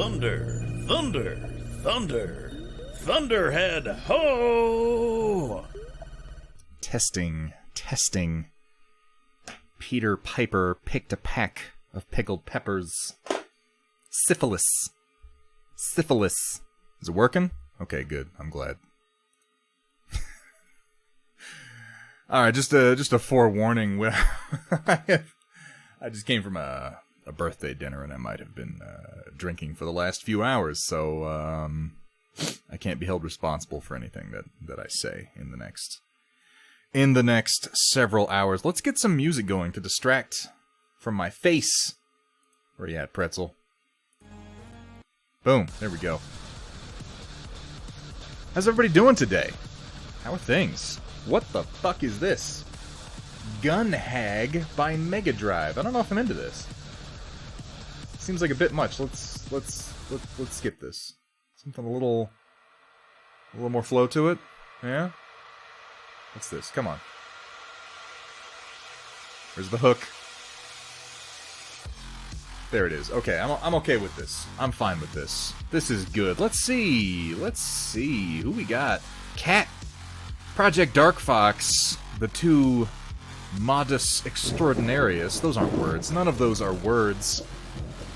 Thunder, thunder, thunder, thunderhead, ho! Testing. Peter Piper picked a peck of pickled peppers. Syphilis. Is it working? Okay, good. I'm glad. Alright, just a forewarning. I just came from a birthday dinner, and I might have been drinking for the last few hours, so I can't be held responsible for anything that I say in the next several hours. Let's get some music going to distract from my face. Where you at, Pretzel? Boom, there we go. How's everybody doing today? How are things? What the fuck is this? Gun Hag by Mega Drive. I don't know if I'm into this. Seems like a bit much. Let's skip this. Something a little more flow to it. Yeah. What's this? Come on. Where's the hook? There it is. Okay, I'm okay with this. I'm fine with this. This is good. Let's see who we got. Cat, Project Dark Fox, the two Modus Extraordinarius. Those aren't words. None of those are words.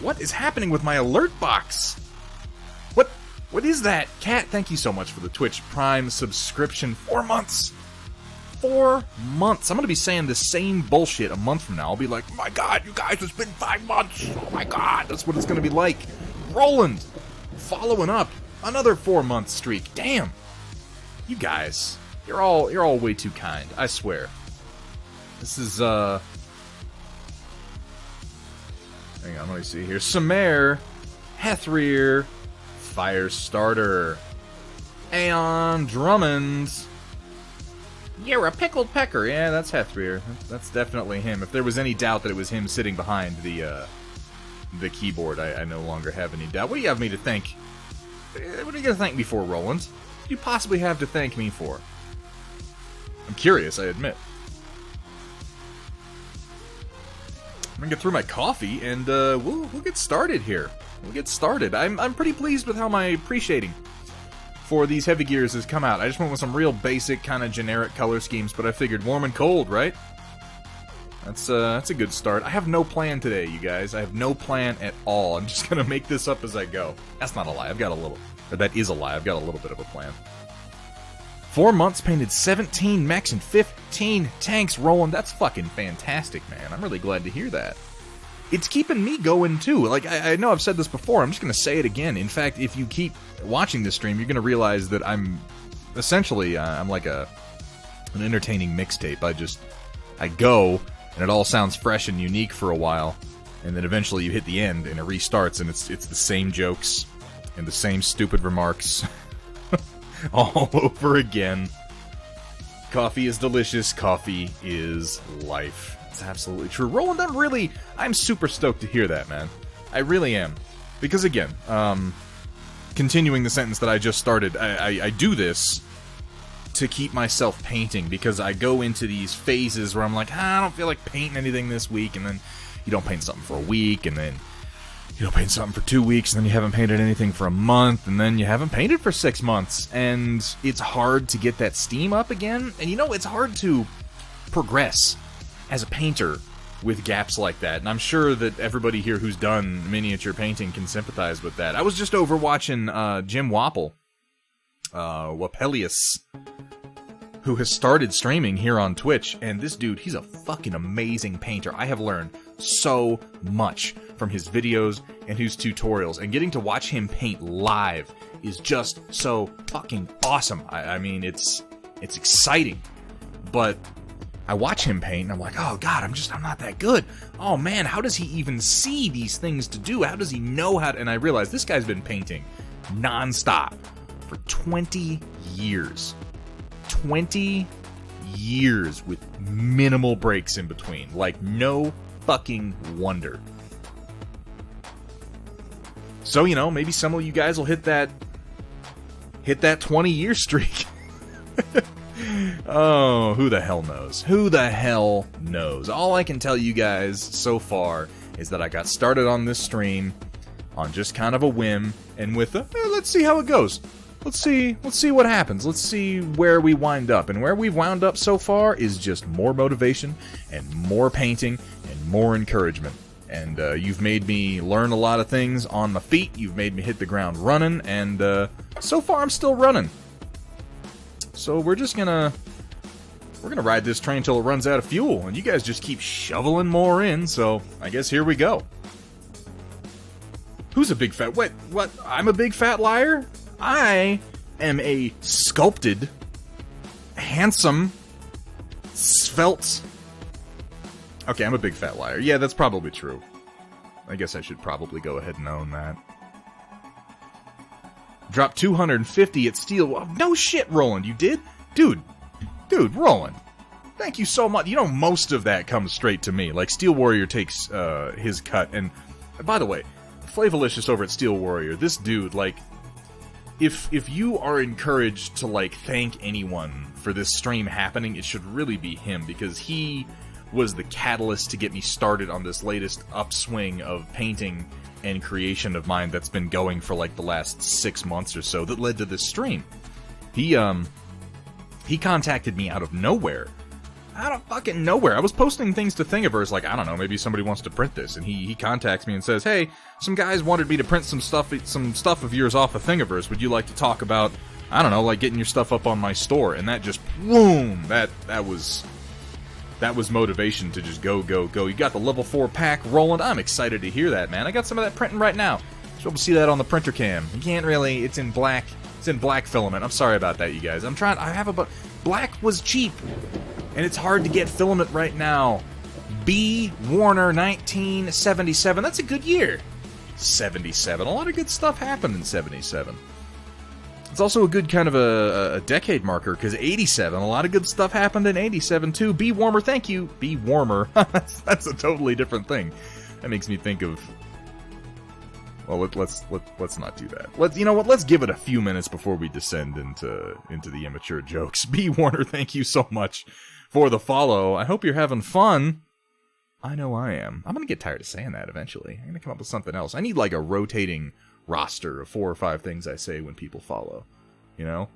What is happening with my alert box? What is that? Cat, thank you so much for the Twitch Prime subscription. 4 months! 4 months! I'm gonna be saying the same bullshit a month from now. I'll be like, oh my god, you guys, it's been 5 months! Oh my god, that's what it's gonna be like. Roland, following up another 4-month streak. Damn! You guys, you're all way too kind, I swear. This is, hang on, let me see here. Samare, Hethrir, Firestarter, Aeon Drummond. You're a pickled pecker. Yeah, that's Hethrir. That's definitely him. If there was any doubt that it was him sitting behind the keyboard, I no longer have any doubt. What do you have me to thank? What are you going to thank me for, Roland? What do you possibly have to thank me for? I'm curious, I admit. I'm gonna get through my coffee, and we'll get started here. We'll get started. I'm pretty pleased with how my appreciating for these Heavy Gears has come out. I just went with some real basic, kind of generic color schemes, but I figured warm and cold, right? That's a good start. I have no plan today, you guys. I have no plan at all. I'm just gonna make this up as I go. That's not a lie. I've got a little... Or that is a lie. I've got a little bit of a plan. 4 months, painted 17 mechs and 15 tanks rolling. That's fucking fantastic, man. I'm really glad to hear that. It's keeping me going, too. Like, I know I've said this before. I'm just going to say it again. In fact, if you keep watching this stream, you're going to realize that I'm essentially, I'm like an entertaining mixtape. I go, and it all sounds fresh and unique for a while, and then eventually you hit the end, and it restarts, and it's the same jokes and the same stupid remarks. All over again. Coffee is delicious. Coffee is life. It's absolutely true. Roland, I'm super stoked to hear that, man. I really am. Because again, continuing the sentence that I just started, I do this to keep myself painting, because I go into these phases where I'm like, I don't feel like painting anything this week, and then you don't paint something for a week, and then you don't paint something for 2 weeks, and then you haven't painted anything for a month, and then you haven't painted for 6 months, and it's hard to get that steam up again, and you know, it's hard to progress as a painter with gaps like that, and I'm sure that everybody here who's done miniature painting can sympathize with that. I was just over watching Jim Wapple, Wapelius, who has started streaming here on Twitch, and this dude, he's a fucking amazing painter. I have learned so much from his videos and his tutorials, and getting to watch him paint live is just so fucking awesome. I mean, it's exciting, but I watch him paint and I'm like, oh god, I'm not that good. Oh man, how does he even see these things to do? How does he know how to... And I realized this guy's been painting non-stop for 20 years. 20 years with minimal breaks in between. Like, no fucking wonder. So, you know, maybe some of you guys will hit that 20-year streak. Oh, who the hell knows? Who the hell knows? All I can tell you guys so far is that I got started on this stream on just kind of a whim, and with let's see how it goes. Let's see what happens. Let's see where we wind up. And where we've wound up so far is just more motivation and more painting and more encouragement. And you've made me learn a lot of things on my feet. You've made me hit the ground running, and so far I'm still running. So we're gonna ride this train until it runs out of fuel, and you guys just keep shoveling more in. So I guess here we go. Who's a big fat? What? I'm a big fat liar? I am a sculpted, handsome, svelte... Okay, I'm a big fat liar. Yeah, that's probably true. I guess I should probably go ahead and own that. Dropped 250 at steel... No shit, Roland, you did? Dude, Roland. Thank you so much. You know, most of that comes straight to me. Like, Steel Warrior takes his cut. And, by the way, Flavolicious over at Steel Warrior, this dude, like... If you are encouraged to, like, thank anyone for this stream happening, it should really be him, because he was the catalyst to get me started on this latest upswing of painting and creation of mine that's been going for, like, the last 6 months or so that led to this stream. He contacted me out of nowhere. Out of fucking nowhere. I was posting things to Thingiverse, like, I don't know, maybe somebody wants to print this, and he contacts me and says, hey, some guys wanted me to print some stuff of yours off of Thingiverse. Would you like to talk about, I don't know, like getting your stuff up on my store? And that just, boom, that was motivation to just go. You got the level 4 pack, Roland. I'm excited to hear that, man. I got some of that printing right now. You'll be able to see that on the printer cam. You can't really, it's in black filament. I'm sorry about that, you guys. Black was cheap. And it's hard to get filament right now. B. Warner, 1977. That's a good year. 77. A lot of good stuff happened in 77. It's also a good kind of a decade marker, because 87. A lot of good stuff happened in 87, too. B. Warmer, thank you. B. Warmer. That's a totally different thing. That makes me think of... Well, let's not do that. You know what? Let's give it a few minutes before we descend into the immature jokes. B. Warner, thank you so much for the follow. I hope you're having fun. I know I am. I'm gonna get tired of saying that eventually. I'm gonna come up with something else. I need like a rotating roster of 4 or 5 things I say when people follow. You know?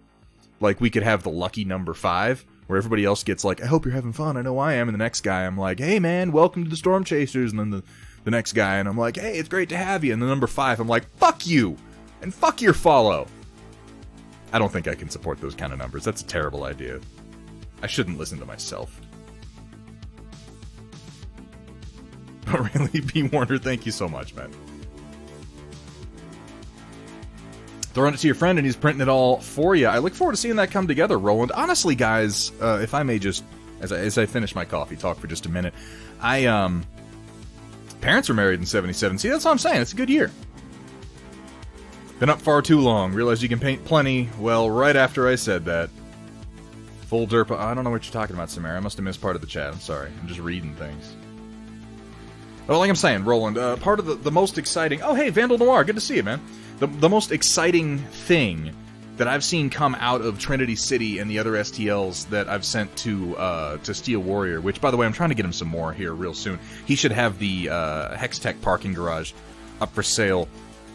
Like we could have the lucky number 5, where everybody else gets like, I hope you're having fun, I know I am, and the next guy I'm like, hey man, welcome to the Storm Chasers, and then the next guy, and I'm like, hey, it's great to have you, and the number 5, I'm like, fuck you, and fuck your follow. I don't think I can support those kind of numbers. That's a terrible idea. I shouldn't listen to myself. But really, B. Warner, thank you so much, man. Throwing it to your friend, and he's printing it all for you. I look forward to seeing that come together, Roland. Honestly, guys, if I may just, as I finish my coffee talk for just a minute, parents were married in 77. See, that's what I'm saying. It's a good year. Been up far too long. Realized you can paint plenty. Well, right after I said that. Full derp. I don't know what you're talking about, Samara. I must have missed part of the chat. I'm sorry. I'm just reading things. Well, like I'm saying, Roland, part of the most exciting... Oh, hey, Vandal Noir. Good to see you, man. The most exciting thing that I've seen come out of Trinity City and the other STLs that I've sent to Steel Warrior, which, by the way, I'm trying to get him some more here real soon. He should have the Hextech parking garage up for sale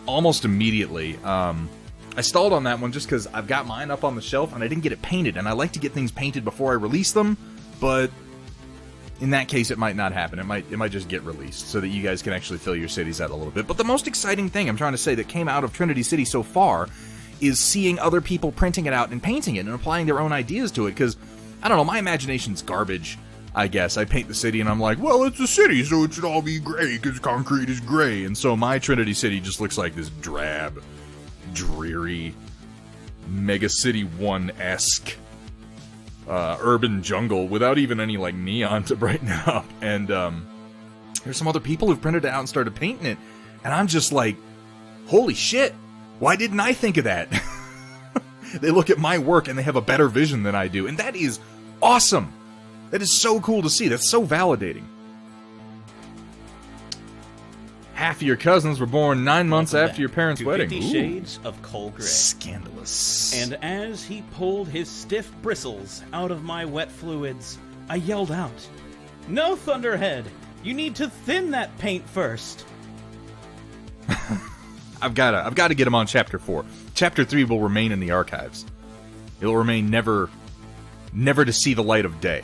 almost immediately. I stalled on that one just because I've got mine up on the shelf and I didn't get it painted, and I like to get things painted before I release them, but in that case it might not happen. It might just get released so that you guys can actually fill your cities out a little bit. But the most exciting thing I'm trying to say that came out of Trinity City so far is seeing other people printing it out and painting it and applying their own ideas to it, because, I don't know, my imagination's garbage, I guess. I paint the city and I'm like, well, it's a city, so it should all be gray, because concrete is gray, and so my Trinity City just looks like this drab, dreary, Mega City 1-esque urban jungle without even any, like, neon to brighten it up. And there's some other people who've printed it out and started painting it, and I'm just like, holy shit, why didn't I think of that? They look at my work and they have a better vision than I do, and that is awesome. That is so cool to see. That's so validating. Half of your cousins were born 9 months after your parents' wedding. 50 Shades of Coal Gray. Scandalous. And as he pulled his stiff bristles out of my wet fluids, I yelled out, "No, Thunderhead! You need to thin that paint first!" I've gotta get him on Chapter 4. Chapter 3 will remain in the archives. It'll remain never to see the light of day.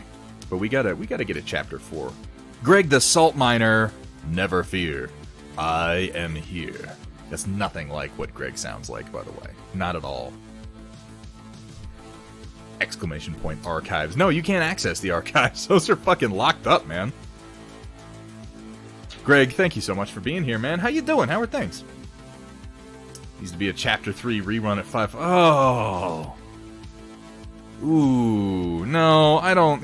But we gotta get a Chapter 4. Greg the Salt Miner, never fear. I am here. That's nothing like what Greg sounds like, by the way. Not at all. Exclamation point archives. No, you can't access the archives. Those are fucking locked up, man. Greg, thank you so much for being here, man. How you doing? How are things? Needs to be a Chapter 3 rerun at 5. Oh. Ooh. No, I don't,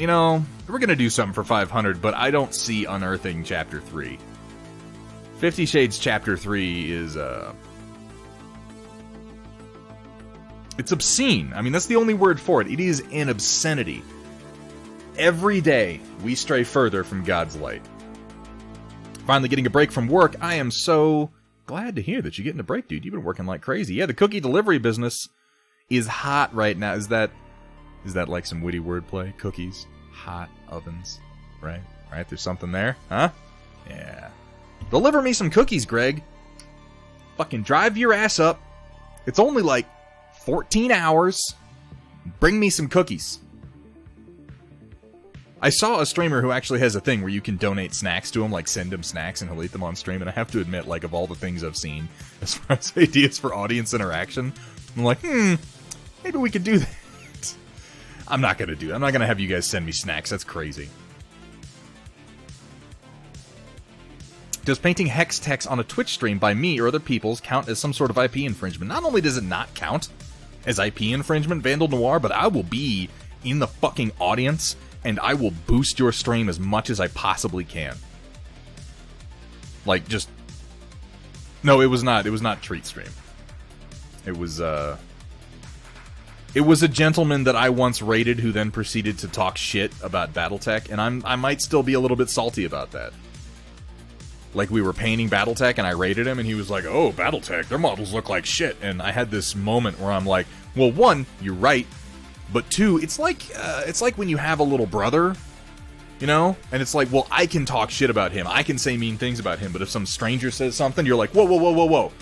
we're gonna do something for 500, but I don't see unearthing Chapter 3. 50 Shades Chapter 3 is, it's obscene. I mean, that's the only word for it. It is an obscenity. Every day, we stray further from God's light. Finally getting a break from work. I am so glad to hear that you're getting a break, dude. You've been working like crazy. Yeah, the cookie delivery business is hot right now. Is that like some witty wordplay? Cookies, hot ovens, right? Right? There's something there, huh? Yeah. Deliver me some cookies, Greg. Fucking drive your ass up. It's only like 14 hours. Bring me some cookies. I saw a streamer who actually has a thing where you can donate snacks to him, like send him snacks and he'll eat them on stream, and I have to admit, like, of all the things I've seen as far as ideas for audience interaction, I'm like, maybe we could do that. I'm not gonna do it. I'm not gonna have you guys send me snacks. That's crazy. Does painting hex text on a Twitch stream by me or other people's count as some sort of IP infringement? Not only does it not count as IP infringement, Vandal Noir, but I will be in the fucking audience and I will boost your stream as much as I possibly can. Like, just... No, it was not Treat Stream. It was a gentleman that I once raided who then proceeded to talk shit about Battletech, and I might still be a little bit salty about that. Like, we were painting Battletech, and I rated him, and he was like, oh, Battletech, their models look like shit. And I had this moment where I'm like, well, one, you're right, but two, it's like when you have a little brother, and it's like, well, I can talk shit about him, I can say mean things about him, but if some stranger says something, you're like, whoa,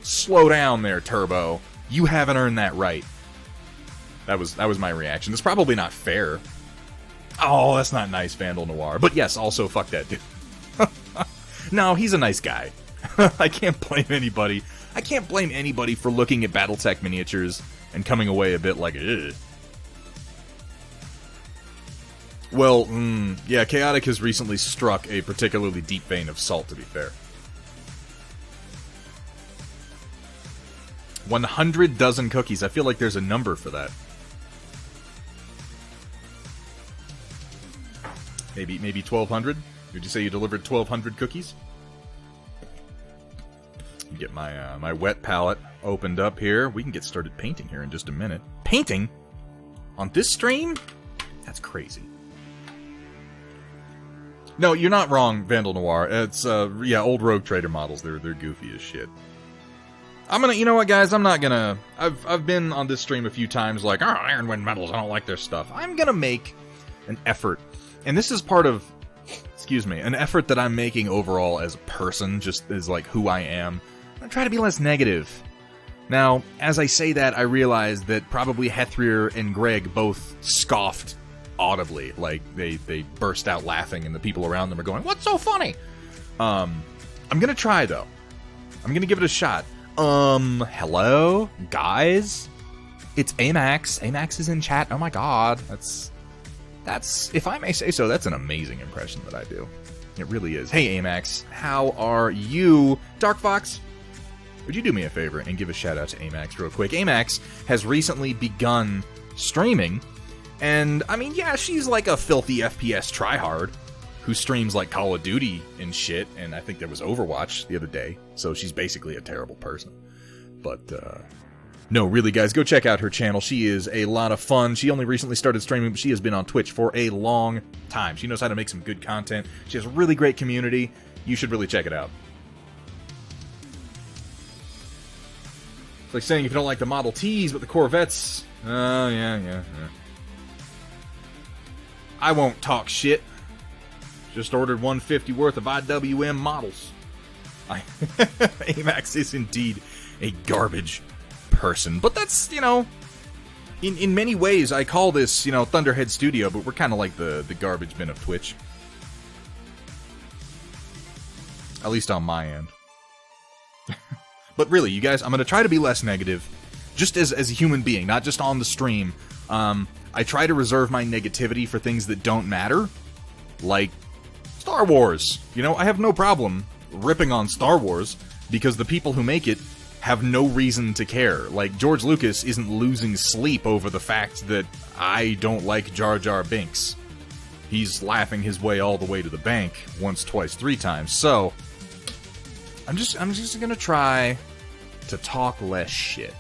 slow down there, Turbo. You haven't earned that right. That was my reaction. It's probably not fair. Oh, that's not nice, Vandal Noir. But yes, also, fuck that dude. No, he's a nice guy. I can't blame anybody. I can't blame anybody for looking at Battletech miniatures and coming away a bit like, ugh. Well, yeah, Chaotic has recently struck a particularly deep vein of salt, to be fair. 100 dozen cookies. I feel like there's a number for that. Maybe 1,200? Did you say you delivered 1,200 cookies? Get my my wet palette opened up here. We can get started painting here in just a minute. Painting? On this stream? That's crazy. No, you're not wrong, Vandal Noir. It's, yeah, old Rogue Trader models. They're goofy as shit. I'm gonna, you know what, guys? I'm not gonna... I've been on this stream a few times like, oh, Iron Wind Metals, I don't like their stuff. I'm gonna make an effort. And this is part of... Excuse me, an effort that I'm making overall as a person, just as like who I am. I'm gonna try to be less negative. Now, as I say that, I realize that probably Hethrir and Greg both scoffed audibly. Like, they burst out laughing, and the people around them are going, what's so funny? I'm gonna try, though. I'm gonna give it a shot. Hello? Guys? It's Amax. Amax is in chat. Oh my god. That's, if I may say so, that's an amazing impression that I do. It really is. Hey, Amax, how are you? Dark Fox, would you do me a favor and give a shout out to Amax real quick? Amax has recently begun streaming, and, I mean, yeah, she's like a filthy FPS tryhard who streams like Call of Duty and shit, and I think there was Overwatch the other day, so she's basically a terrible person. But, no, really, guys, go check out her channel. She is a lot of fun. She only recently started streaming, but she has been on Twitch for a long time. She knows how to make some good content. She has a really great community. You should really check it out. It's like saying if you don't like the Model Ts, but the Corvettes... Oh, yeah. I won't talk shit. Just ordered 150 worth of IWM models. Amax is indeed a garbage person. But that's, you know, in many ways, I call this, you know, Thunderhead Studio, but we're kind of like the garbage bin of Twitch. At least on my end. But really, you guys, I'm going to try to be less negative, just as a human being, not just on the stream. I try to reserve my negativity for things that don't matter, like Star Wars. You know, I have no problem ripping on Star Wars, because the people who make it have no reason to care. Like, George Lucas isn't losing sleep over the fact that I don't like Jar Jar Binks. He's laughing his way all the way to the bank once, twice, 3 times. So I'm just gonna try to talk less shit.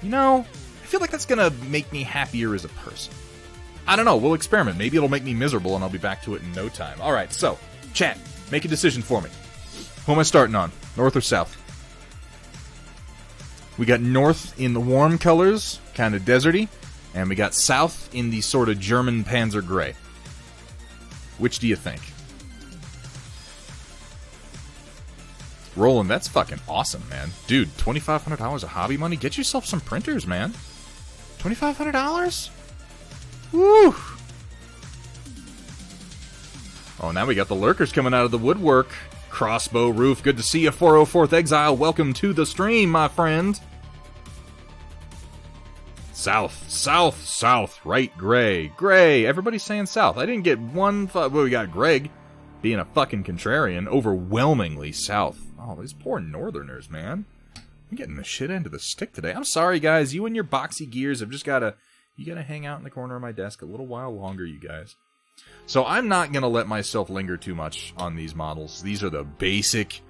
You know, I feel like that's gonna make me happier as a person. I don't know, we'll experiment. Maybe it'll make me miserable and I'll be back to it in no time. Alright, so, chat, make a decision for me. Who am I starting on? North or south? We got north in the warm colors, kind of deserty, and we got south in the sort of German Panzer Gray. Which do you think? Roland, that's fucking awesome, man. Dude, $2,500 of hobby money? Get yourself some printers, man. $2,500? Woo! Oh, now we got the lurkers coming out of the woodwork. Crossbow Roof, good to see you. 404th Exile, welcome to the stream, my friend. South, south, south, right, gray. Gray, everybody's saying south. I didn't get one well, we got Greg being a fucking contrarian, overwhelmingly south. Oh, these poor northerners, man. I'm getting the shit end of the stick today. I'm sorry, guys. You and your boxy gears have just gotta... You gotta hang out in the corner of my desk a little while longer, you guys. So I'm not gonna let myself linger too much on these models. These are the basic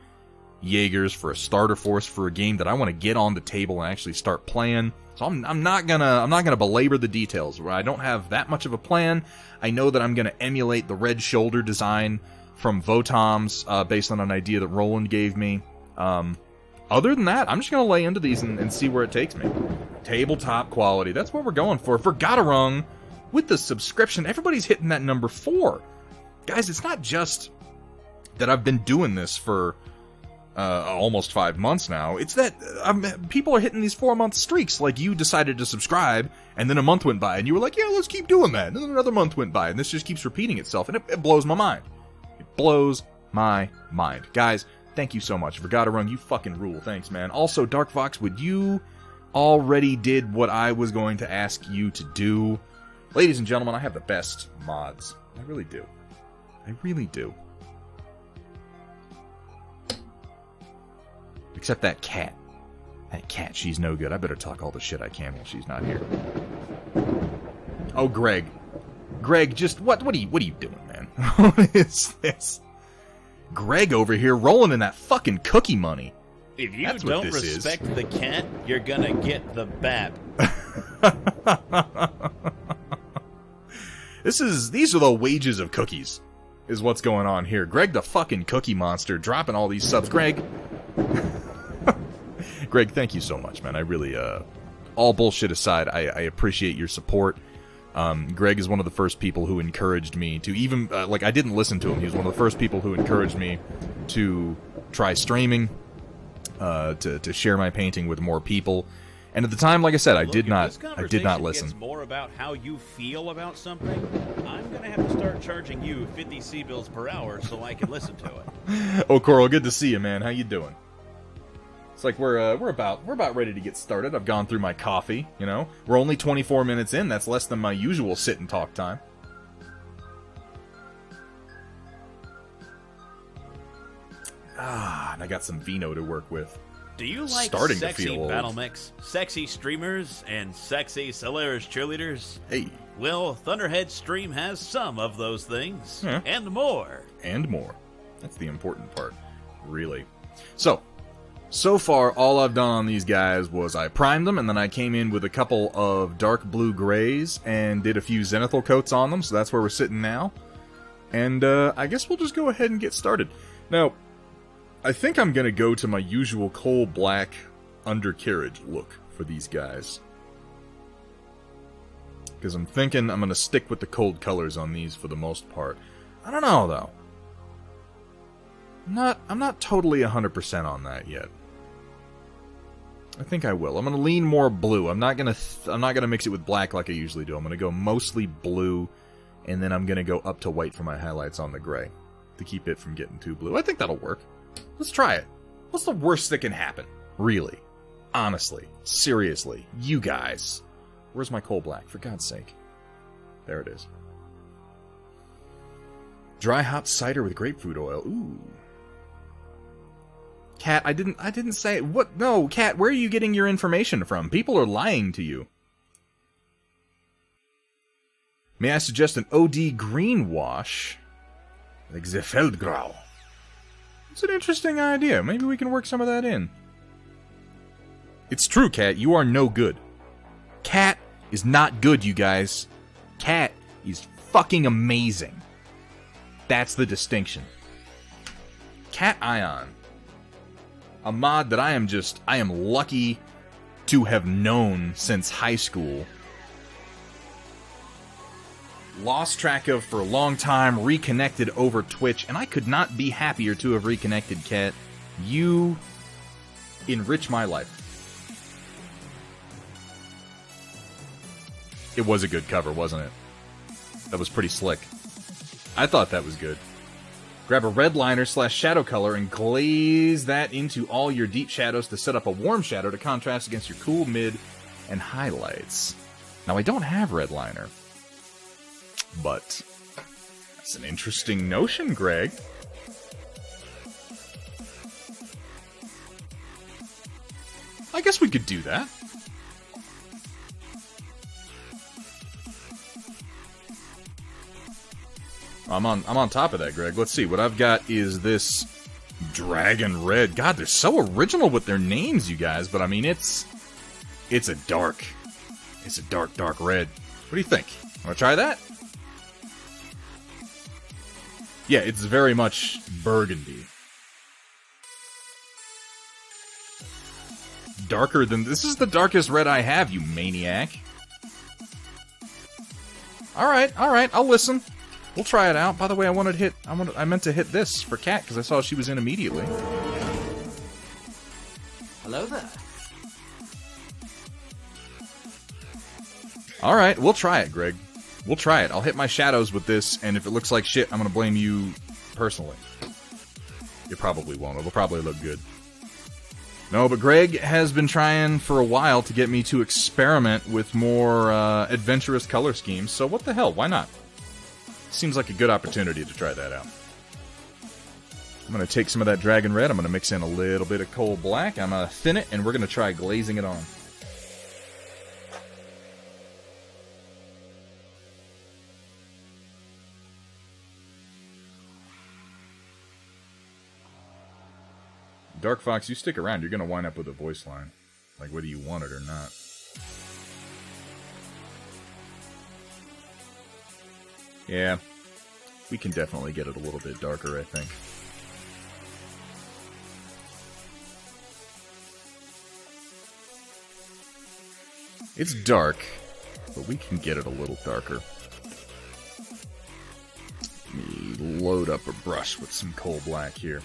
Jaegers for a starter force for a game that I want to get on the table and actually start playing. So I'm not gonna belabor the details. I don't have that much of a plan. I know that I'm gonna emulate the red shoulder design from Votom's based on an idea that Roland gave me. Other than that, I'm just gonna lay into these and see where it takes me. Tabletop quality. That's what we're going for. For Gatarung, with the subscription, everybody's hitting that number 4. Guys, it's not just that I've been doing this for almost 5 months now. It's that people are hitting these 4-month streaks. Like, you decided to subscribe, and then a month went by, and you were like, yeah, let's keep doing that. And then another month went by, and this just keeps repeating itself, and it blows my mind. It blows my mind. Guys, thank you so much. For Gatarung, you fucking rule. Thanks, man. Also, Dark Fox, would you already did what I was going to ask you to do? Ladies and gentlemen, I have the best mods. I really do. I really do. Except that cat. That cat, she's no good. I better talk all the shit I can while she's not here. Oh, Greg. Greg, just, what are you doing, man? What is this? Greg over here rolling in that fucking cookie money. If you don't respect the cat, you're gonna get the bat. These are the wages of cookies, is what's going on here. Greg the fucking cookie monster, dropping all these subs. Greg, Greg, thank you so much, man. I really, all bullshit aside, I appreciate your support. Greg is one of the first people who encouraged me to even, like, I didn't listen to him. He was one of the first people who encouraged me to try streaming, to share my painting with more people. And at the time, like I said, I did not listen. Gets more about how you feel about something. I'm gonna have to start charging you 50 C-bills per hour so I can listen to it. Oh, Coral, good to see you, man. How you doing? It's like we're about ready to get started. I've gone through my coffee, you know. We're only 24 minutes in. That's less than my usual sit and talk time. Ah, and I got some vino to work with. Do you like Starting sexy battle mix, sexy streamers, and sexy Solaris cheerleaders? Hey. Well, Thunderhead Stream has some of those things, and more. And more. That's the important part, really. So far, all I've done on these guys was I primed them, and then I came in with a couple of dark blue grays and did a few zenithal coats on them, so that's where we're sitting now. And I guess we'll just go ahead and get started. Now, I think I'm going to go to my usual coal black undercarriage look for these guys. Because I'm thinking I'm going to stick with the cold colors on these for the most part. I don't know, though. I'm not totally 100% on that yet. I think I will. I'm gonna lean more blue. I'm not gonna mix it with black like I usually do. I'm gonna go mostly blue, and then I'm gonna go up to white for my highlights on the gray to keep it from getting too blue. I think that'll work. Let's try it. What's the worst that can happen? Really? Honestly. Seriously. You guys. Where's my coal black? For God's sake. There it is. Dry hop cider with grapefruit oil. Ooh. Cat, I didn't say... What? No, Cat, where are you getting your information from? People are lying to you. May I suggest an OD green wash? Like the Feldgrau. It's an interesting idea. Maybe we can work some of that in. It's true, Cat. You are no good. Cat is not good, you guys. Cat is fucking amazing. That's the distinction. Cat Ion. A mod that I am lucky to have known since high school. Lost track of for a long time, reconnected over Twitch, and I could not be happier to have reconnected, Cat. You enrich my life. It was a good cover, wasn't it? That was pretty slick. I thought that was good. Grab a red liner / shadow color and glaze that into all your deep shadows to set up a warm shadow to contrast against your cool mid and highlights. Now, I don't have red liner, but that's an interesting notion, Greg. I guess we could do that. I'm on top of that, Greg. Let's see. What I've got is this Dragon Red. God, they're so original with their names, you guys. But I mean, it's a dark red. What do you think? Want to try that? Yeah, it's very much burgundy. Darker than... This is the darkest red I have, you maniac. Alright, I'll listen. We'll try it out. By the way, I meant to hit this for Kat because I saw she was in immediately. Hello there. Alright, we'll try it, Greg. We'll try it. I'll hit my shadows with this, and if it looks like shit, I'm gonna blame you personally. It probably won't. It'll probably look good. No, but Greg has been trying for a while to get me to experiment with more adventurous color schemes, so what the hell? Why not? Seems like a good opportunity to try that out. I'm going to take some of that Dragon Red, I'm going to mix in a little bit of Coal Black, I'm going to thin it, and we're going to try glazing it on. Dark Fox, you stick around, you're going to wind up with a voice line. Like, whether you want it or not. Yeah, we can definitely get it a little bit darker, I think. It's dark, but we can get it a little darker. Let me load up a brush with some Coal Black here.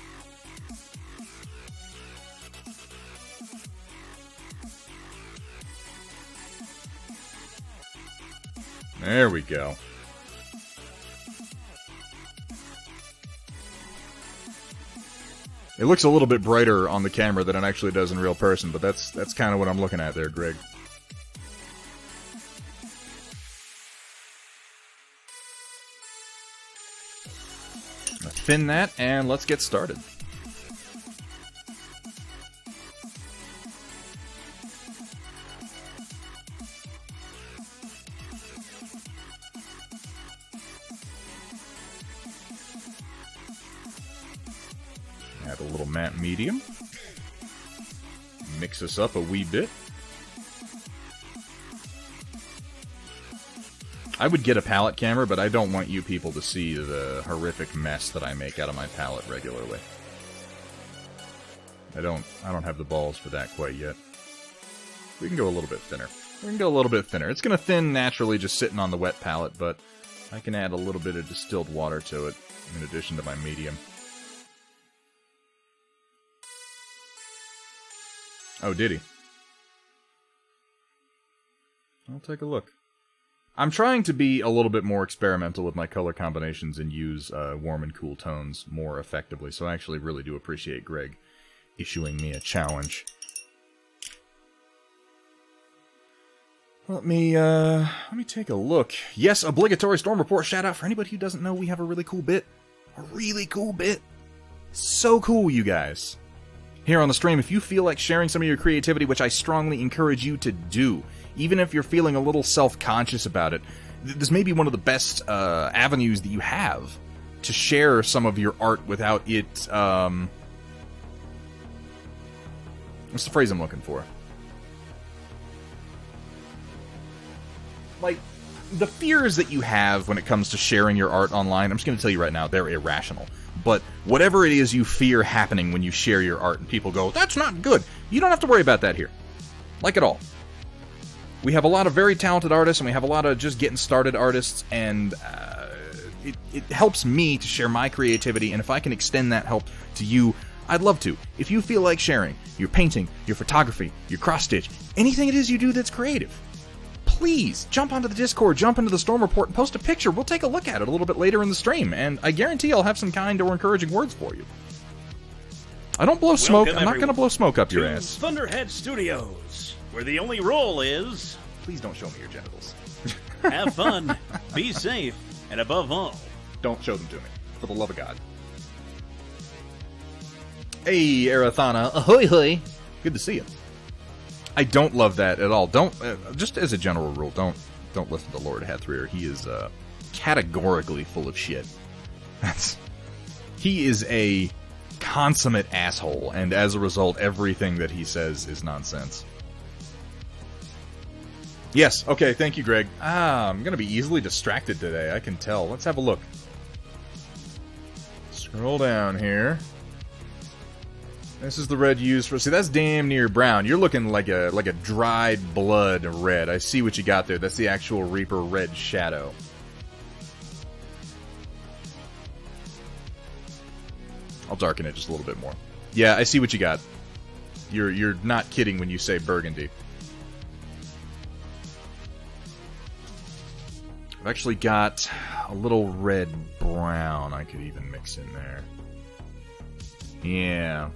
There we go. It looks a little bit brighter on the camera than it actually does in real person, but that's kind of what I'm looking at there, Greg. Thin that, and let's get started. Add a little matte medium. Mix this up a wee bit. I would get a palette camera, but I don't want you people to see the horrific mess that I make out of my palette regularly. I don't have the balls for that quite yet. We can go a little bit thinner. We can go a little bit thinner. It's going to thin naturally just sitting on the wet palette, but I can add a little bit of distilled water to it in addition to my medium. Oh, did he? I'll take a look. I'm trying to be a little bit more experimental with my color combinations and use warm and cool tones more effectively, so I actually really do appreciate Greg issuing me a challenge. Let me take a look. Yes, obligatory storm report shout out for anybody who doesn't know we have a really cool bit. A really cool bit. So cool, you guys. Here on the stream, if you feel like sharing some of your creativity, which I strongly encourage you to do, even if you're feeling a little self-conscious about it, this may be one of the best avenues that you have to share some of your art without it, what's the phrase I'm looking for? Like, the fears that you have when it comes to sharing your art online, I'm just going to tell you right now, they're irrational. But whatever it is you fear happening when you share your art and people go, that's not good, you don't have to worry about that here. Like at all. We have a lot of very talented artists, and we have a lot of just getting started artists, and it helps me to share my creativity, and if I can extend that help to you, I'd love to. If you feel like sharing your painting, your photography, your cross-stitch, anything it is you do that's creative, please jump onto the Discord, jump into the Storm Report, and post a picture. We'll take a look at it a little bit later in the stream, and I guarantee I'll have some kind or encouraging words for you. I don't blow smoke. I'm not going to blow smoke up your ass. Thunderhead Studios, where the only rule is... Please don't show me your genitals. Have fun, be safe, and above all... Don't show them to me, for the love of God. Hey, Arathana. Ahoy, hoy. Good to see you. I don't love that at all. Don't, just as a general rule, don't listen to Lord Hathrir. He is categorically full of shit. He is a consummate asshole, and as a result, everything that he says is nonsense. Yes, okay, thank you, Greg. I'm gonna be easily distracted today, I can tell. Let's have a look. Scroll down here. This is the red used for... See, that's damn near brown. You're looking like a dried blood red. I see what you got there. That's the actual Reaper red shadow. I'll darken it just a little bit more. Yeah, I see what you got. You're not kidding when you say burgundy. I've actually got a little red brown I could even mix in there. Yeah.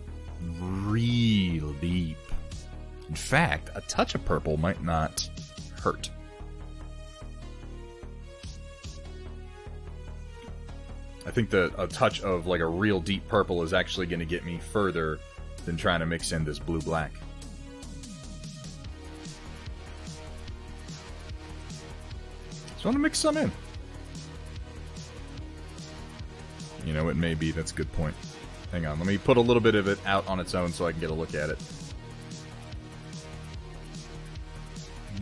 Real deep. In fact, a touch of purple might not hurt. I think that a touch of like a real deep purple is actually going to get me further than trying to mix in this blue-black. So I'm going to mix some in. You know, it may be. That's a good point. Hang on, let me put a little bit of it out on its own so I can get a look at it.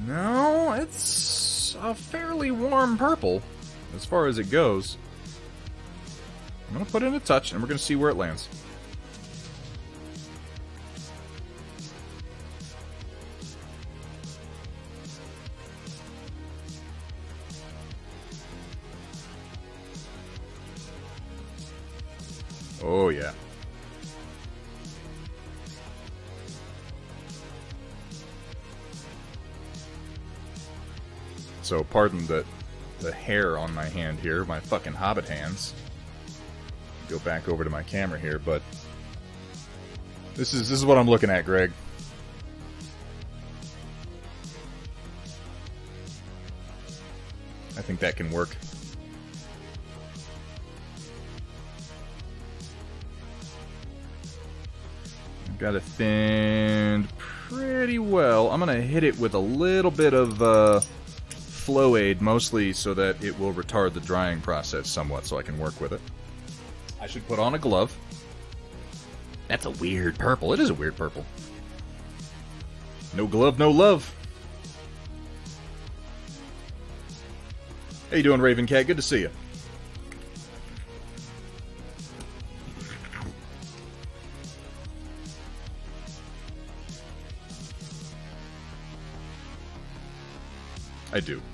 No, it's a fairly warm purple as far as it goes. I'm going to put in a touch and we're going to see where it lands. Oh, yeah. So, pardon the hair on my hand here, my fucking hobbit hands. Go back over to my camera here, but this is what I'm looking at, Greg. I think that can work. Got it thinned pretty well. I'm going to hit it with a little bit of flow aid, mostly so that it will retard the drying process somewhat so I can work with it. I should put on a glove. That's a weird purple. It is a weird purple. No glove, no love. How you doing, Raven Cat? Good to see you.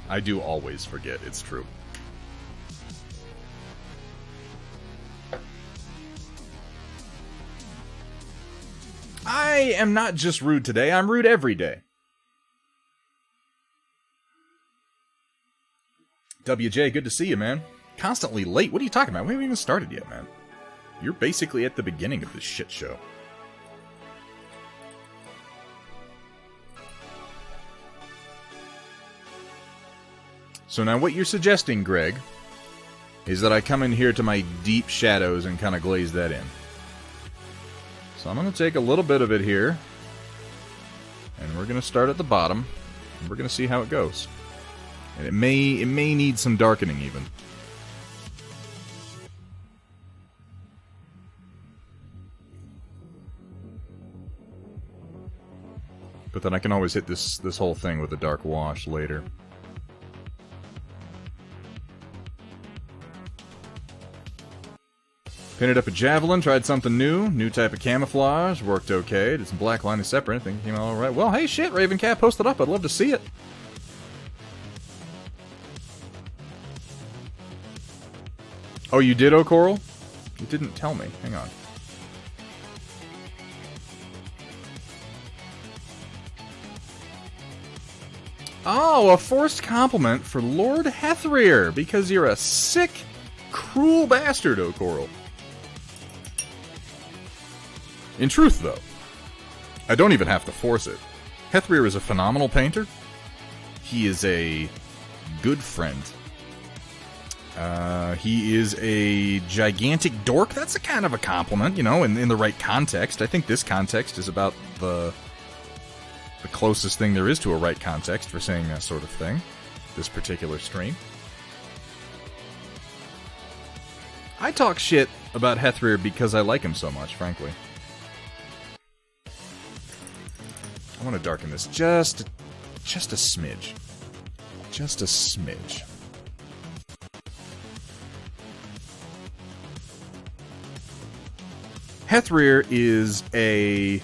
I do always forget, it's true. I am not just rude today, I'm rude every day. WJ, good to see you, man. Constantly late. What are you talking about? We haven't even started yet, man. You're basically at the beginning of this shit show. So now what you're suggesting, Greg, is that I come in here to my deep shadows and kind of glaze that in. So I'm going to take a little bit of it here, and we're going to start at the bottom, and we're going to see how it goes. And it may need some darkening even. But then I can always hit this whole thing with a dark wash later. Painted up a javelin, tried something new type of camouflage, worked okay, did some black line of separate, I think it came out alright. Well, hey shit, Ravencat posted up, I'd love to see it. Oh, you did, O'Coral? You didn't tell me, hang on. Oh, a forced compliment for Lord Hethrear, because you're a sick, cruel bastard, O'Coral. In truth, though, I don't even have to force it. Hethrear is a phenomenal painter. He is a good friend. He is a gigantic dork. That's a kind of a compliment, you know, in the right context. I think this context is about the closest thing there is to a right context for saying that sort of thing. This particular stream. I talk shit about Hethrear because I like him so much, frankly. I want to darken this just a smidge. Just a smidge. Hethrear is a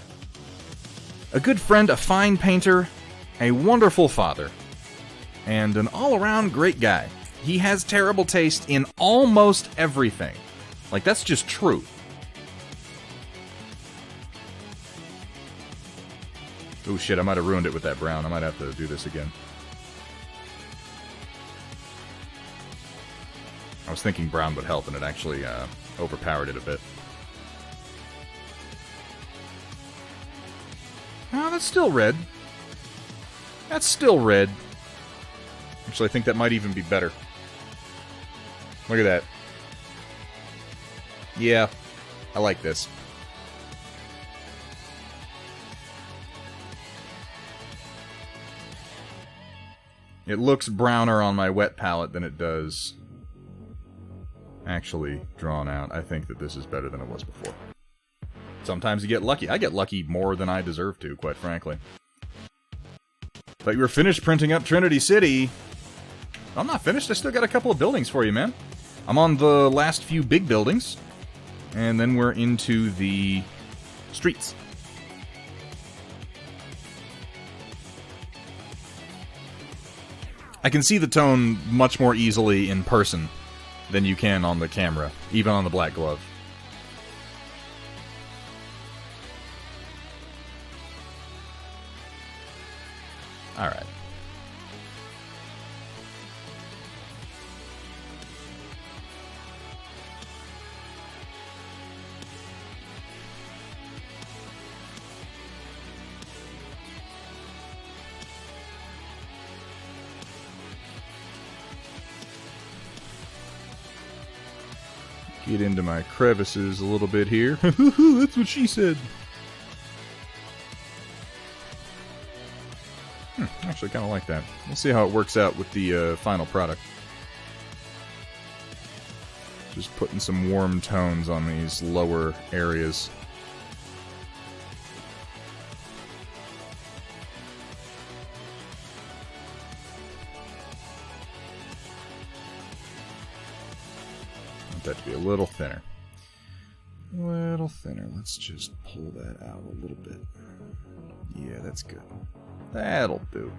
good friend, a fine painter, a wonderful father, and an all-around great guy. He has terrible taste in almost everything. Like, that's just true. Oh shit, I might have ruined it with that brown. I might have to do this again. I was thinking brown would help, and it actually overpowered it a bit. Oh, that's still red. That's still red. Actually, I think that might even be better. Look at that. Yeah, I like this. It looks browner on my wet palette than it does actually drawn out. I think that this is better than it was before. Sometimes you get lucky. I get lucky more than I deserve to, quite frankly. Thought you were finished printing up Trinity City. I'm not finished. I still got a couple of buildings for you, man. I'm on the last few big buildings. And then we're into the streets. I can see the tone much more easily in person than you can on the camera, even on the black glove. Alright. Get into my crevices a little bit here. That's what she said. Actually, kind of like that. We'll see how it works out with the final product. Just putting some warm tones on these lower areas. Want that to be a little thinner. A little thinner. Let's just pull that out a little bit. Yeah, that's good. That'll do.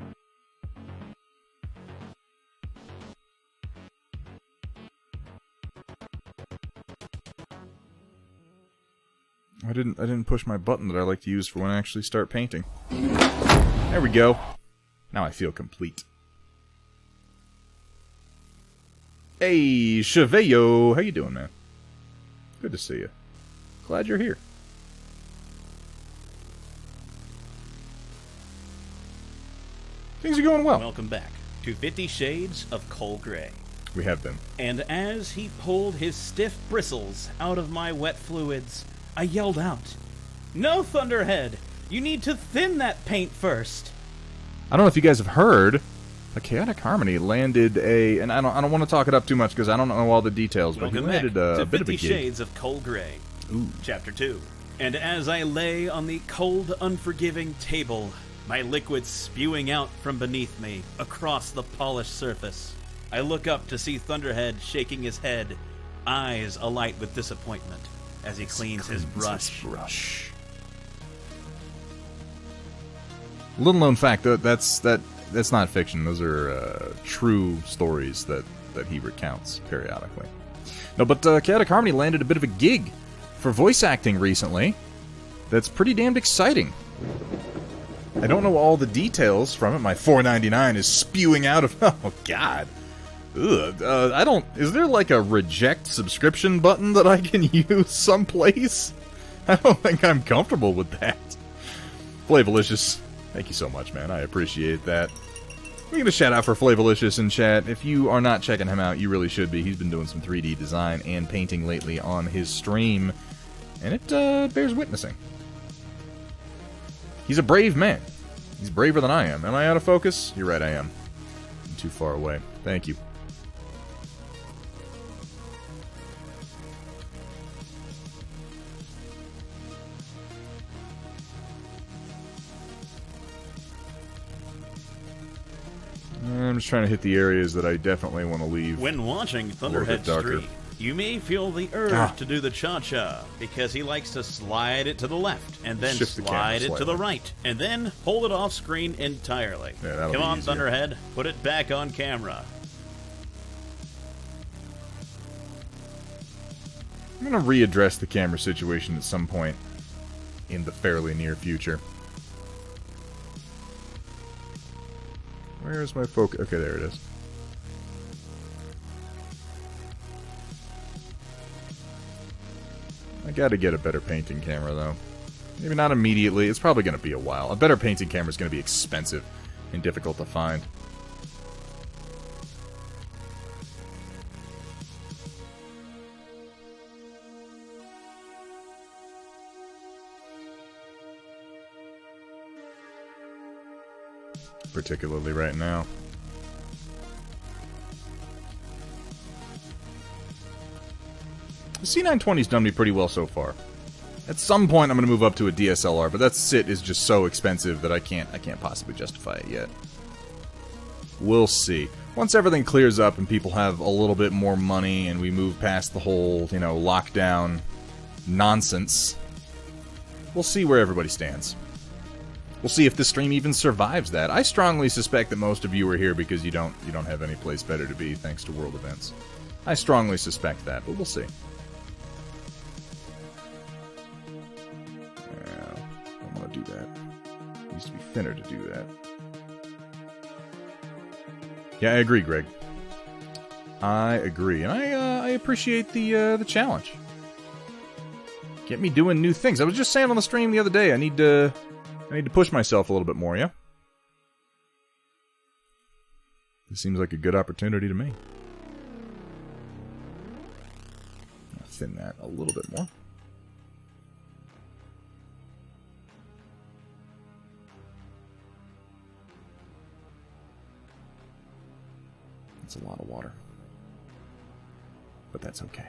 I didn't push my button that I like to use for when I actually start painting. There we go. Now I feel complete. Hey, Chevello, how you doing, man? Good to see you. Glad you're here. Things are going well. Welcome back to 50 Shades of Coal Gray. We have been. And as he pulled his stiff bristles out of my wet fluids, I yelled out, "No, Thunderhead! You need to thin that paint first!" I don't know if you guys have heard, but Chaotic Harmony landed a, and I don't want to talk it up too much because I don't know all the details, but he Welcome landed back a to bit of a 50 gig. Shades of Coal Gray. Ooh. Chapter 2. And as I lay on the cold, unforgiving table, my liquid spewing out from beneath me across the polished surface, I look up to see Thunderhead shaking his head, eyes alight with disappointment as he cleans his brush. Little known fact, that's not fiction. Those are true stories that he recounts periodically. No, but Chaotic Harmony landed a bit of a gig for voice acting recently. That's pretty damned exciting. I don't know all the details from it. My $4.99 is spewing out of... Oh, God. Ugh. I don't... Is there like a reject subscription button that I can use someplace? I don't think I'm comfortable with that. Flavolicious, thank you so much, man. I appreciate that. We're going to shout out for Flavolicious in chat. If you are not checking him out, you really should be. He's been doing some 3D design and painting lately on his stream, and it bears witnessing. He's a brave man. He's braver than I am. Am I out of focus? You're right, I am. I'm too far away. Thank you. I'm just trying to hit the areas that I definitely want to leave. When watching bit Thunderhead darker. stream, you may feel the urge to do the cha-cha, because he likes to slide it to the left, and then Shift the camera slide it to the slightly. right, and then hold it off screen entirely. Yeah, that'll Come be on, easier. Thunderhead, put it back on camera. I'm going to readdress the camera situation at some point in the fairly near future. Where's my focus? Okay, there it is. I gotta get a better painting camera, though. Maybe not immediately. It's probably going to be a while. A better painting camera is going to be expensive and difficult to find. Particularly right now. The C920's done me pretty well so far. At some point I'm going to move up to a DSLR, but that sit is just so expensive that I can't possibly justify it yet. We'll see. Once everything clears up and people have a little bit more money and we move past the whole, lockdown nonsense, we'll see where everybody stands. We'll see if this stream even survives that. I strongly suspect that most of you are here because you don't have any place better to be thanks to world events. I strongly suspect that, but we'll see. Yeah, I don't want to do that. It needs to be thinner to do that. Yeah, I agree, Greg. I agree, and I appreciate the challenge. Get me doing new things. I was just saying on the stream the other day, I need to push myself a little bit more, yeah? This seems like a good opportunity to me. I'll thin that a little bit more. That's a lot of water. But that's okay.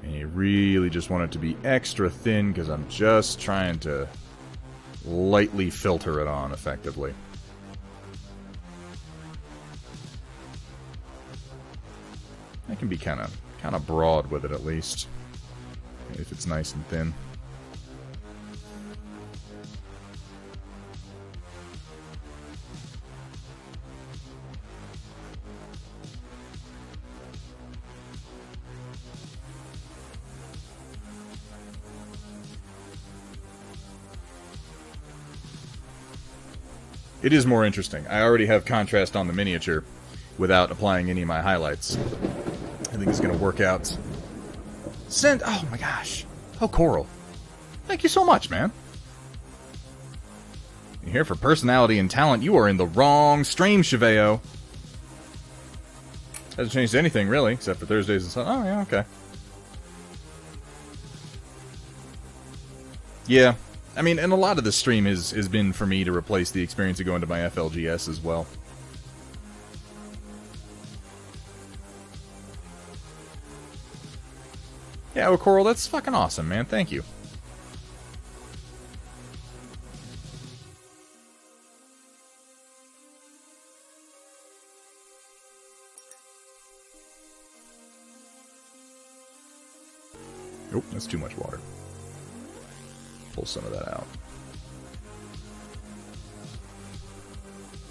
And you really just want it to be extra thin because I'm just trying to lightly filter it on effectively. I can be kind of broad with it at least, if it's nice and thin. It is more interesting. I already have contrast on the miniature without applying any of my highlights. I think it's going to work out. Oh my gosh. Oh, Coral. Thank you so much, man. You're here for personality and talent. You are in the wrong stream, Cheveo. Hasn't changed anything, really, except for Thursdays and Sundays. Oh, yeah, okay. Yeah. I mean, and a lot of the stream has been for me to replace the experience of going to my FLGS as well. Yeah, well, Coral, that's fucking awesome, man. Thank you. Nope, that's too much water. Pull some of that out.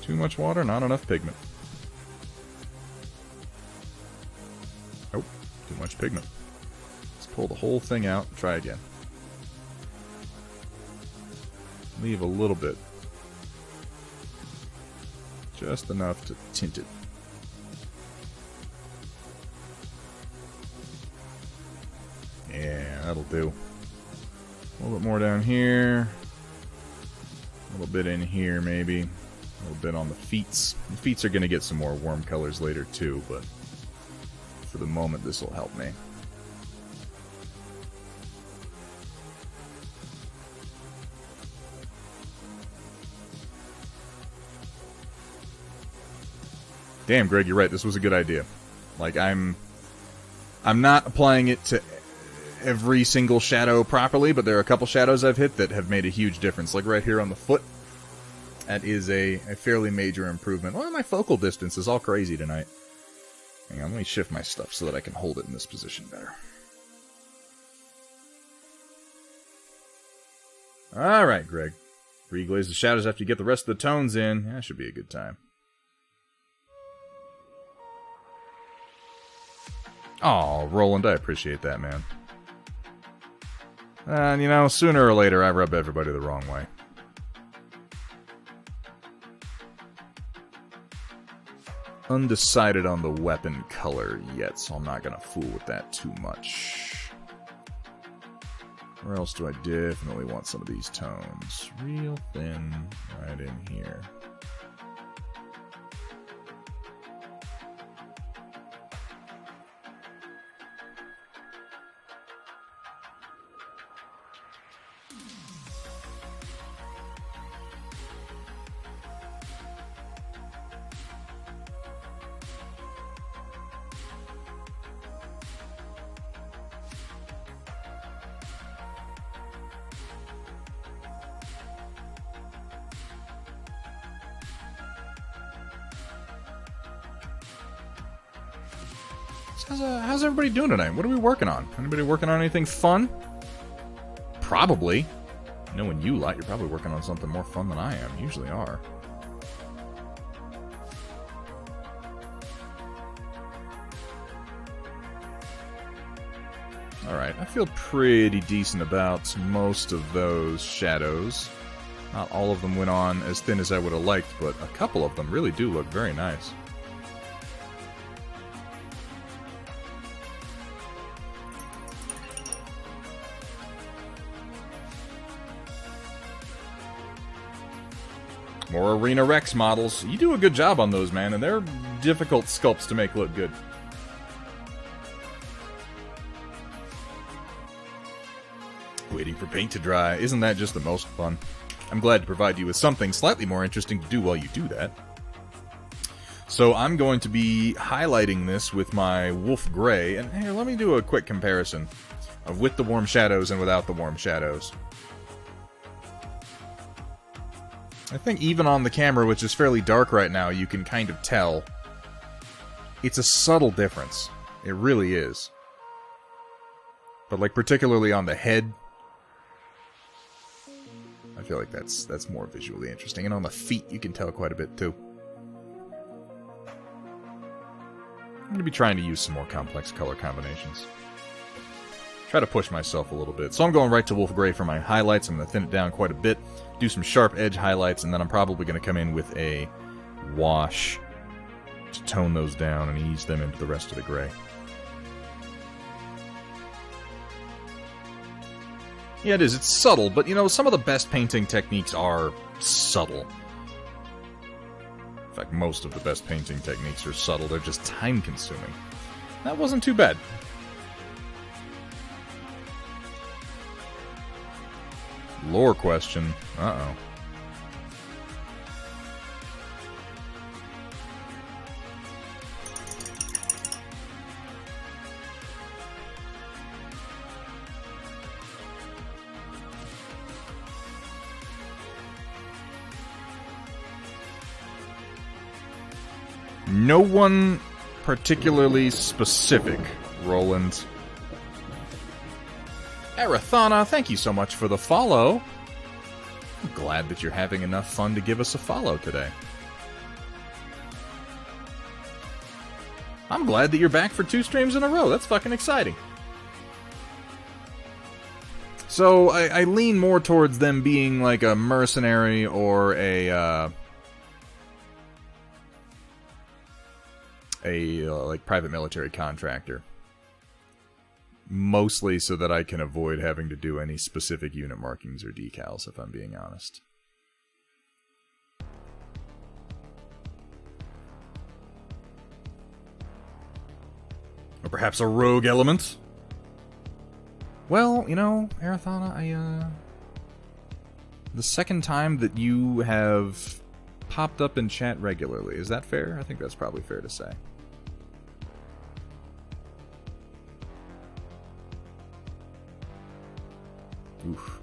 Too much water, not enough pigment. Nope, too much pigment. Let's pull the whole thing out and try again. Leave a little bit. Just enough to tint it. Yeah, that'll do. A little bit more down here. A little bit in here, maybe. A little bit on the feets. The feets are going to get some more warm colors later, too, but for the moment, this will help me. Damn, Greg, you're right. This was a good idea. Like, I'm not applying it to every single shadow properly, but there are a couple shadows I've hit that have made a huge difference. Like right here on the foot. That is a fairly major improvement. Well, my focal distance is all crazy tonight. Hang on, let me shift my stuff so that I can hold it in this position better. Alright, Greg. Reglaze the shadows after you get the rest of the tones in. That should be a good time. Aw, Roland, I appreciate that, man. And, you know, sooner or later, I rub everybody the wrong way. Undecided on the weapon color yet, so I'm not gonna fool with that too much. Where else do I definitely want some of these tones? Real thin, right in here. How's everybody doing tonight? What are we working on? Anybody working on anything fun? Probably. Knowing you lot, you're probably working on something more fun than I am. You usually are. Alright, I feel pretty decent about most of those shadows. Not all of them went on as thin as I would have liked, but a couple of them really do look very nice. More Arena Rex models. You do a good job on those, man, and they're difficult sculpts to make look good. Waiting for paint to dry. Isn't that just the most fun? I'm glad to provide you with something slightly more interesting to do while you do that. So I'm going to be highlighting this with my Wolf Gray, and here, let me do a quick comparison of with the warm shadows and without the warm shadows. I think even on the camera, which is fairly dark right now, you can kind of tell. It's a subtle difference. It really is. But like particularly on the head, I feel like that's more visually interesting. And on the feet, you can tell quite a bit too. I'm going to be trying to use some more complex color combinations. Try to push myself a little bit. So I'm going right to Wolf Gray for my highlights. I'm going to thin it down quite a bit, do some sharp edge highlights, and then I'm probably going to come in with a wash to tone those down and ease them into the rest of the gray. Yeah, it is. It's subtle, but, you know, some of the best painting techniques are subtle. In fact, most of the best painting techniques are subtle. They're just time-consuming. That wasn't too bad. Lore question. Uh-oh. No one particularly specific, Roland. Arathana, thank you so much for the follow. I'm glad that you're having enough fun to give us a follow today. I'm glad that you're back for 2 streams in a row. That's fucking exciting. So, I lean more towards them being like a mercenary or a like private military contractor. Mostly so that I can avoid having to do any specific unit markings or decals, if I'm being honest. Or perhaps a rogue element? Well, you know, Arathana, the second time that you have popped up in chat regularly, is that fair? I think that's probably fair to say. Oof.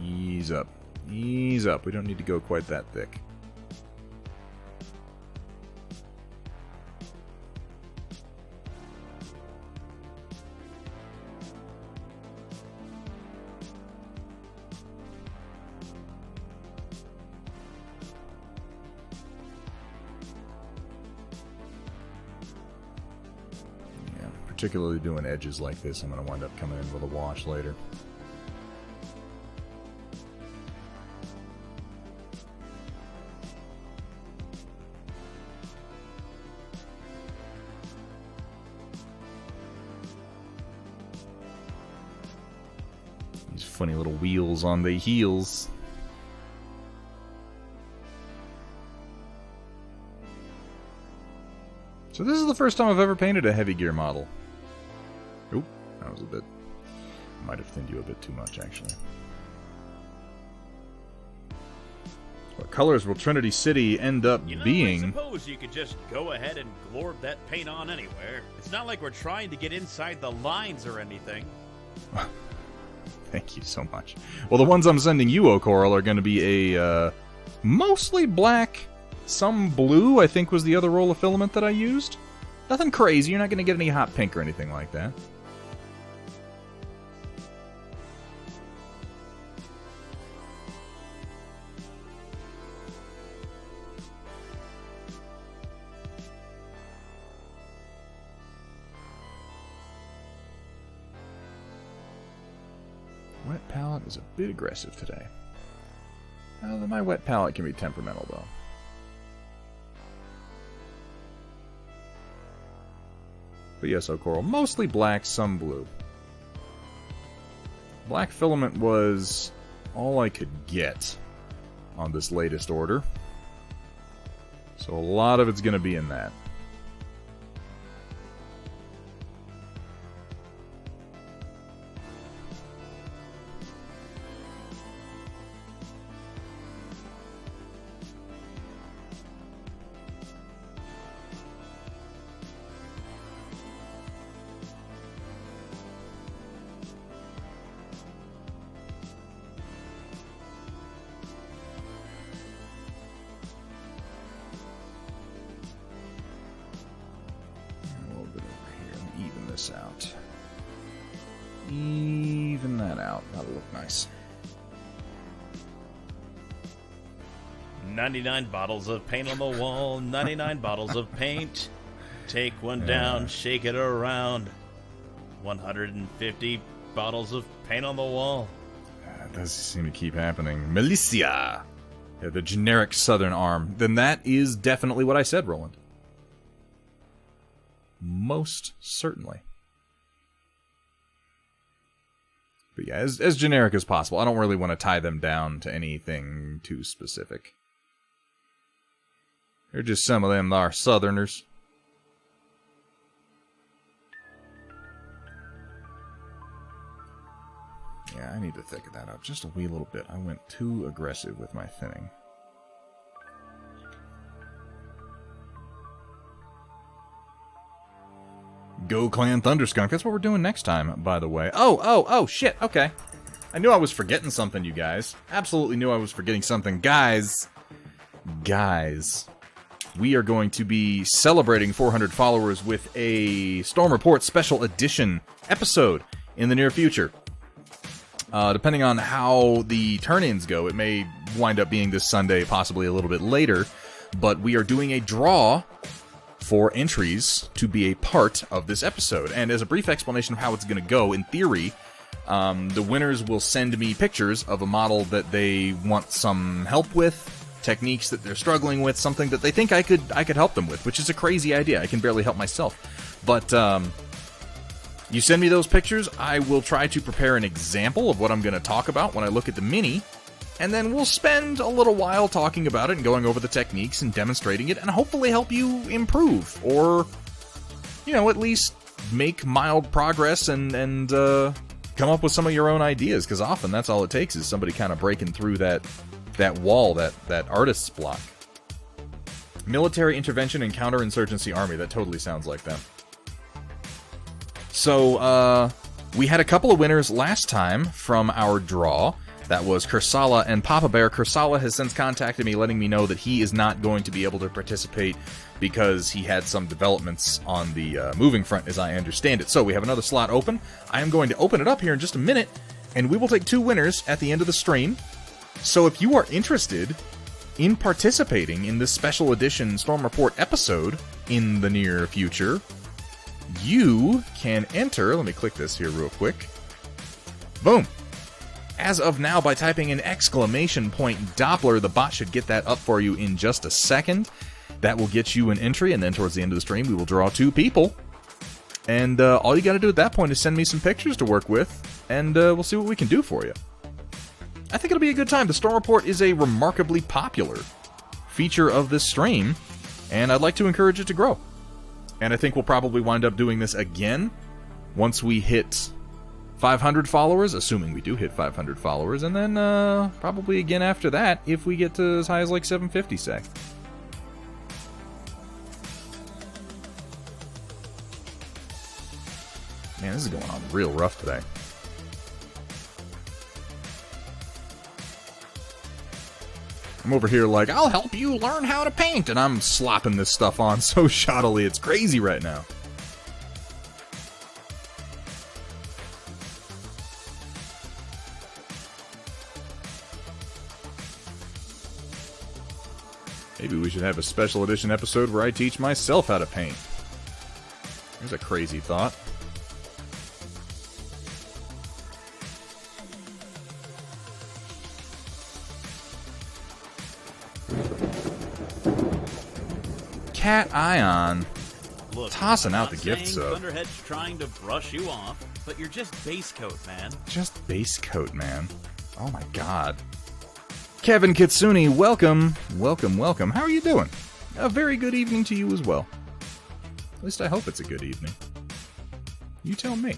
Ease up. Ease up. We don't need to go quite that thick. Yeah, particularly doing edges like this, I'm going to wind up coming in with a wash later. Funny little wheels on the heels. So this is the first time I've ever painted a Heavy Gear model. Oop, that was a bit... might have thinned you a bit too much, actually. What colors will Trinity City end up being? I suppose you could just go ahead and glorb that paint on anywhere. It's not like we're trying to get inside the lines or anything. Thank you so much. Well, the ones I'm sending you, O'Coral, are going to be a mostly black, some blue, I think was the other roll of filament that I used. Nothing crazy. You're not going to get any hot pink or anything like that. Wet palette is a bit aggressive today. My wet palette can be temperamental, though. But yes, O'Coral, mostly black, some blue. Black filament was all I could get on this latest order. So a lot of it's going to be in that. Out. Even that out. That'll look nice. 99 bottles of paint on the wall, 99 bottles of paint. Take one down, shake it around. 150 bottles of paint on the wall. That does seem to keep happening. Militia! Yeah, the generic southern arm. Then that is definitely what I said, Roland. Most certainly. But yeah, as generic as possible. I don't really want to tie them down to anything too specific. They're just some of them are southerners. Yeah, I need to thicken that up just a wee little bit. I went too aggressive with my thinning. Go Clan Thunderskunk. That's what we're doing next time, by the way. Oh, shit, okay. I knew I was forgetting something, you guys. Absolutely knew I was forgetting something. Guys, we are going to be celebrating 400 followers with a Storm Report Special Edition episode in the near future. Depending on how the turn-ins go, it may wind up being this Sunday, possibly a little bit later. But we are doing a draw for entries to be a part of this episode. And as a brief explanation of how it's going to go, in theory, the winners will send me pictures of a model that they want some help with, techniques that they're struggling with, something that they think I could help them with, which is a crazy idea. I can barely help myself. But you send me those pictures, I will try to prepare an example of what I'm going to talk about when I look at the mini, and then we'll spend a little while talking about it and going over the techniques and demonstrating it, and hopefully help you improve, or, you know, at least make mild progress and come up with some of your own ideas, because often that's all it takes is somebody kind of breaking through that wall, that artist's block. Military Intervention and Counterinsurgency Army, that totally sounds like them. So, we had a couple of winners last time from our draw. That was Kursala and Papa Bear. Kursala has since contacted me, letting me know that he is not going to be able to participate because he had some developments on the moving front, as I understand it. So we have another slot open. I am going to open it up here in just a minute, and we will take 2 winners at the end of the stream. So if you are interested in participating in this special edition Storm Report episode in the near future, you can enter. Let me click this here real quick. Boom. As of now, by typing in !Doppler, the bot should get that up for you in just a second. That will get you an entry, and then towards the end of the stream, we will draw 2 people. And all you got to do at that point is send me some pictures to work with, and we'll see what we can do for you. I think it'll be a good time. The Storm Report is a remarkably popular feature of this stream, and I'd like to encourage it to grow. And I think we'll probably wind up doing this again once we hit 500 followers, assuming we do hit 500 followers, and then probably again after that if we get to as high as like 750, say. Man, this is going on real rough today. I'm over here like, I'll help you learn how to paint, and I'm slopping this stuff on so shoddily, it's crazy right now. Maybe we should have a special edition episode where I teach myself how to paint. There's a crazy thought. Cat Ion. Look, tossing I'm out the not gift saying sub. Thunderhead's trying to brush you off, but you're just base coat, man. Just base coat, man. Oh my god. Kevin Kitsune, welcome. Welcome. How are you doing? A very good evening to you as well. At least I hope it's a good evening. You tell me.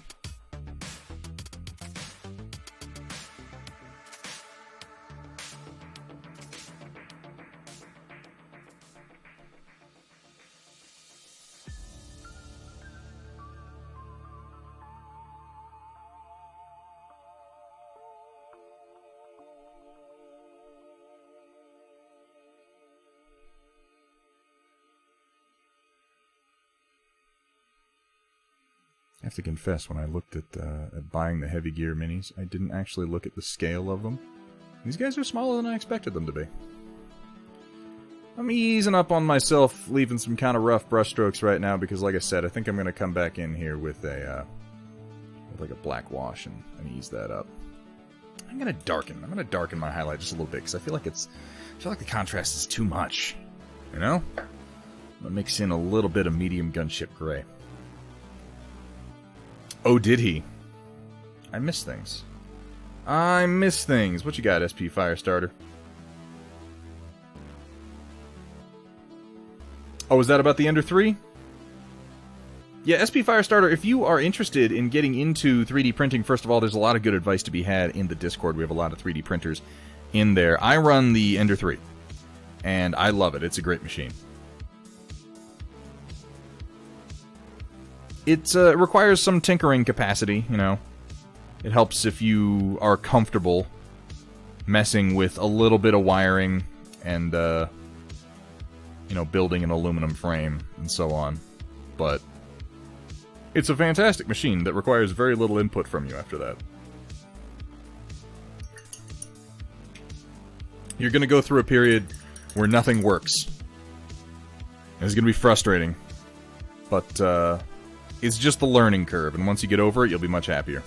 I have to confess, when I looked at buying the Heavy Gear minis, I didn't actually look at the scale of them. These guys are smaller than I expected them to be. I'm easing up on myself, leaving some kind of rough brushstrokes right now, because like I said, I think I'm going to come back in here with a with like a black wash and ease that up. I'm gonna darken my highlight just a little bit because I feel like the contrast is too much. You know? I'm gonna mix in a little bit of medium gunship gray. Oh, did he? I miss things. What you got, SP Firestarter? Oh, was that about the Ender 3? Yeah, SP Firestarter, if you are interested in getting into 3D printing, first of all, there's a lot of good advice to be had in the Discord. We have a lot of 3D printers in there. I run the Ender 3, and I love it. It's a great machine. It requires some tinkering capacity, you know. It helps if you are comfortable messing with a little bit of wiring and, you know, building an aluminum frame and so on. But it's a fantastic machine that requires very little input from you after that. You're going to go through a period where nothing works. And it's going to be frustrating. But, it's just the learning curve, and once you get over it, you'll be much happier.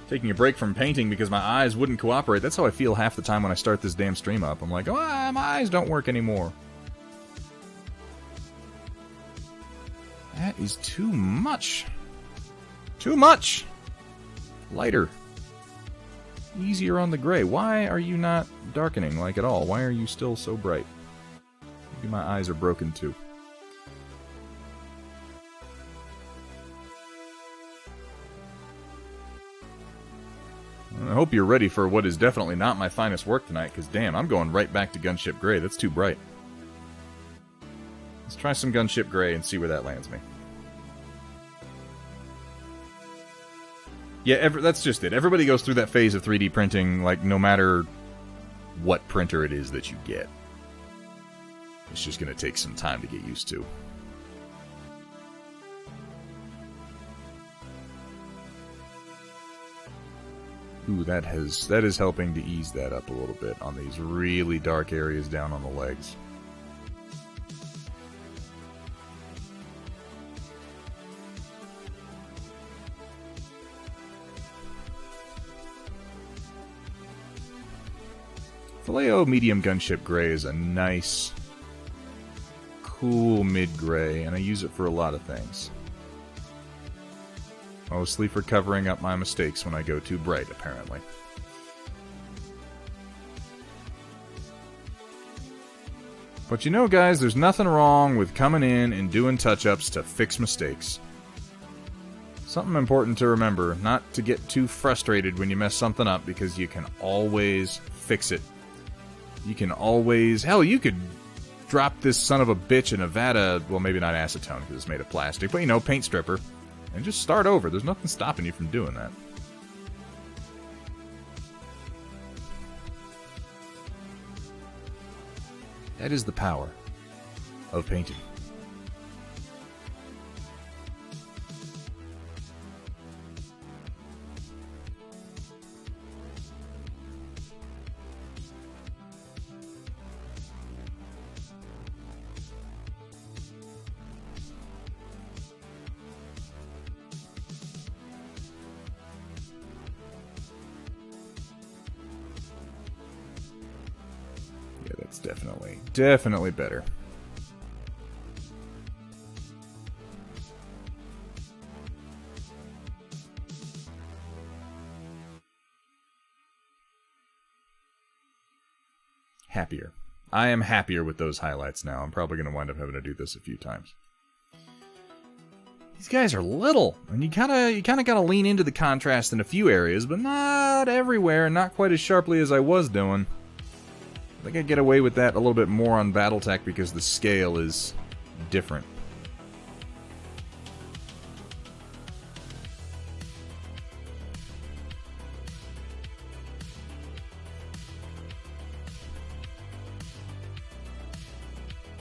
Taking a break from painting because my eyes wouldn't cooperate. That's how I feel half the time when I start this damn stream up. I'm like, oh, my eyes don't work anymore. That is too much. Too much! Lighter. Easier on the gray. Why are you not darkening, like, at all? Why are you still so bright? Maybe my eyes are broken, too. I hope you're ready for what is definitely not my finest work tonight, because damn, I'm going right back to Gunship Gray. That's too bright. Let's try some Gunship Gray and see where that lands me. Yeah, that's just it. Everybody goes through that phase of 3D printing, like, no matter what printer it is that you get. It's just going to take some time to get used to. Ooh, that is helping to ease that up a little bit on these really dark areas down on the legs. Vallejo Medium Gunship Gray is a nice, cool mid-gray, and I use it for a lot of things. Mostly for covering up my mistakes when I go too bright, apparently. But you know, guys, there's nothing wrong with coming in and doing touch-ups to fix mistakes. Something important to remember, not to get too frustrated when you mess something up, because you can always fix it. You can always... Hell, you could drop this son of a bitch in a Nevada... Well, maybe not acetone, because it's made of plastic, but, you know, paint stripper. And just start over. There's nothing stopping you from doing that. That is the power of painting. Definitely better. Happier. I am happier with those highlights now. I'm probably going to wind up having to do this a few times. These guys are little, and you kind of got to lean into the contrast in a few areas, but not everywhere, not quite as sharply as I was doing. I think I get away with that a little bit more on Battletech because the scale is different.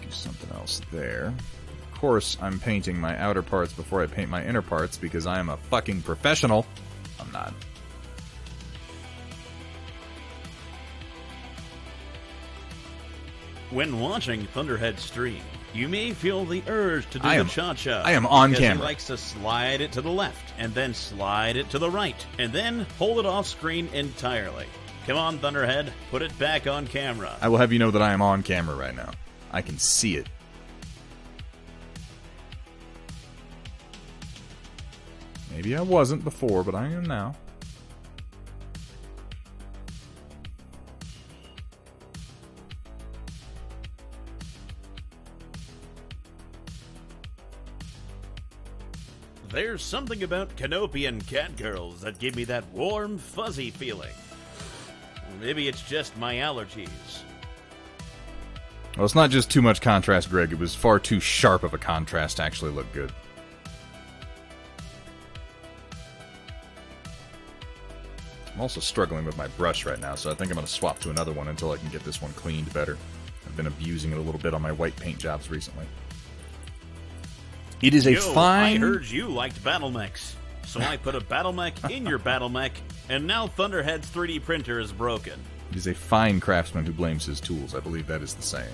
Do something else there. Of course, I'm painting my outer parts before I paint my inner parts because I am a fucking professional. I'm not. When watching Thunderhead stream, You may feel the urge to do I the am- cha-cha. I am on because camera. He likes to slide it to the left, and then slide it to the right, and then hold it off screen entirely. Come on, Thunderhead, put it back on camera. I will have you know that I am on camera right now. I can see it. Maybe I wasn't before, but I am now. There's something about Canopian catgirls that give me that warm, fuzzy feeling. Or maybe it's just my allergies. Well, it's not just too much contrast, Greg. It was far too sharp of a contrast to actually look good. I'm also struggling with my brush right now, so I think I'm going to swap to another one until I can get this one cleaned better. I've been abusing it a little bit on my white paint jobs recently. It is a fine... I heard you liked battle mechs, so I put a battle mech in your battle mech, and now Thunderhead's 3D printer is broken. It is a fine craftsman who blames his tools. I believe that is the saying.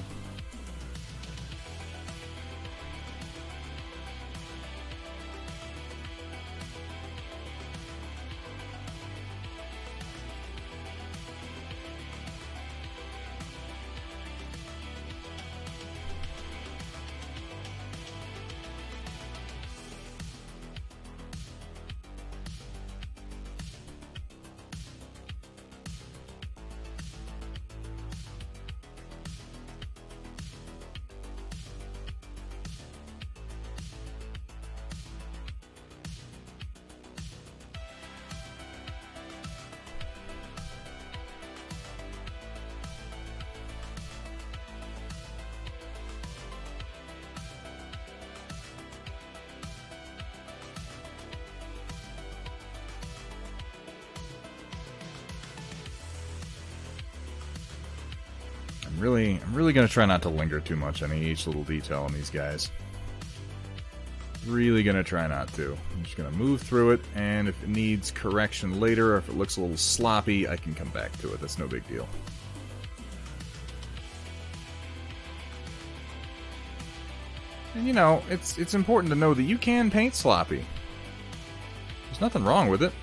I'm really going to try not to linger too much on each little detail on these guys. Really going to try not to. I'm just going to move through it, and if it needs correction later, or if it looks a little sloppy, I can come back to it. That's no big deal. And you know, it's important to know that you can paint sloppy. There's nothing wrong with it.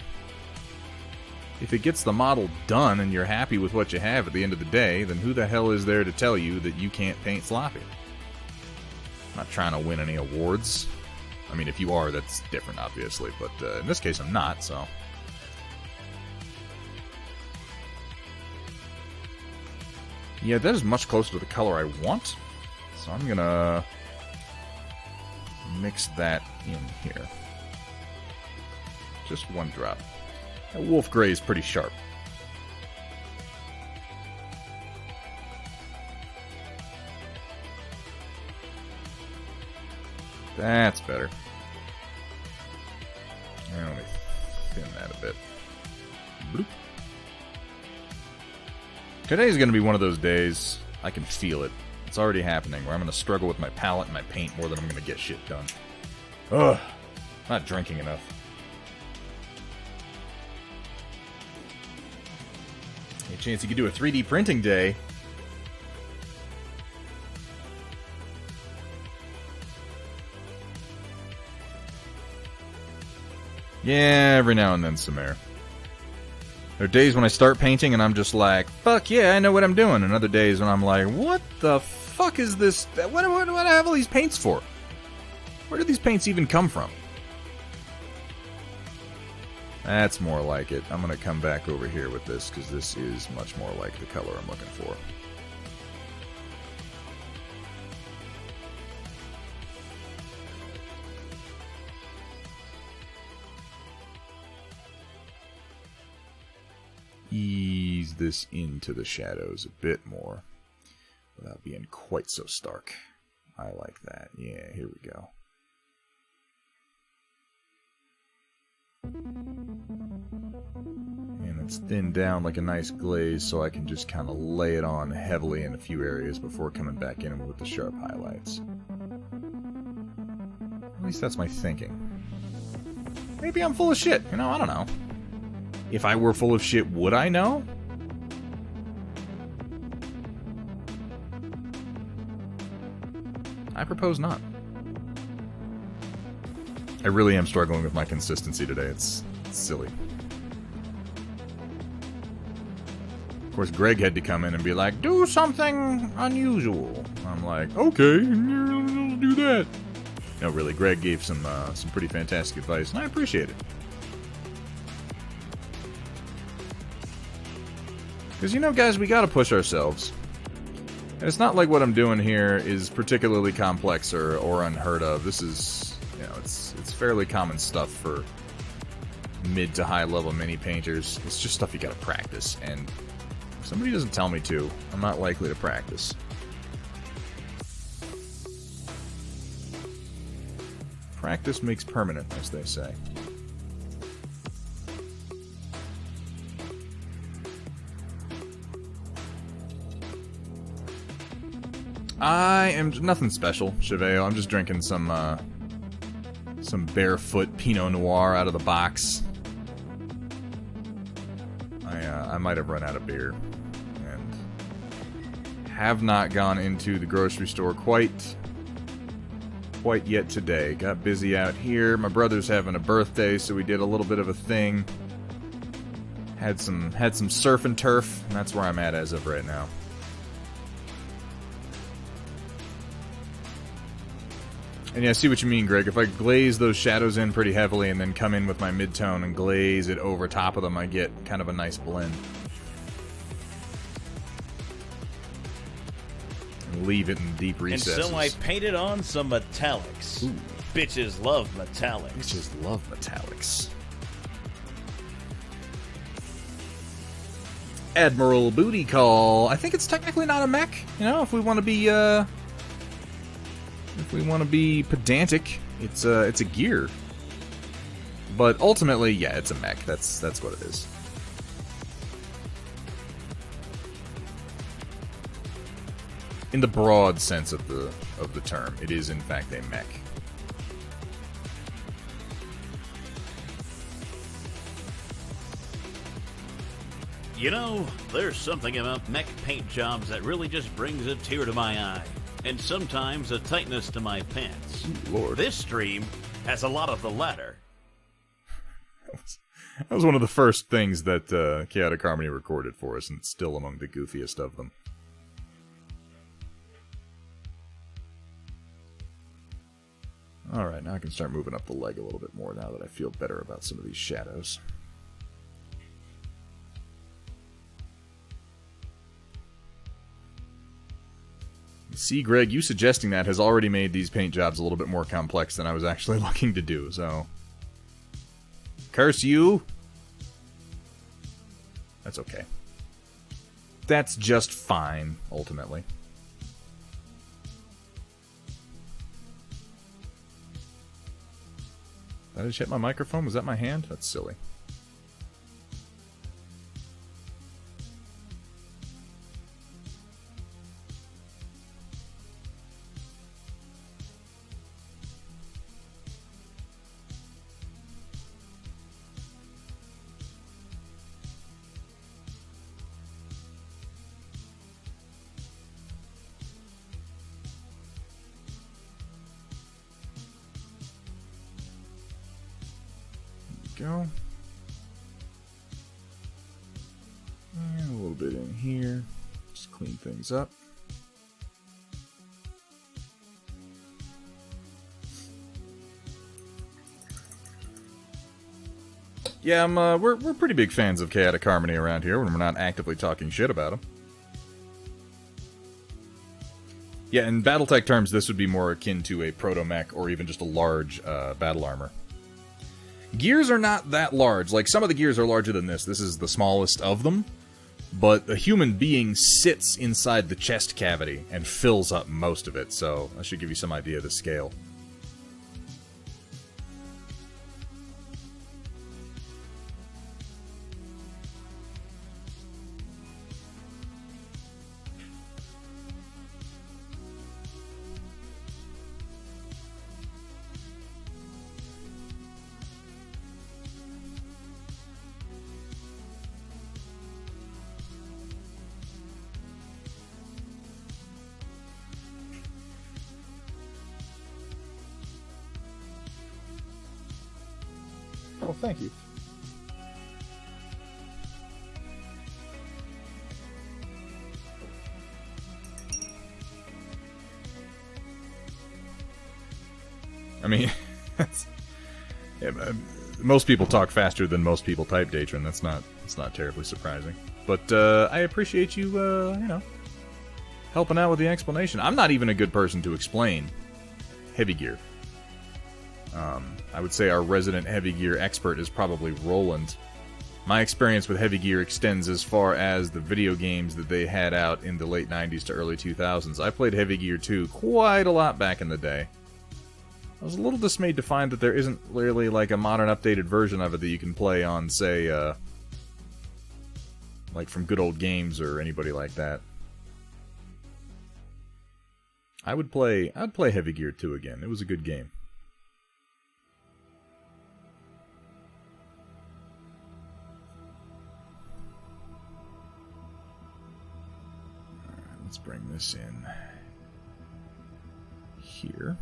If it gets the model done and you're happy with what you have at the end of the day, then who the hell is there to tell you that you can't paint sloppy? I'm not trying to win any awards. I mean, if you are, that's different, obviously, but in this case I'm not, so... Yeah, that is much closer to the color I want, so I'm gonna mix that in here. Just one drop. That wolf gray is pretty sharp. That's better. Now let me thin that a bit. Bloop. Today's going to be one of those days, I can feel it. It's already happening, where I'm going to struggle with my palette and my paint more than I'm going to get shit done. Ugh, not drinking enough. Any chance you could do a 3D printing day? Yeah, every now and then some air. There are days when I start painting and I'm just like, fuck yeah, I know what I'm doing. And other days when I'm like, what the fuck is this? What do I have all these paints for? Where do these paints even come from? That's more like it. I'm going to come back over here with this because this is much more like the color I'm looking for. Ease this into the shadows a bit more without being quite so stark. I like that. Yeah, here we go. And it's thinned down like a nice glaze so I can just kind of lay it on heavily in a few areas before coming back in with the sharp highlights. At least that's my thinking. Maybe I'm full of shit, you know, I don't know. If I were full of shit, would I know? I propose not. I really am struggling with my consistency today. It's silly. Of course, Greg had to come in and be like, do something unusual. I'm like, okay, I'll do that. No, really, Greg gave some pretty fantastic advice, and I appreciate it. Because, guys, we gotta push ourselves. And it's not like what I'm doing here is particularly complex or unheard of. This is, it's fairly common stuff for mid to high level mini painters. It's just stuff you gotta practice, and if somebody doesn't tell me to, I'm not likely to practice. Practice makes permanent, as they say. I am nothing special, Cheveo. I'm just drinking some barefoot Pinot Noir out of the box. I might have run out of beer, and have not gone into the grocery store quite yet today. Got busy out here. My brother's having a birthday, so we did a little bit of a thing. Had some surf and turf, and that's where I'm at as of right now. And yeah, I see what you mean, Greg. If I glaze those shadows in pretty heavily and then come in with my mid-tone and glaze it over top of them, I get kind of a nice blend. And leave it in deep recesses. And so I painted on some metallics. Ooh. Bitches love metallics. Bitches love metallics. Admiral Booty Call. I think it's technically not a mech. If we want to be pedantic, it's a gear. But ultimately, yeah, it's a mech. That's what it is. In the broad sense of the term, it is in fact a mech. There's something about mech paint jobs that really just brings a tear to my eye. And sometimes a tightness to my pants. Ooh, Lord. This stream has a lot of the latter. That was one of the first things that Chaotic Harmony recorded for us, and it's still among the goofiest of them. Alright, now I can start moving up the leg a little bit more now that I feel better about some of these shadows. See, Greg, you suggesting that has already made these paint jobs a little bit more complex than I was actually looking to do, so... Curse you! That's okay. That's just fine, ultimately. Did I just hit my microphone? Was that my hand? That's silly. Go. And a little bit in here. Just clean things up. Yeah, we're pretty big fans of Chaotic Harmony around here when we're not actively talking shit about them. Yeah, in Battletech terms, this would be more akin to a proto-mech or even just a large battle armor. Gears are not that large. Like, some of the gears are larger than this. This is the smallest of them. But a human being sits inside the chest cavity and fills up most of it, so that should give you some idea of the scale. well, thank you. I mean, yeah, most people talk faster than most people type, Datron. That's not terribly surprising. But I appreciate you, you know, helping out with the explanation. I'm not even a good person to explain Heavy Gear. I would say our resident Heavy Gear expert is probably Roland. My experience with Heavy Gear extends as far as the video games that they had out in the late 90s to early 2000s. I played Heavy Gear 2 quite a lot back in the day. I was a little dismayed to find that there isn't really like a modern updated version of it that you can play on, say, like from Good Old Games or anybody like that. I'd play Heavy Gear 2 again. It was a good game. Alright, let's bring this in here.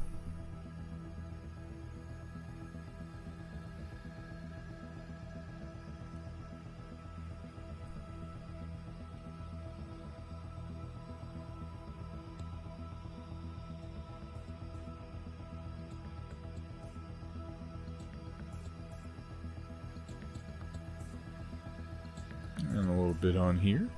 And a little bit on here.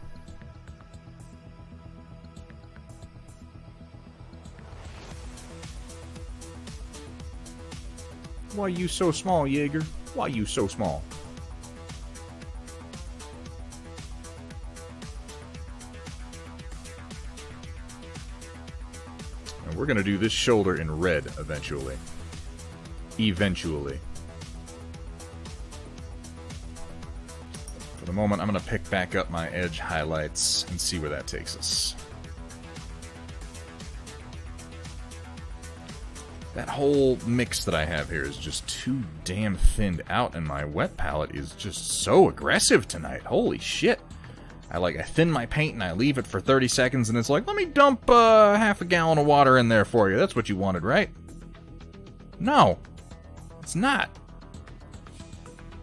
Why you so small, Jager? Why you so small? And we're gonna do this shoulder in red eventually. Eventually. For the moment, I'm going to pick back up my edge highlights and see where that takes us. That whole mix that I have here is just too damn thinned out, and my wet palette is just so aggressive tonight. Holy shit. I thin my paint and I leave it for 30 seconds, and it's like, let me dump half a gallon of water in there for you. That's what you wanted, right? No. It's not.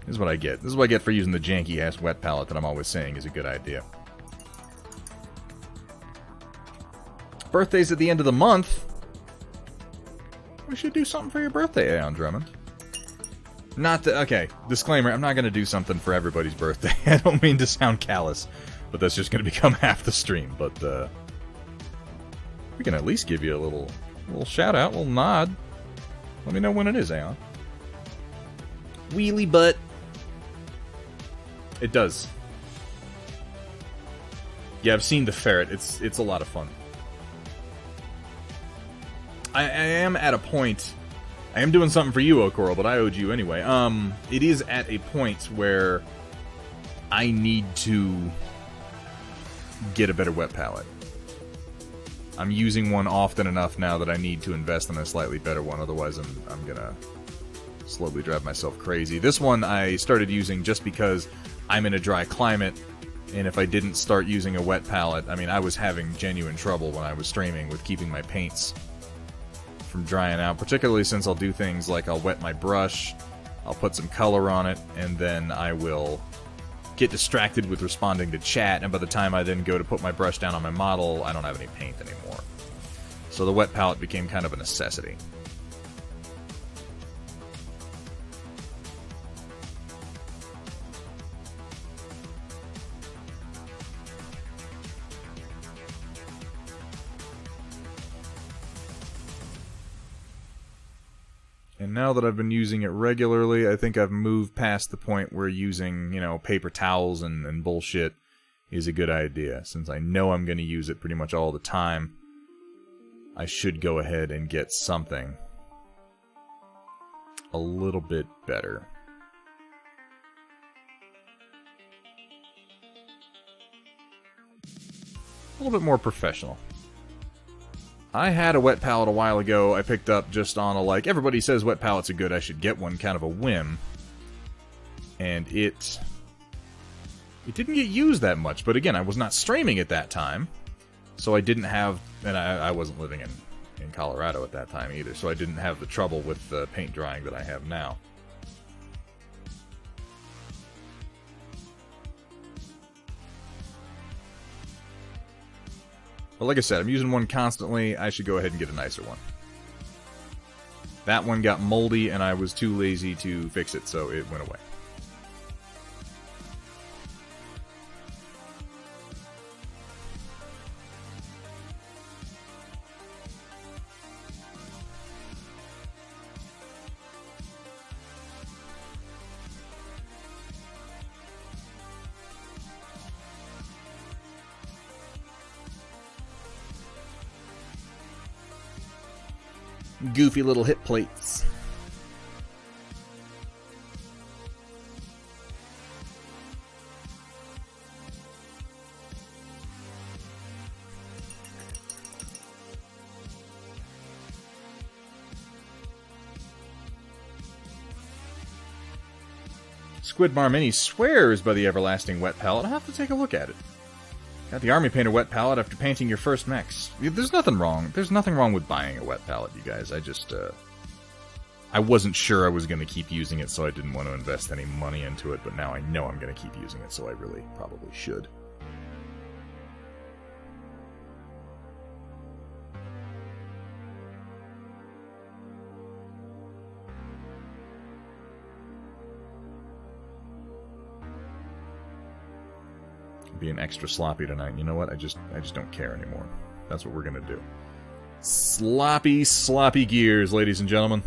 This is what I get. This is what I get for using the janky-ass wet palette that I'm always saying is a good idea. Birthday's at the end of the month. We should do something for your birthday, Aeon Drummond. Not that... Okay, disclaimer, I'm not going to do something for everybody's birthday. I don't mean to sound callous, but that's just going to become half the stream. But, we can at least give you a little shout-out, a little nod. Let me know when it is, Aeon. Wheelie butt. It does. Yeah, I've seen the ferret. It's a lot of fun. I am at a point... I am doing something for you, Okoro, but I owed you anyway. It is at a point where I need to get a better wet palette. I'm using one often enough now that I need to invest in a slightly better one, otherwise I'm gonna slowly drive myself crazy. This one I started using just because I'm in a dry climate, and if I didn't start using a wet palette, I mean, I was having genuine trouble when I was streaming with keeping my paints from drying out, particularly since I'll do things like I'll wet my brush, I'll put some color on it, and then I will get distracted with responding to chat, and by the time I then go to put my brush down on my model, I don't have any paint anymore. So the wet palette became kind of a necessity. And now that I've been using it regularly, I think I've moved past the point where using, you know, paper towels and bullshit is a good idea. Since I know I'm going to use it pretty much all the time, I should go ahead and get something a little bit better. A little bit more professional. I had a wet palette a while ago I picked up just on a, like, everybody says wet palettes are good, I should get one, kind of a whim. And it didn't get used that much, but again, I was not streaming at that time, so I didn't have, and I wasn't living in Colorado at that time either, so I didn't have the trouble with the paint drying that I have now. But like I said, I'm using one constantly. I should go ahead and get a nicer one. That one got moldy, and I was too lazy to fix it, so it went away. Goofy little hip plates. Squidmar Mini swears by the everlasting wet palette. I'll have to take a look at it. Got the Army Painter wet palette after painting your first mechs. There's nothing wrong. There's nothing wrong with buying a wet palette, you guys. I just, I wasn't sure I was going to keep using it, so I didn't want to invest any money into it, but now I know I'm going to keep using it, so I really probably should. Being extra sloppy tonight. You know what? I just don't care anymore. That's what we're gonna do. Sloppy, sloppy gears, ladies and gentlemen.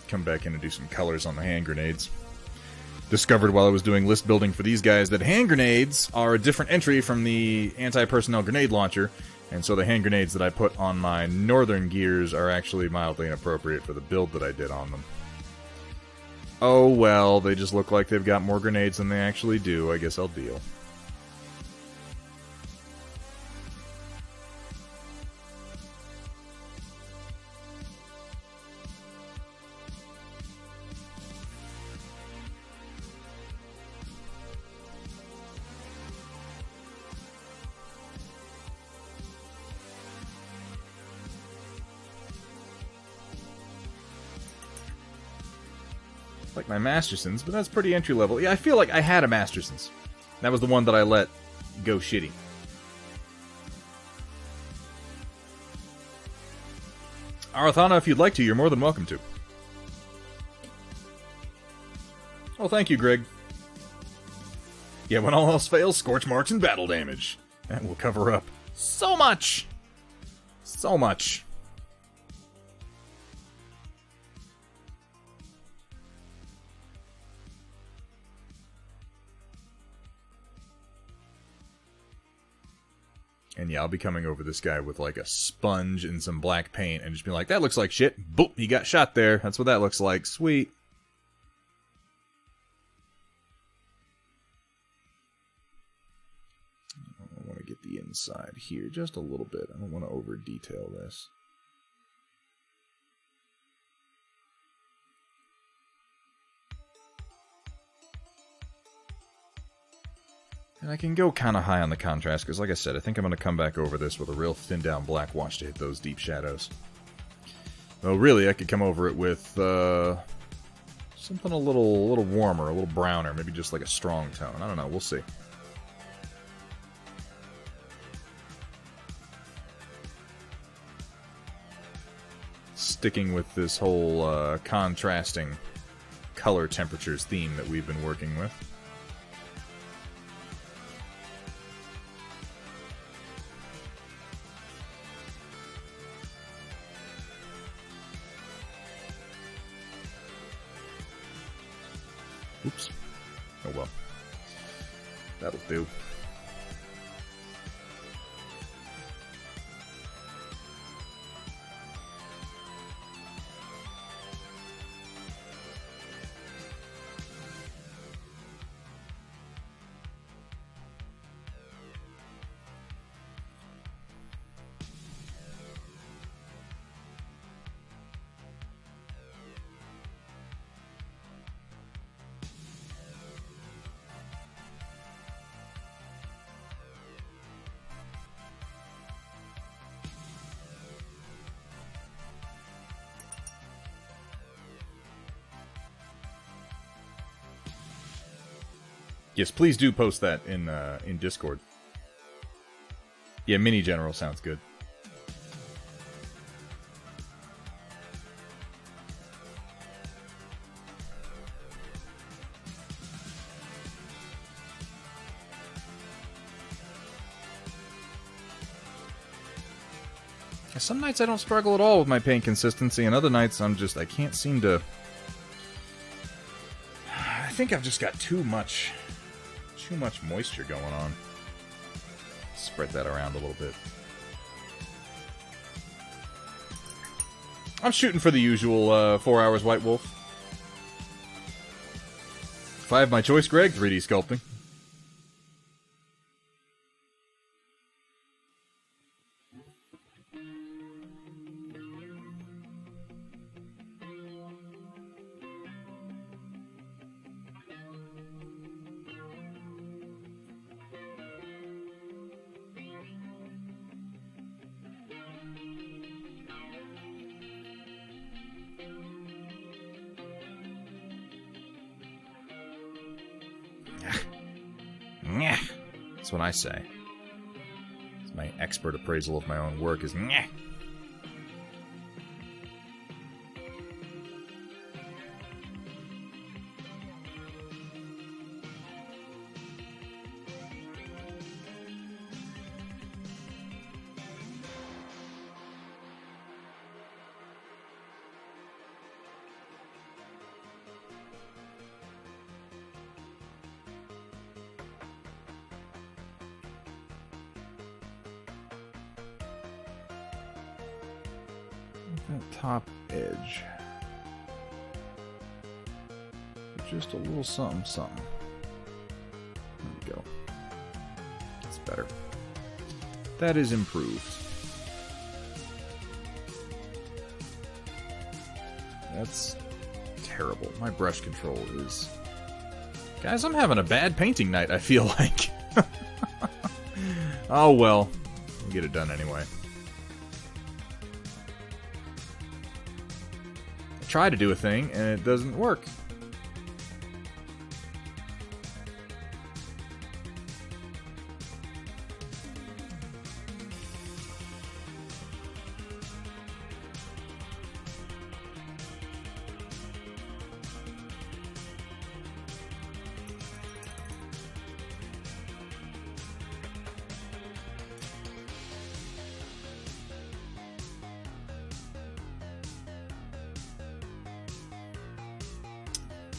Come back in and do some colors on the hand grenades. Discovered while I was doing list building for these guys that hand grenades are a different entry from the anti-personnel grenade launcher, and so the hand grenades that I put on my northern gears are actually mildly inappropriate for the build that I did on them. Oh well, they just look like they've got more grenades than they actually do. I guess I'll deal. Like my Mastersons, but that's pretty entry level. Yeah, I feel like I had a Mastersons. That was the one that I let go shitty. Arathana, if you'd like to, you're more than welcome to. Oh, thank you, Greg. Yeah, when all else fails, scorch marks and battle damage. That will cover up so much. So much. And yeah, I'll be coming over this guy with like a sponge and some black paint and just be like, that looks like shit. Boop, he got shot there. That's what that looks like. Sweet. I want to get the inside here just a little bit. I don't want to over detail this. And I can go kind of high on the contrast, because like I said, I think I'm going to come back over this with a real thin down black wash to hit those deep shadows. Well, really, I could come over it with something a little warmer, a little browner, maybe just like a strong tone. I don't know, we'll see. Sticking with this whole contrasting color temperatures theme that we've been working with. Oops. Oh well. That'll do. Yes, please do post that in Discord. Yeah, Mini General sounds good. Some nights I don't struggle at all with my paint consistency, and other nights I can't seem to... I think I've just got too much moisture going on. Spread that around a little bit. I'm shooting for the usual 4 hours White Wolf. If I have my choice, Greg, 3D sculpting. That's what I say. It's my expert appraisal of my own work is nyeh. That top edge. Just a little something, something. There we go. That's better. That is improved. That's terrible. My brush control is... Guys, I'm having a bad painting night, I feel like. Oh well. We'll get it done anyway. Try to do a thing and it doesn't work.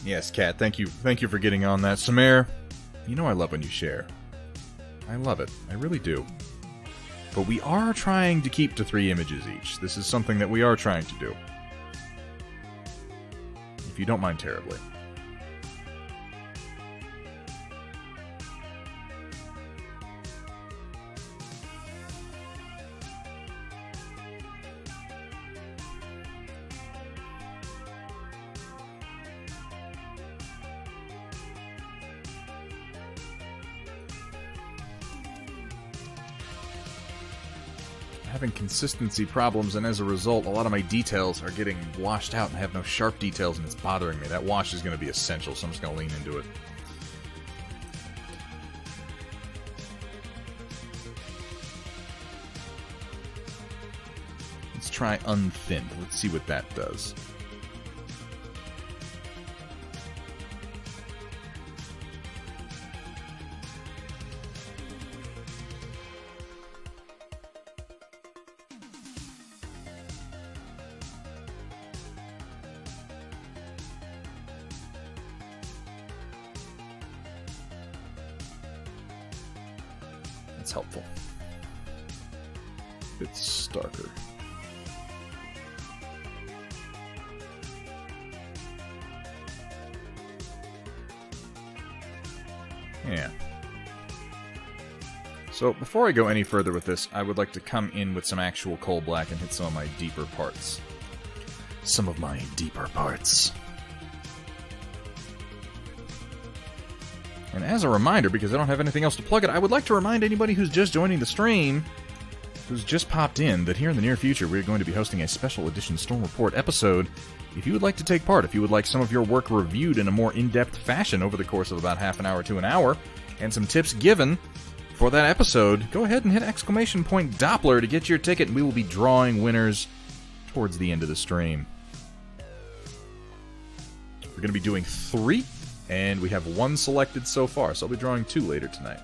Yes, Kat, thank you for getting on that. Samare, you know I love when you share. I love it. I really do. But we are trying to keep to 3 images each. This is something that we are trying to do. If you don't mind terribly. Having consistency problems, and as a result, a lot of my details are getting washed out and I have no sharp details, and it's bothering me. That wash is going to be essential, so I'm just going to lean into it. Let's try unthinned. Let's see what that does. That's helpful. A bit starker. Yeah. So, before I go any further with this, I would like to come in with some actual coal black and hit some of my deeper parts. Some of my deeper parts. And as a reminder, because I don't have anything else to plug it, I would like to remind anybody who's just joining the stream who's just popped in that here in the near future we're going to be hosting a special edition Storm Report episode. If you would like to take part, if you would like some of your work reviewed in a more in-depth fashion over the course of about half an hour to an hour, and some tips given for that episode, go ahead and hit !Doppler to get your ticket, and we will be drawing winners towards the end of the stream. We're going to be doing 3, and we have 1 selected so far, so I'll be drawing 2 later tonight.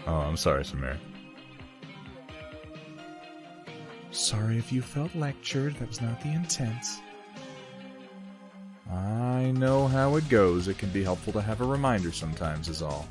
Oh, I'm sorry, Samir. Sorry if you felt lectured. That was not the intent. I know how it goes. It can be helpful to have a reminder sometimes, is all.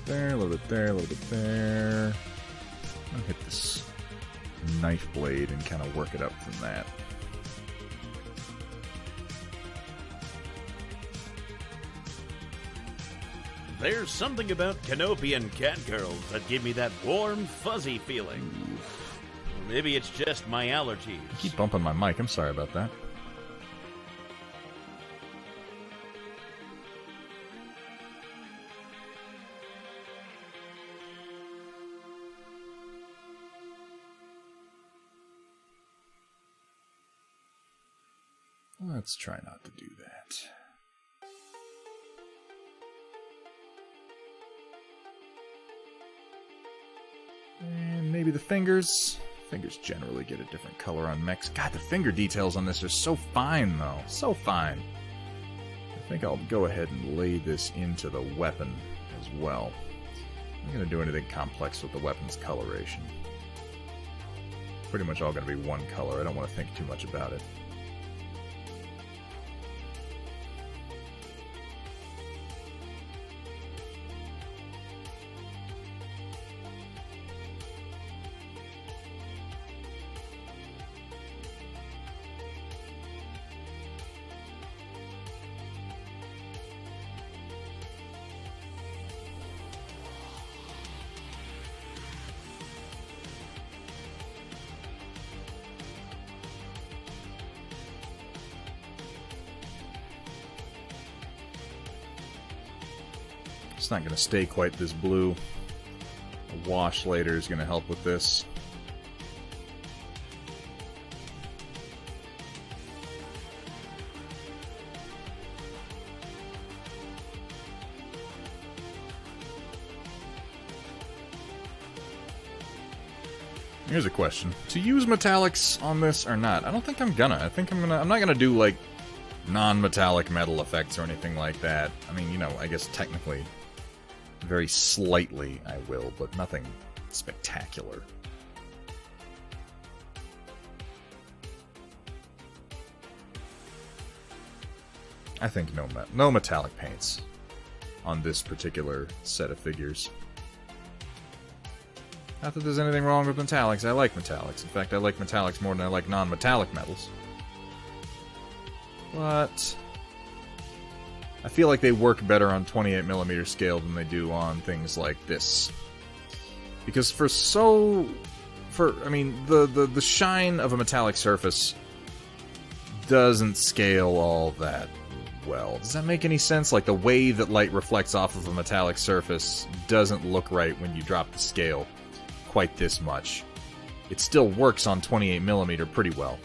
There, a little bit there, a little bit there. I'll hit this knife blade and kind of work it up from that. There's something about Canopian catgirls that give me that warm, fuzzy feeling. Maybe it's just my allergies. I keep bumping my mic. I'm sorry about that. Let's try not to do that. And maybe the fingers. Fingers generally get a different color on mechs. God, the finger details on this are so fine, though. So fine. I think I'll go ahead and lay this into the weapon as well. I'm not going to do anything complex with the weapon's coloration. Pretty much all going to be one color. I don't want to think too much about it. It's not going to stay quite this blue. A wash later is going to help with this. Here's a question. To use metallics on this or not? I don't think I'm gonna. I'm not gonna do, like, non-metallic metal effects or anything like that. I mean, you know, I guess technically, very slightly I will, but nothing spectacular. I think no metallic paints on this particular set of figures. Not that there's anything wrong with metallics. I like metallics. In fact, I like metallics more than I like non-metallic metals. But I feel like they work better on 28mm scale than they do on things like this. Because the shine of a metallic surface doesn't scale all that well. Does that make any sense? Like, the way that light reflects off of a metallic surface doesn't look right when you drop the scale quite this much. It still works on 28mm pretty well,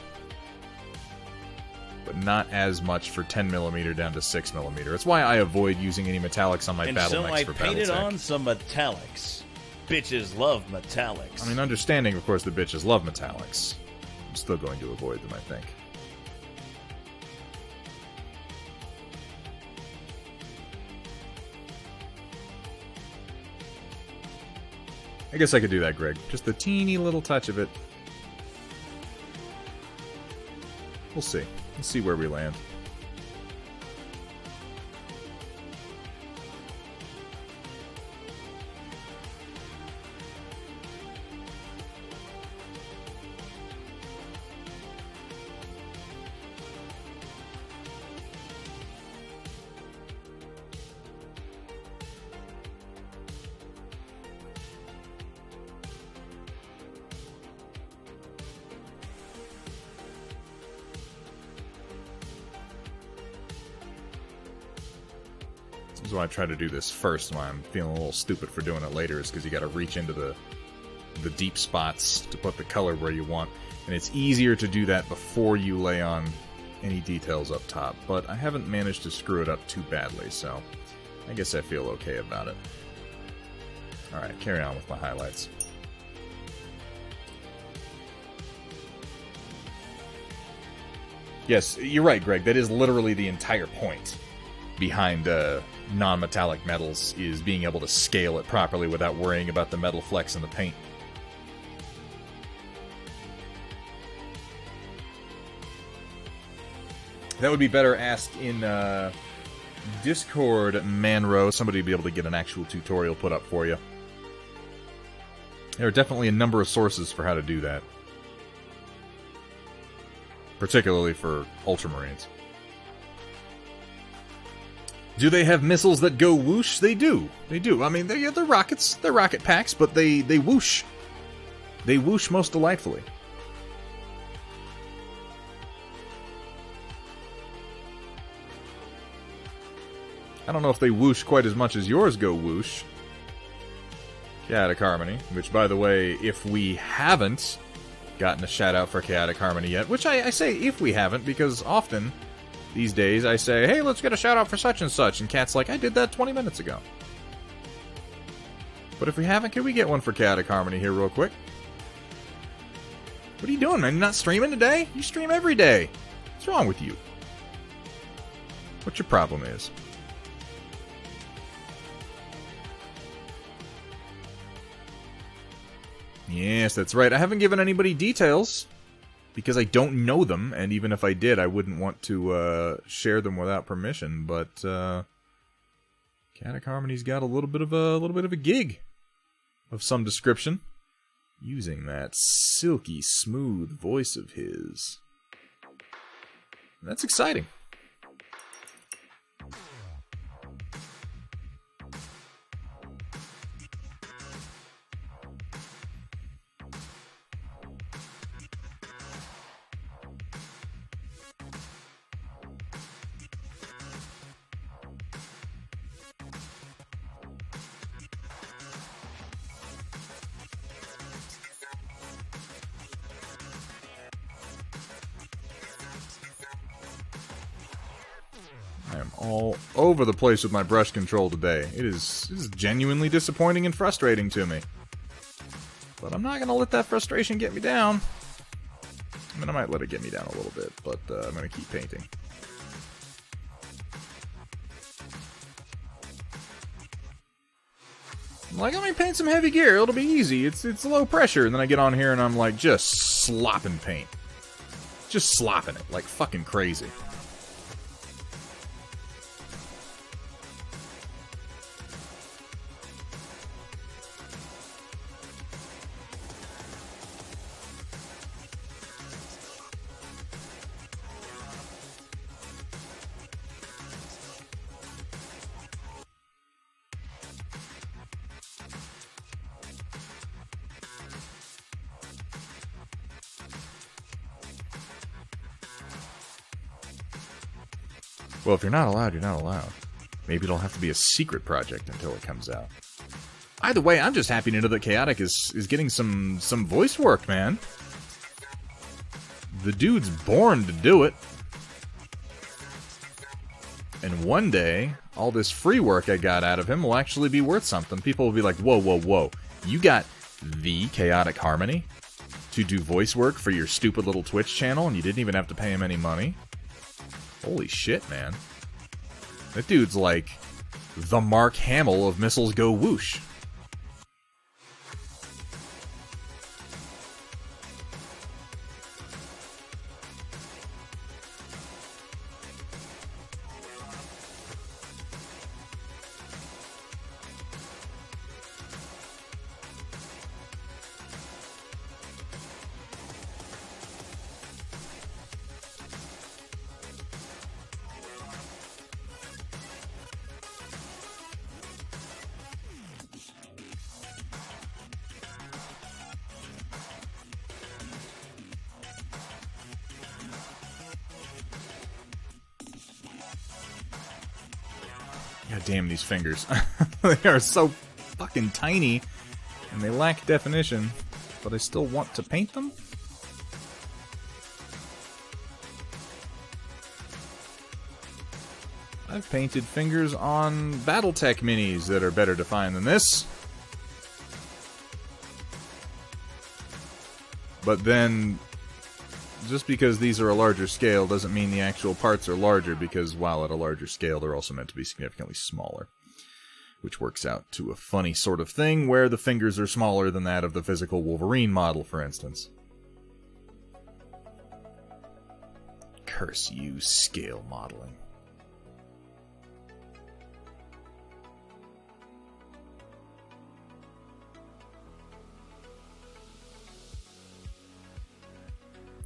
but not as much for 10mm down to 6mm. That's why I avoid using any metallics on my Battle Mechs for Battletech. And so I painted on some metallics. Bitches love metallics. I mean, understanding, of course, the bitches love metallics. I'm still going to avoid them, I think. I guess I could do that, Greg. Just a teeny little touch of it. We'll see. We'll see where we land. This is why I try to do this first, why I'm feeling a little stupid for doing it later, is because you gotta reach into the deep spots to put the color where you want. And it's easier to do that before you lay on any details up top. But I haven't managed to screw it up too badly, so I guess I feel okay about it. Alright, carry on with my highlights. Yes, you're right, Greg. That is literally the entire point behind non-metallic metals, is being able to scale it properly without worrying about the metal flecks in the paint. That would be better asked in Discord, Manro. Somebody would be able to get an actual tutorial put up for you. There are definitely a number of sources for how to do that. Particularly for Ultramarines. Do they have missiles that go whoosh? They do. They do. I mean, they're rockets. They're rocket packs, but they whoosh. They whoosh most delightfully. I don't know if they whoosh quite as much as yours go whoosh. Chaotic Harmony, which, by the way, if we haven't gotten a shout-out for Chaotic Harmony yet, which I say if we haven't, because often these days I say, hey, let's get a shout-out for such and such, and Cat's like, I did that 20 minutes ago. But if we haven't, can we get one for Chaotic Harmony here real quick? What are you doing, man? You not streaming today? You stream every day. What's wrong with you? What your problem is? Yes, that's right. I haven't given anybody details because I don't know them, and even if I did, I wouldn't want to share them without permission. But Chaotic Harmony's got a little bit of a gig of some description, using that silky smooth voice of his. That's exciting. All over the place with my brush control today. It is genuinely disappointing and frustrating to me. But I'm not going to let that frustration get me down. I mean, I might let it get me down a little bit, but I'm going to keep painting. Like, I mean, paint some Heavy Gear. It'll be easy. It's low pressure. And then I get on here and I'm like, just slopping paint. Just slopping it like fucking crazy. Well, if you're not allowed, you're not allowed. Maybe it'll have to be a secret project until it comes out. Either way, I'm just happy to know that Chaotic is getting some voice work, man. The dude's born to do it. And one day, all this free work I got out of him will actually be worth something. People will be like, whoa, whoa, whoa. You got the Chaotic Harmony to do voice work for your stupid little Twitch channel and you didn't even have to pay him any money? Holy shit, man. That dude's like the Mark Hamill of Missiles Go Whoosh. God damn these fingers. They are so fucking tiny, and they lack definition, but I still want to paint them? I've painted fingers on Battletech minis that are better defined than this. But then, just because these are a larger scale doesn't mean the actual parts are larger, because while at a larger scale, they're also meant to be significantly smaller. Which works out to a funny sort of thing, where the fingers are smaller than that of the physical Wolverine model, for instance. Curse you, scale modeling.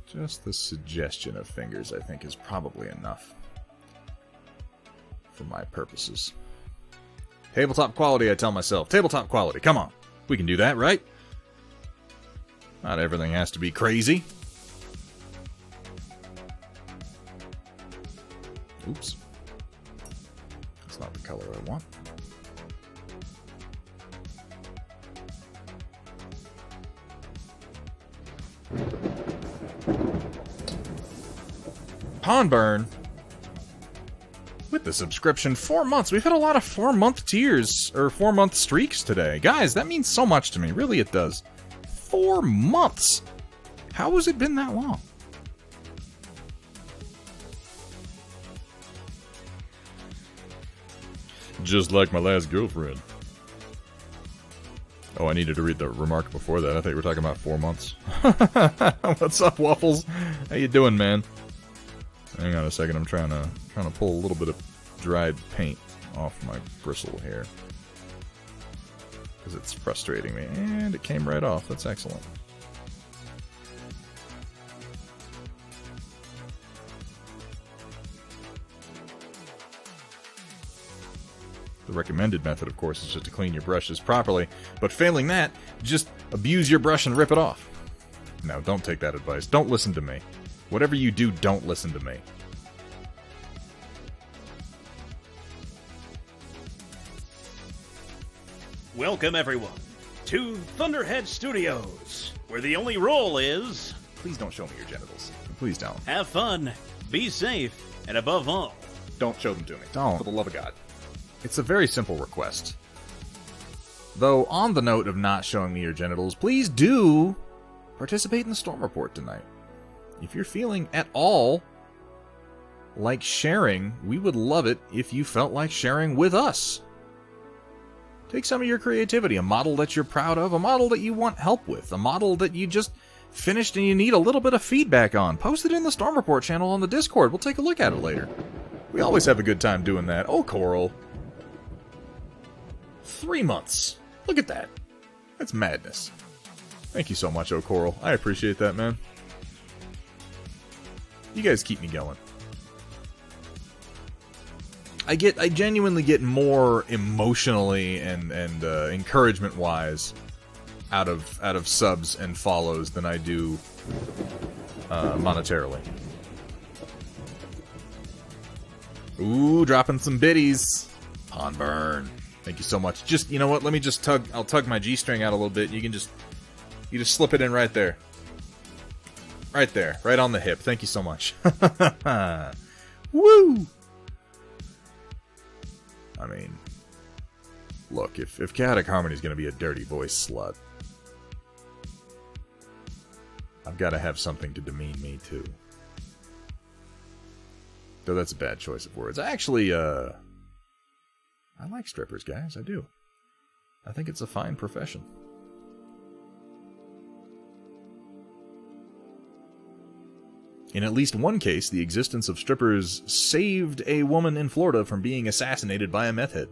Just the suggestion of fingers, I think, is probably enough for my purposes. Tabletop quality, I tell myself. Tabletop quality, come on. We can do that, right? Not everything has to be crazy. Oops. That's not the color I want. Pawnburn with the subscription, 4 months. We've had a lot of 4-month tiers, or 4-month streaks today. Guys, that means so much to me. Really, it does. 4 months. How has it been that long? Just like my last girlfriend. Oh, I needed to read the remark before that. I thought you were talking about 4 months. What's up, Waffles? How you doing, man? Hang on a second, I'm trying to pull a little bit of dried paint off my bristle here. Because it's frustrating me. And it came right off. That's excellent. The recommended method, of course, is just to clean your brushes properly. But failing that, just abuse your brush and rip it off. No, don't take that advice. Don't listen to me. Whatever you do, don't listen to me. Welcome, everyone, to Thunderhead Studios, where the only rule is... Please don't show me your genitals. Please don't. Have fun, be safe, and above all... Don't show them to me. Don't. For the love of God. It's a very simple request. Though, on the note of not showing me your genitals, please do participate in the Storm Report tonight. If you're feeling at all like sharing, we would love it if you felt like sharing with us. Take some of your creativity, a model that you're proud of, a model that you want help with, a model that you just finished and you need a little bit of feedback on. Post it in the Storm Report channel on the Discord. We'll take a look at it later. We always have a good time doing that. Oh, Coral. 3 months. Look at that. That's madness. Thank you so much, Oh Coral. I appreciate that, man. You guys keep me going. I genuinely get more emotionally and encouragement wise out of subs and follows than I do monetarily. Ooh, dropping some biddies. Pawn burn. Thank you so much. Just, you know what? Let me just tug. I'll tug my G-string out a little bit. You just slip it in right there. Right there. Right on the hip. Thank you so much. Woo! I mean, look, if Chaotic Harmony's going to be a dirty voice slut, I've got to have something to demean me, too. Though that's a bad choice of words. I like strippers, guys. I do. I think it's a fine profession. In at least one case, the existence of strippers saved a woman in Florida from being assassinated by a meth head.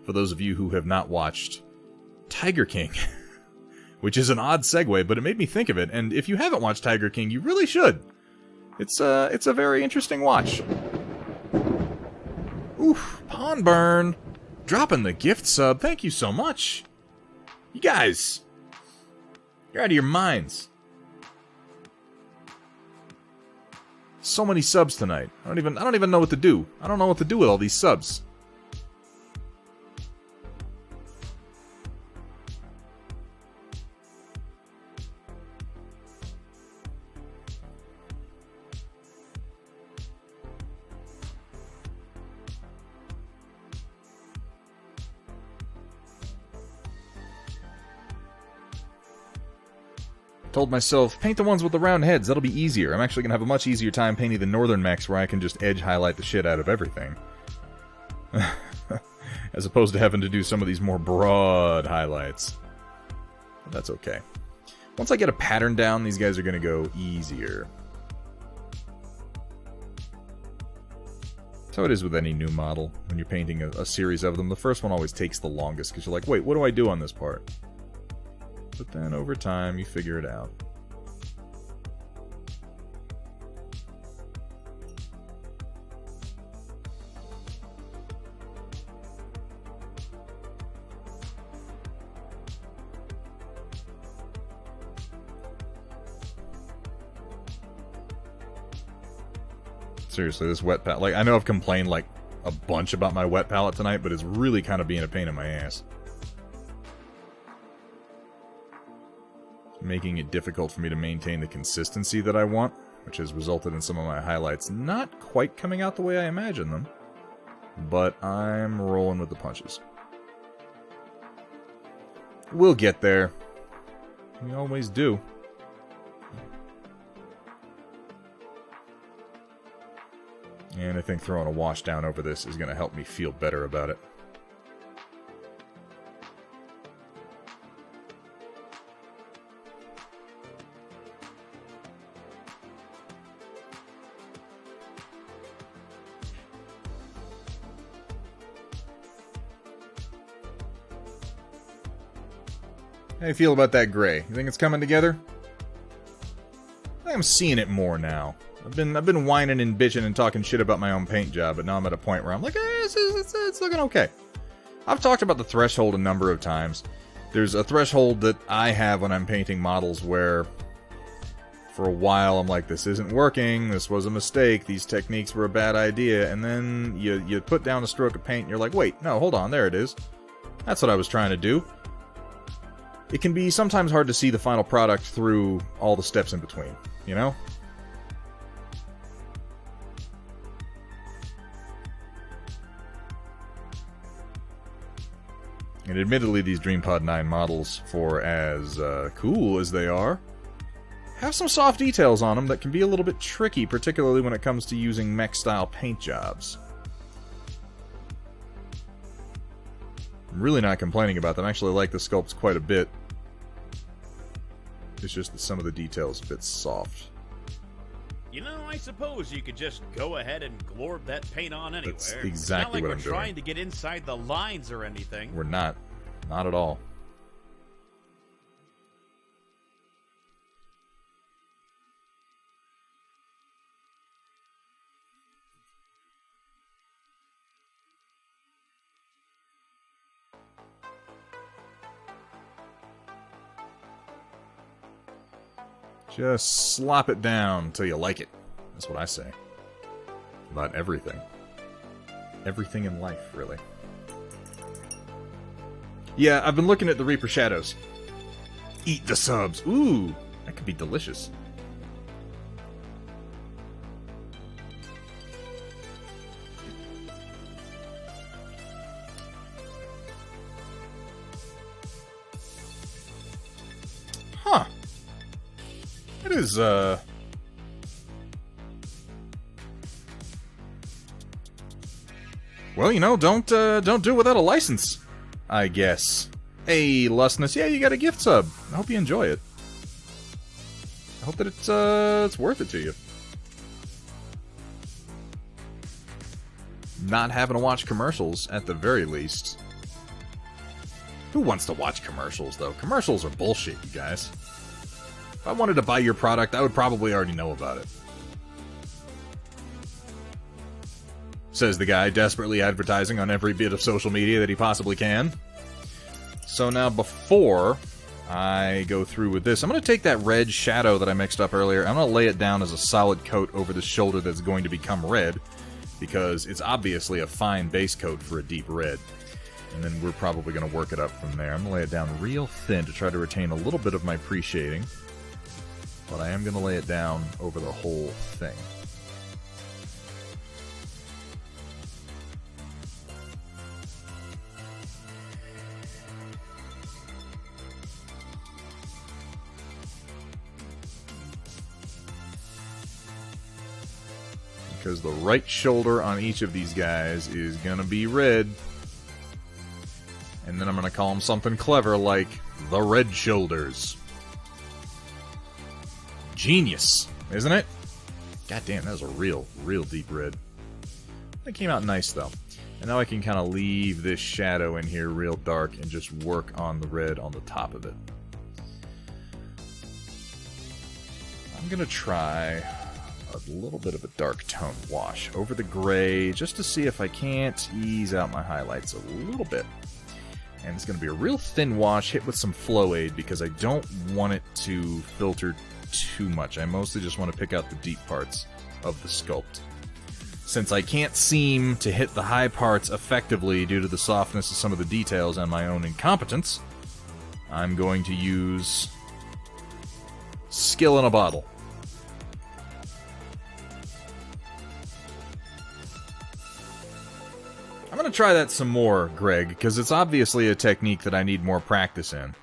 For those of you who have not watched Tiger King, which is an odd segue, but it made me think of it, and if you haven't watched Tiger King, you really should. It's a very interesting watch. Oof, Pawn Burn. Dropping the gift sub. Thank you so much. You guys, you're out of your minds. So many subs tonight. I don't even know what to do. I don't know what to do with all these subs. Told myself, paint the ones with the round heads, that'll be easier. I'm actually going to have a much easier time painting the northern mechs where I can just edge highlight the shit out of everything. As opposed to having to do some of these more broad highlights. But that's okay. Once I get a pattern down, these guys are going to go easier. That's how it is with any new model. When you're painting a series of them, the first one always takes the longest, because you're like, wait, what do I do on this part? But then over time, you figure it out. Seriously, this wet palette. Like, I know I've complained like a bunch about my wet palette tonight, but it's really kind of being a pain in my ass. Making it difficult for me to maintain the consistency that I want, which has resulted in some of my highlights not quite coming out the way I imagined them, but I'm rolling with the punches. We'll get there. We always do. And I think throwing a wash down over this is going to help me feel better about it. How do you feel about that gray? You think it's coming together? I think I'm seeing it more now. I've been whining and bitching and talking shit about my own paint job, but now I'm at a point where I'm like, it's looking okay. I've talked about the threshold a number of times. There's a threshold that I have when I'm painting models where for a while I'm like, this isn't working, this was a mistake, these techniques were a bad idea, and then you put down a stroke of paint and you're like, wait, no, hold on, there it is. That's what I was trying to do. It can be sometimes hard to see the final product through all the steps in between, you know? And admittedly, these DreamPod 9 models, for as cool as they are, have some soft details on them that can be a little bit tricky, particularly when it comes to using mech-style paint jobs. I'm really not complaining about them. I actually like the sculpts quite a bit. It's just that some of the details are a bit soft. You know, I suppose you could just go ahead and glorb that paint on anywhere. That's exactly what I'm doing. It's not like we're trying to get inside the lines or anything. We're not. Not at all. Just slop it down until you like it. That's what I say. About everything. everything in life, really. Yeah, I've been looking at the Reaper Shadows. Eat the subs. Ooh, that could be delicious. Huh. It is, well, you know, don't do it without a license, I guess. Hey, Lustness, yeah, you got a gift sub. I hope you enjoy it. I hope that it's worth it to you. Not having to watch commercials, at the very least. Who wants to watch commercials, though? Commercials are bullshit, you guys. If I wanted to buy your product, I would probably already know about it. Says the guy, desperately advertising on every bit of social media that he possibly can. So now, before I go through with this, I'm going to take that red shadow that I mixed up earlier, I'm going to lay it down as a solid coat over the shoulder that's going to become red, because it's obviously a fine base coat for a deep red. And then we're probably going to work it up from there. I'm going to lay it down real thin to try to retain a little bit of my pre-shading, but I am going to lay it down over the whole thing. Because the right shoulder on each of these guys is gonna be red. And then I'm gonna call them something clever like the red shoulders. Genius, isn't it? God damn, that was a real deep red. That came out nice though. And now I can kind of leave this shadow in here real dark and just work on the red on the top of it. I'm gonna try a little bit of a dark tone wash over the gray just to see if I can't ease out my highlights a little bit. And it's going to be a real thin wash hit with some flow aid because I don't want it to filter too much. I mostly just want to pick out the deep parts of the sculpt. Since I can't seem to hit the high parts effectively due to the softness of some of the details and my own incompetence, I'm going to use skill in a bottle. I'm going to try that some more, Greg, because it's obviously a technique that I need more practice in.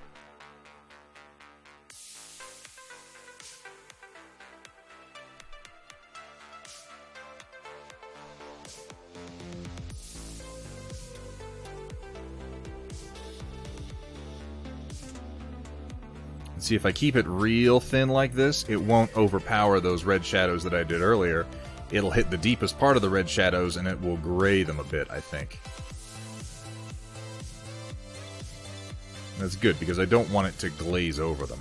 And see, if I keep it real thin like this, it won't overpower those red shadows that I did earlier. It'll hit the deepest part of the red shadows, and it will gray them a bit, I think. That's good, because I don't want it to glaze over them.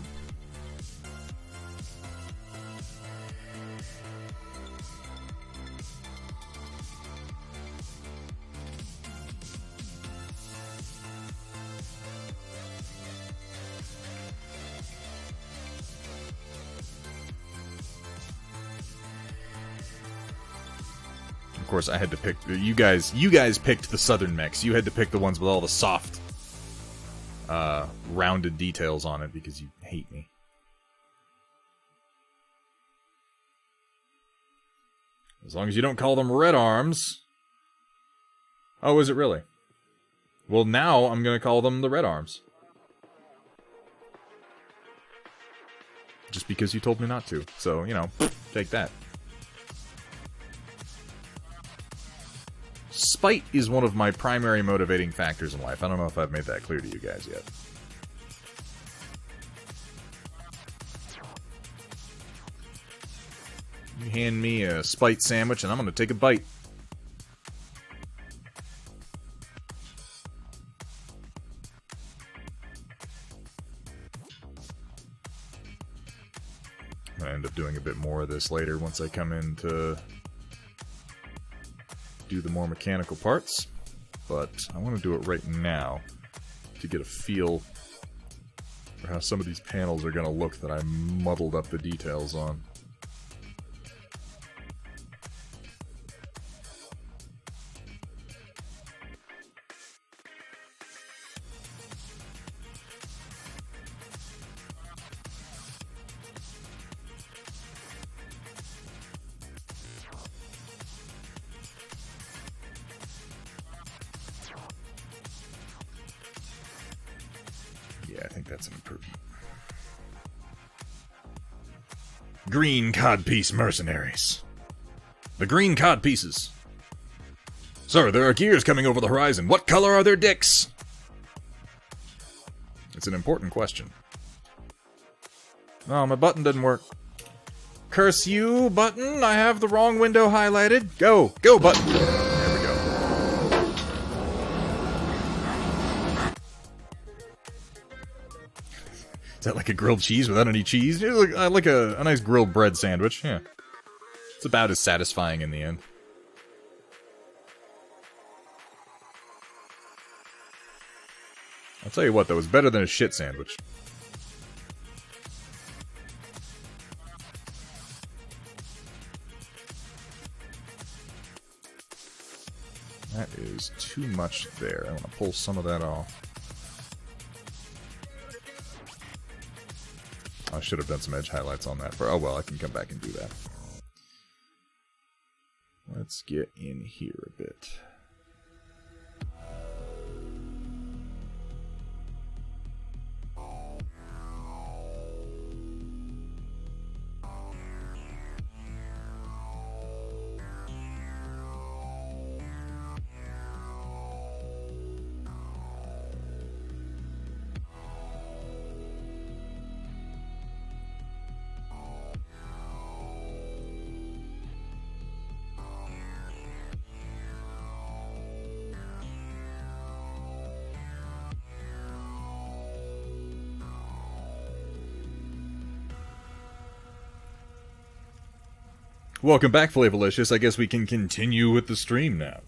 Of course, I had to pick... You guys picked the southern mechs. You had to pick the ones with all the soft, rounded details on it because you hate me. As long as you don't call them red arms. Oh, is it really? Well, now I'm going to call them the red arms. Just because you told me not to. So, you know, take that. Spite is one of my primary motivating factors in life. I don't know if I've made that clear to you guys yet. You hand me a Spite sandwich and I'm going to take a bite. I'm going to end up doing a bit more of this later once I come in to do the more mechanical parts, but I want to do it right now to get a feel for how some of these panels are going to look that I muddled up the details on. that's an improvement. Green codpiece mercenaries. The green codpieces. Sir, there are gears coming over the horizon. What color are their dicks? It's an important question. Oh, my button didn't work. Curse you, button. I have the wrong window highlighted. Go. Go, button. There we go. Is that like a grilled cheese without any cheese? I like a nice grilled bread sandwich. Yeah. It's about as satisfying in the end. I'll tell you what, though, it's better than a shit sandwich. That is too much there. I want to pull some of that off. I should have done some edge highlights on that. Oh well, I can come back and do that. Let's get in here a bit. Welcome back, Flavolicious. I guess we can continue with the stream now.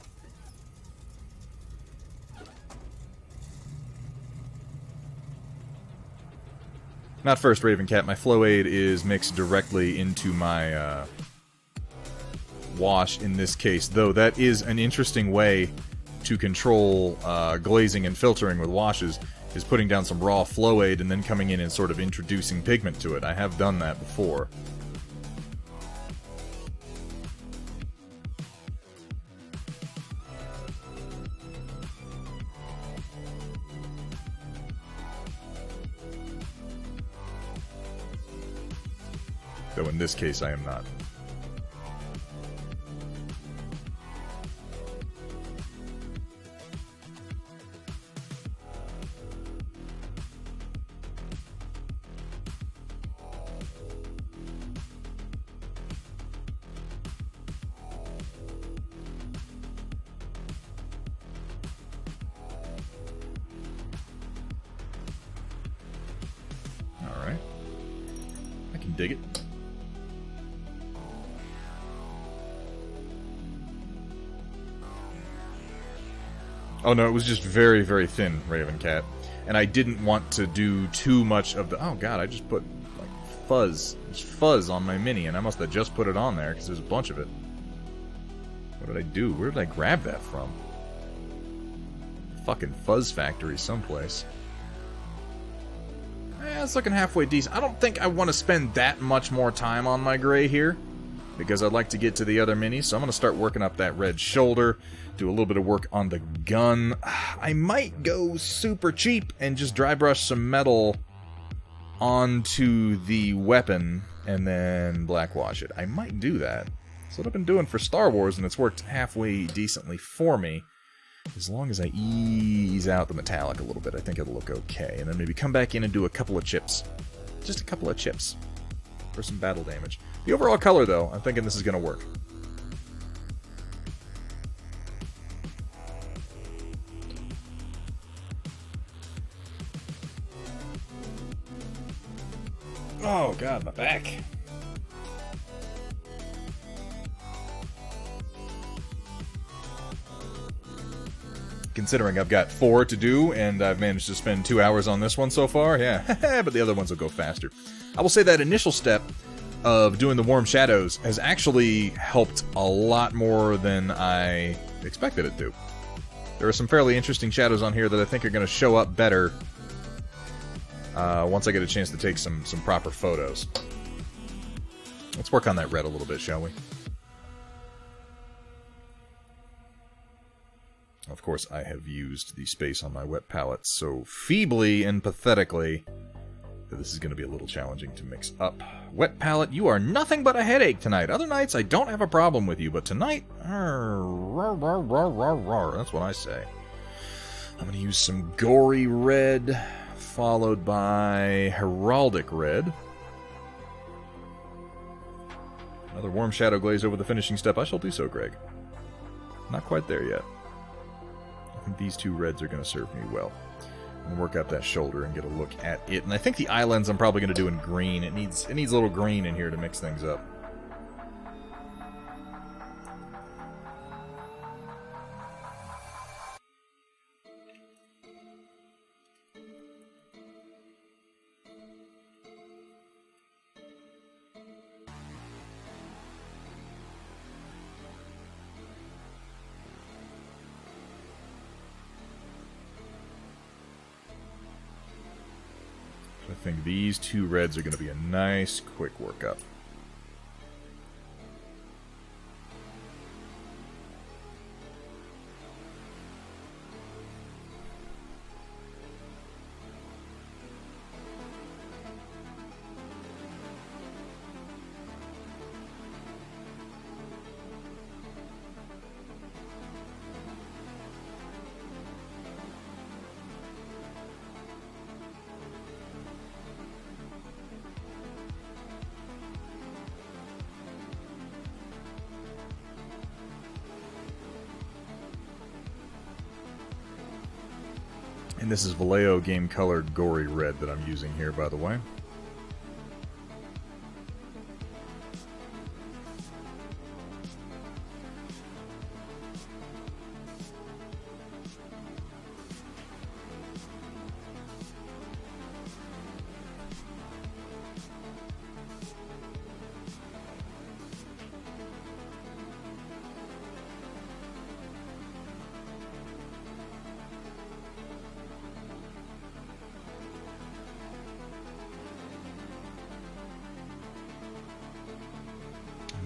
Not first, Ravencat. My flow aid is mixed directly into my wash in this case, though that is an interesting way to control glazing and filtering with washes, is putting down some raw flow aid and then coming in and sort of introducing pigment to it. I have done that before. Though in this case, I am not. All right. I can dig it. Oh no, it was just very, very thin, Ravencat. And I didn't want to do too much of the... Oh god, I just put, like, fuzz. There's fuzz on my Mini, and I must have just put it on there, because there's a bunch of it. What did I do? Where did I grab that from? Fucking fuzz factory someplace. It's looking halfway decent. I don't think I want to spend that much more time on my gray here, because I'd like to get to the other Minis, so I'm going to start working up that red shoulder, do a little bit of work on the gun. I might go super cheap and just dry brush some metal onto the weapon and then black wash it. I might do that. That's what I've been doing for Star Wars, and it's worked halfway decently for me. As long as I ease out the metallic a little bit, I think it'll look okay. And then maybe come back in and do a couple of chips. Just a couple of chips for some battle damage. The overall color, though, I'm thinking this is going to work. Oh god, my back. Considering I've got 4 to do, and I've managed to spend 2 hours on this one so far, yeah, but the other ones will go faster. I will say that initial step of doing the warm shadows has actually helped a lot more than I expected it to. There are some fairly interesting shadows on here that I think are going to show up better once I get a chance to take some proper photos. Let's work on that red a little bit, shall we? Of course, I have used the space on my wet palette so feebly and pathetically that this is going to be a little challenging to mix up. Wet palette, you are nothing but a headache tonight. Other nights, I don't have a problem with you, but tonight, that's what I say. I'm going to use some gory red, followed by heraldic red. Another warm shadow glaze over the finishing step. I shall do so, Greg. Not quite there yet. I think these two reds are going to serve me well. I'm going to work out that shoulder and get a look at it. And I think the islands I'm probably going to do in green. It needs a little green in here to mix things up. I think these two reds are going to be a nice, quick workup. And this is Vallejo Game Colored Gory Red that I'm using here, by the way.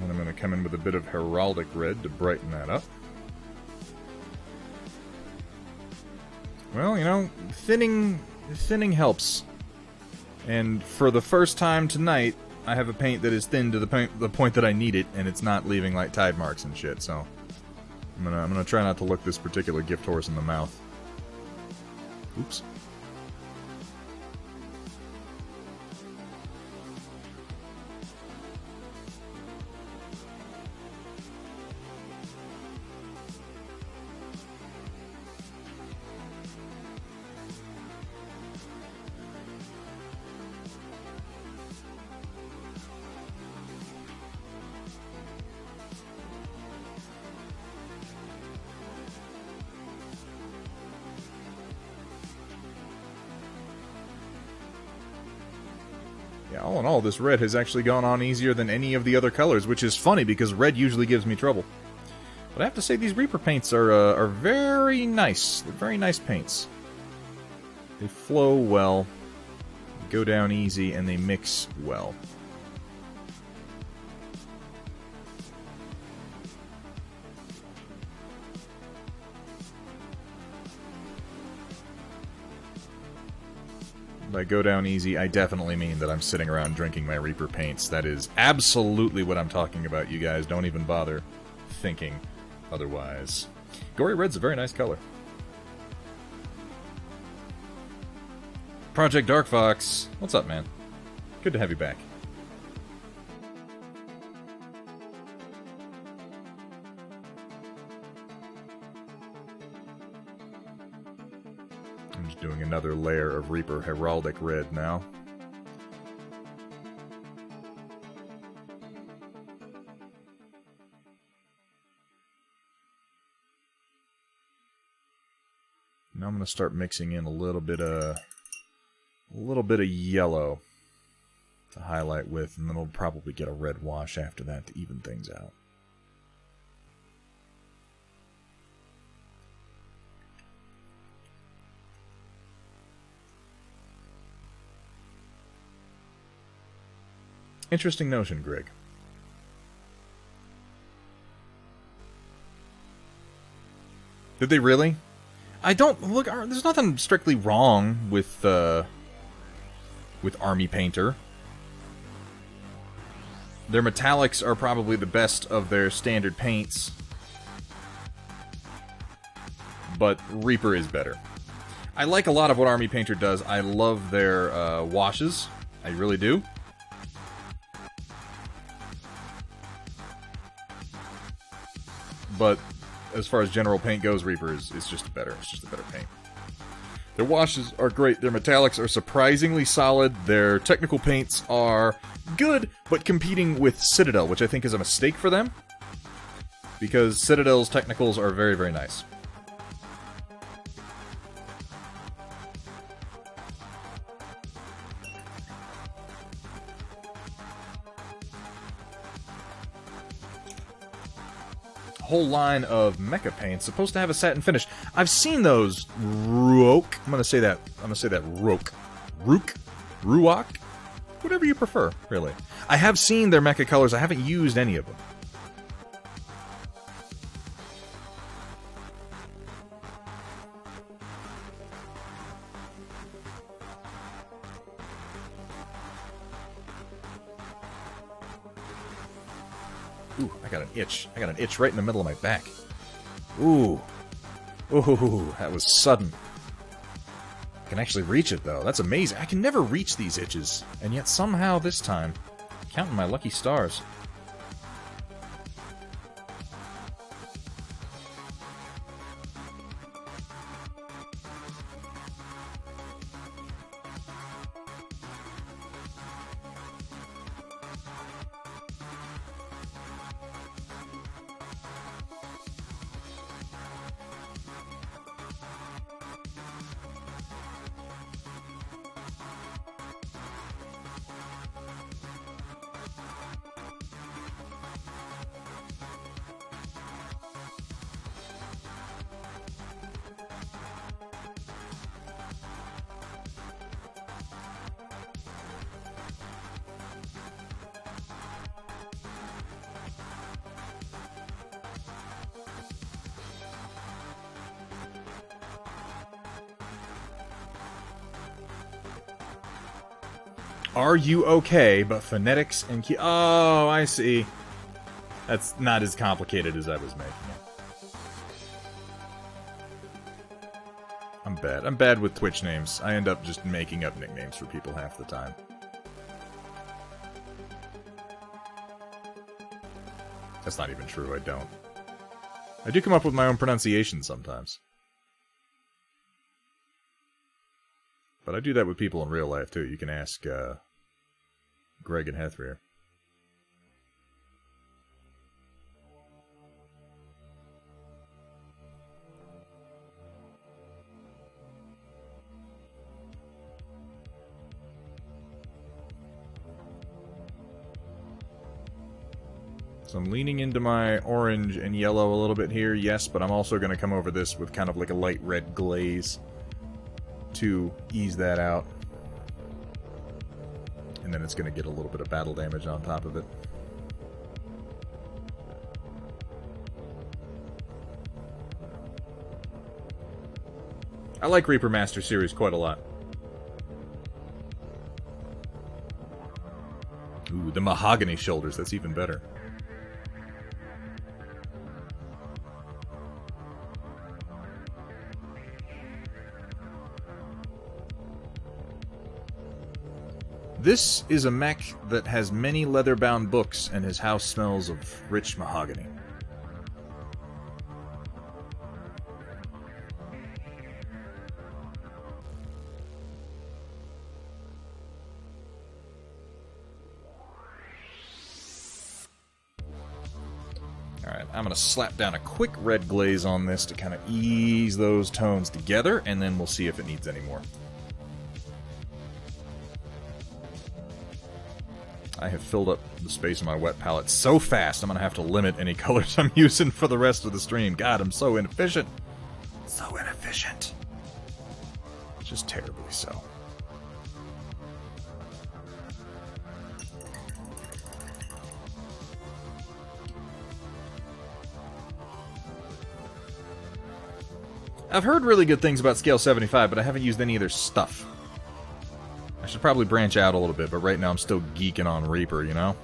And I'm going to come in with a bit of heraldic red to brighten that up. Well, you know, thinning helps. And for the first time tonight, I have a paint that is thin to the point that I need it, and it's not leaving like tide marks and shit. So I'm gonna try not to look this particular gift horse in the mouth. Oops. Yeah, all in all, this red has actually gone on easier than any of the other colors, which is funny because red usually gives me trouble. But I have to say these Reaper paints are very nice. They're very nice paints. They flow well, they go down easy, and they mix well. By go down easy, I definitely mean that I'm sitting around drinking my Reaper paints. That is absolutely what I'm talking about, you guys. Don't even bother thinking otherwise. Gory Red's a very nice color. Project Dark Fox, what's up, man? Good to have you back. I'm just doing another layer of Reaper Heraldic Red now. Now I'm going to start mixing in a little bit of yellow to highlight with, and then we'll probably get a red wash after that to even things out. Interesting notion, Greg. Did they really? I don't look. There's nothing strictly wrong with Army Painter. Their metallics are probably the best of their standard paints, but Reaper is better. I like a lot of what Army Painter does. I love their washes. I really do. But as far as general paint goes, Reaper is just better. It's just a better paint. Their washes are great. Their metallics are surprisingly solid. Their technical paints are good, but competing with Citadel, which I think is a mistake for them, because Citadel's technicals are very, very nice. Whole line of mecha paints supposed to have a satin finish. I've seen those Rook. I'm gonna say that Rook. Ruok? Whatever you prefer, really. I have seen their mecha colors. I haven't used any of them. Ooh, I got an itch. I got an itch right in the middle of my back. Ooh. Ooh, that was sudden. I can actually reach it, though. That's amazing. I can never reach these itches. And yet somehow this time, counting my lucky stars. Are you okay? But phonetics and key... Oh, I see. That's not as complicated as I was making it. I'm bad. I'm bad with Twitch names. I end up just making up nicknames for people half the time. That's not even true, I don't. I do come up with my own pronunciation sometimes. But I do that with people in real life, too. You can ask Greg and Hethrier. So I'm leaning into my orange and yellow a little bit here, yes, but I'm also going to come over this with kind of like a light red glaze to ease that out. And then it's going to get a little bit of battle damage on top of it. I like Reaper Master series quite a lot. Ooh, the mahogany shoulders, that's even better. This is a mech that has many leather-bound books, and his house smells of rich mahogany. Alright, I'm going to slap down a quick red glaze on this to kind of ease those tones together, and then we'll see if it needs any more. I have filled up the space in my wet palette so fast, I'm going to have to limit any colors I'm using for the rest of the stream. God, I'm so inefficient. So inefficient. Just terribly so. I've heard really good things about Scale 75, but I haven't used any of their stuff. I should probably branch out a little bit, but right now I'm still geeking on Reaper, you know?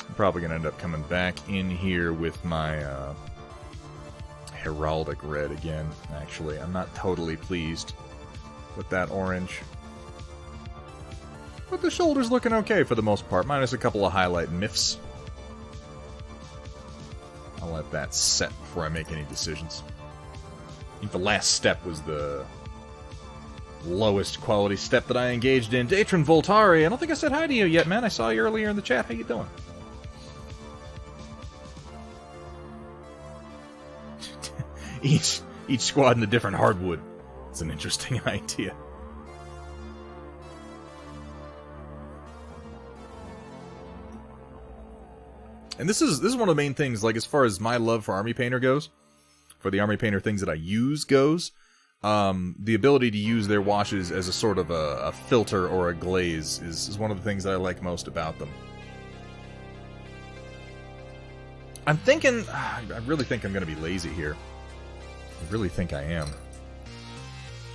I'm probably going to end up coming back in here with my heraldic red again, actually. I'm not totally pleased with that orange. But the shoulder's looking okay for the most part, minus a couple of highlight miffs. I'll let that set before I make any decisions. I think the last step was the lowest quality step that I engaged in. Datron Voltari, I don't think I said hi to you yet, man. I saw you earlier in the chat. How you doing? Each squad in a different hardwood. It's an interesting idea. And this is one of the main things, like, as far as my love for Army Painter goes, for the Army Painter things that I use goes, the ability to use their washes as a sort of a filter or a glaze is one of the things that I like most about them. I'm thinking... I really think I'm going to be lazy here. I really think I am.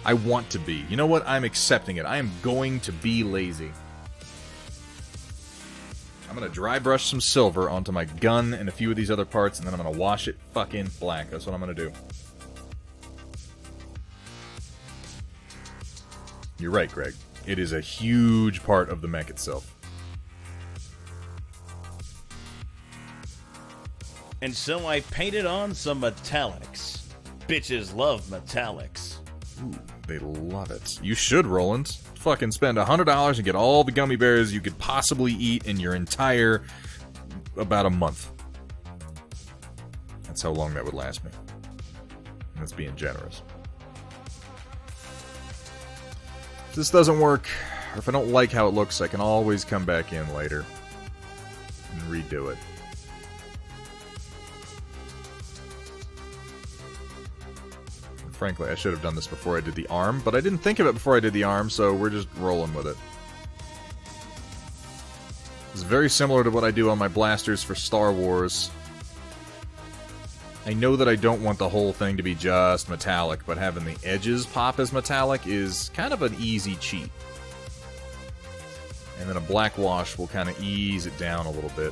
I want to be. You know what? I'm accepting it. I am going to be lazy. I'm going to dry brush some silver onto my gun and a few of these other parts, and then I'm going to wash it fucking black. That's what I'm going to do. You're right, Greg. It is a huge part of the mech itself. And so I painted on some metallics. Bitches love metallics. Ooh, they love it. You should, Roland. Fucking spend $100 and get all the gummy bears you could possibly eat in your entire... about a month. That's how long that would last me. That's being generous. If this doesn't work, or if I don't like how it looks, I can always come back in later and redo it. Frankly, I should have done this before I did the arm, but I didn't think of it before I did the arm, so we're just rolling with it. It's very similar to what I do on my blasters for Star Wars. I know that I don't want the whole thing to be just metallic, but having the edges pop as metallic is kind of an easy cheat. And then a black wash will kind of ease it down a little bit.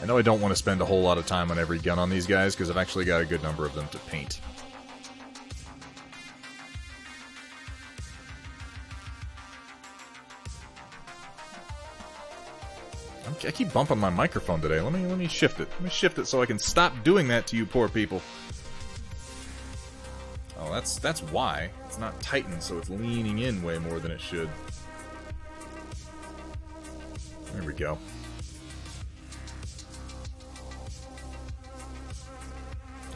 I know I don't want to spend a whole lot of time on every gun on these guys, because I've actually got a good number of them to paint. I keep bumping my microphone today. Let me shift it. Let me shift it so I can stop doing that to you poor people. Oh, that's why. It's not tightened, so it's leaning in way more than it should. There we go.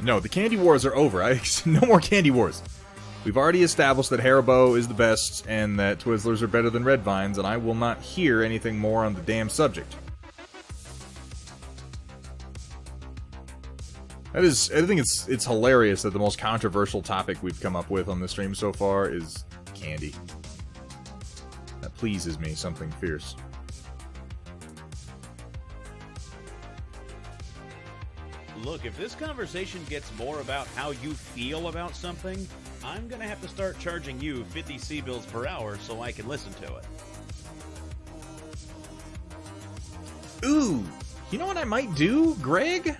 No, the candy wars are over. No more candy wars. We've already established that Haribo is the best and that Twizzlers are better than Red Vines, and I will not hear anything more on the damn subject. I think it's hilarious that the most controversial topic we've come up with on this stream so far is candy. That pleases me something fierce. Look, if this conversation gets more about how you feel about something, I'm gonna have to start charging you 50 C-bills per hour so I can listen to it. Ooh, you know what I might do, Greg?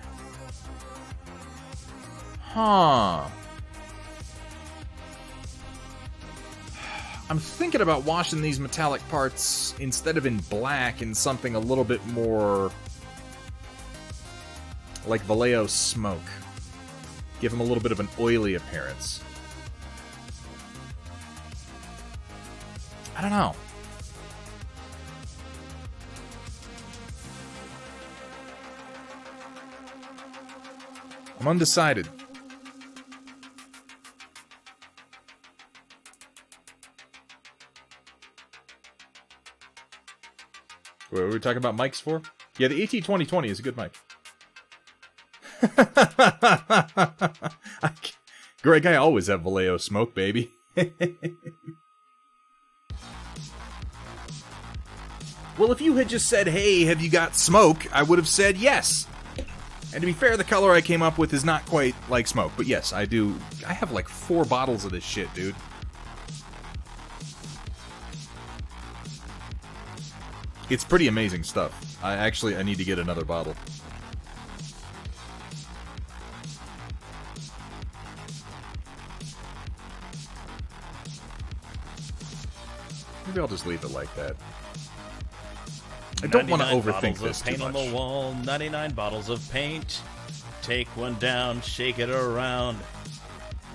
Huh. I'm thinking about washing these metallic parts instead of in black in something a little bit more like Vallejo Smoke. Give them a little bit of an oily appearance. I don't know. I'm undecided. What were we talking about mics for? Yeah, the AT2020 is a good mic. Greg, I always have Vallejo smoke, baby. Well, if you had just said, hey, have you got smoke, I would have said yes. And to be fair, the color I came up with is not quite like smoke. But yes, I do. I have like 4 bottles of this shit, dude. It's pretty amazing stuff. I need to get another bottle. Maybe I'll just leave it like that. I don't want to overthink this too much. 99 bottles of paint on the wall, 99 bottles of paint. Take one down, shake it around.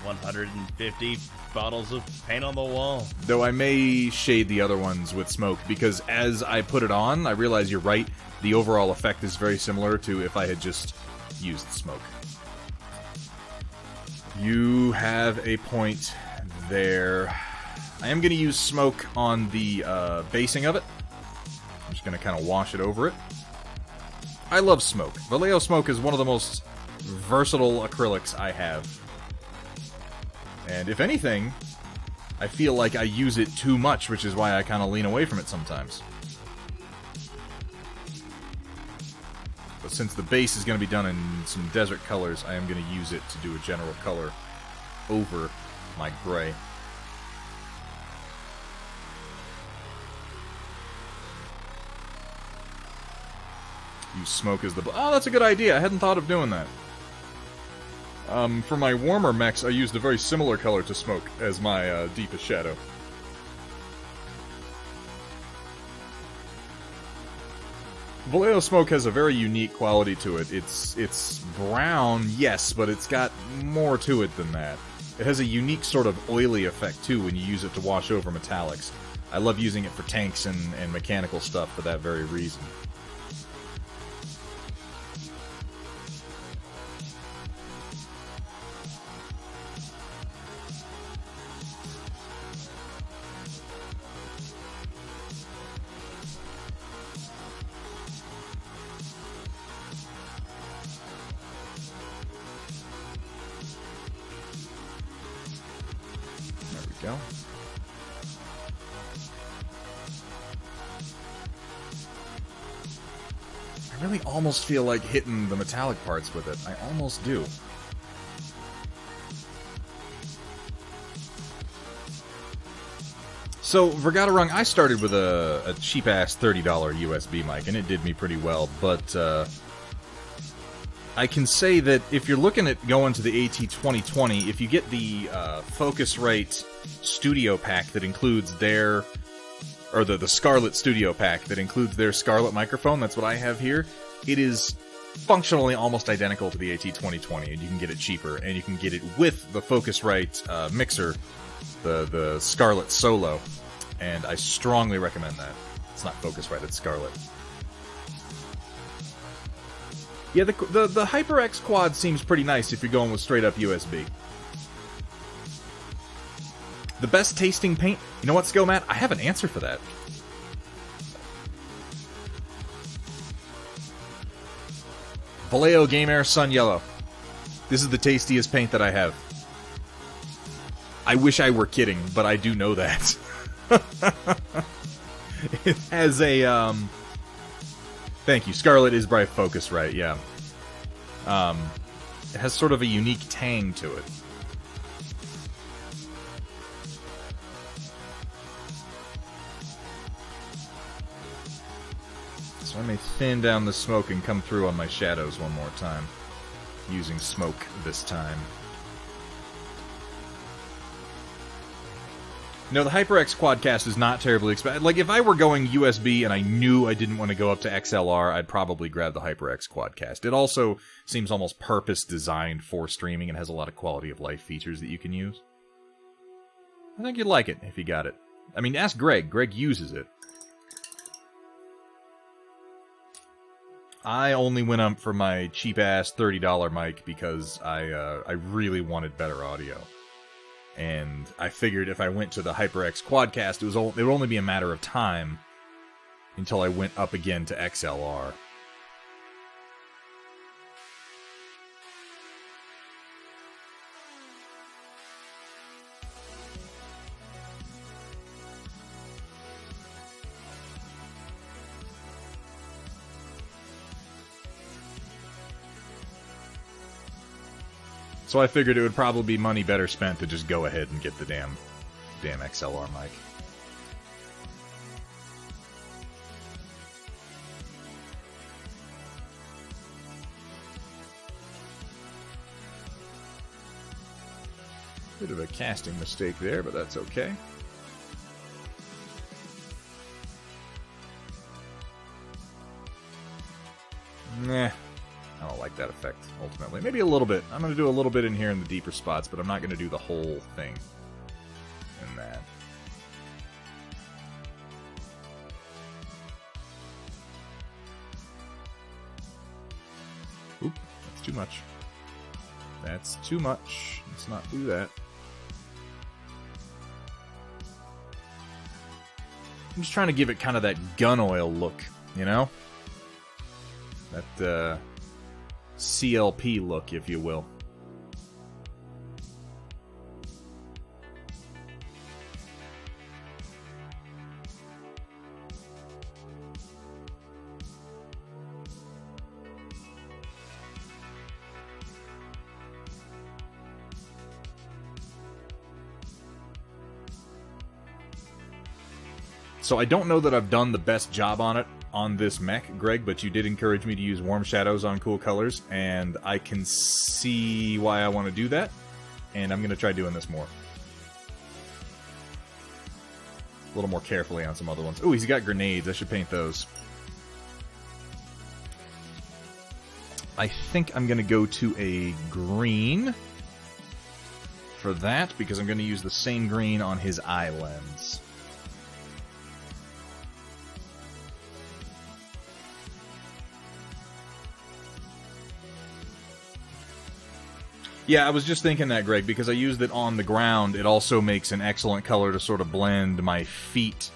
150 bottles of paint on the wall. Though I may shade the other ones with smoke, because as I put it on, I realize you're right. The overall effect is very similar to if I had just used smoke. You have a point there. I am going to use smoke on the basing of it. I'm just going to kind of wash it over it. I love smoke. Vallejo smoke is one of the most versatile acrylics I have. And if anything, I feel like I use it too much, which is why I kind of lean away from it sometimes. But since the base is going to be done in some desert colors, I am going to use it to do a general color over my gray. Use smoke as the... Oh, that's a good idea. I hadn't thought of doing that. For my warmer mechs, I used a very similar color to smoke as my deepest shadow. Vallejo smoke has a very unique quality to it. It's brown, yes, but it's got more to it than that. It has a unique sort of oily effect, too, when you use it to wash over metallics. I love using it for tanks and mechanical stuff for that very reason. Go. I really almost feel like hitting the metallic parts with it. I almost do. So, Vergaderung, I started with a cheap-ass $30 USB mic, and it did me pretty well, but I can say that if you're looking at going to the AT2020, if you get the Focusrite Studio Pack that includes their... or the Scarlett Studio Pack that includes their Scarlett microphone, that's what I have here, it is functionally almost identical to the AT2020, and you can get it cheaper, and you can get it with the Focusrite mixer, the Scarlett Solo, and I strongly recommend that. It's not Focusrite, it's Scarlett. Yeah, the HyperX Quad seems pretty nice if you're going with straight-up USB. The best tasting paint... You know what, Skill Matt? I have an answer for that. Vallejo Game Air Sun Yellow. This is the tastiest paint that I have. I wish I were kidding, but I do know that. It has a, Thank you. Scarlett is by Focusrite, yeah. It has sort of a unique tang to it. So I may thin down the smoke and come through on my shadows one more time. Using smoke this time. No, the HyperX Quadcast is not terribly expensive. Like, if I were going USB and I knew I didn't want to go up to XLR, I'd probably grab the HyperX Quadcast. It also seems almost purpose-designed for streaming and has a lot of quality-of-life features that you can use. I think you'd like it if you got it. I mean, ask Greg. Greg uses it. I only went up for my cheap-ass $30 mic because I really wanted better audio. And I figured if I went to the HyperX Quadcast, it would only be a matter of time until I went up again to XLR. So I figured it would probably be money better spent to just go ahead and get the damn XLR mic. Bit of a casting mistake there, but that's okay. Nah. I don't like that effect, ultimately. Maybe a little bit. I'm going to do a little bit in here in the deeper spots, but I'm not going to do the whole thing in that. Oop, that's too much. That's too much. Let's not do that. I'm just trying to give it kind of that gun oil look, you know? That, CLP look, if you will. So I don't know that I've done the best job on it on this mech, Greg, but you did encourage me to use warm shadows on cool colors, and I can see why I want to do that, and I'm going to try doing this more. A little more carefully on some other ones. Ooh, he's got grenades. I should paint those. I think I'm going to go to a green for that, because I'm going to use the same green on his eye lens. Yeah, I was just thinking that, Greg, because I used it on the ground. It also makes an excellent color to sort of blend my feet,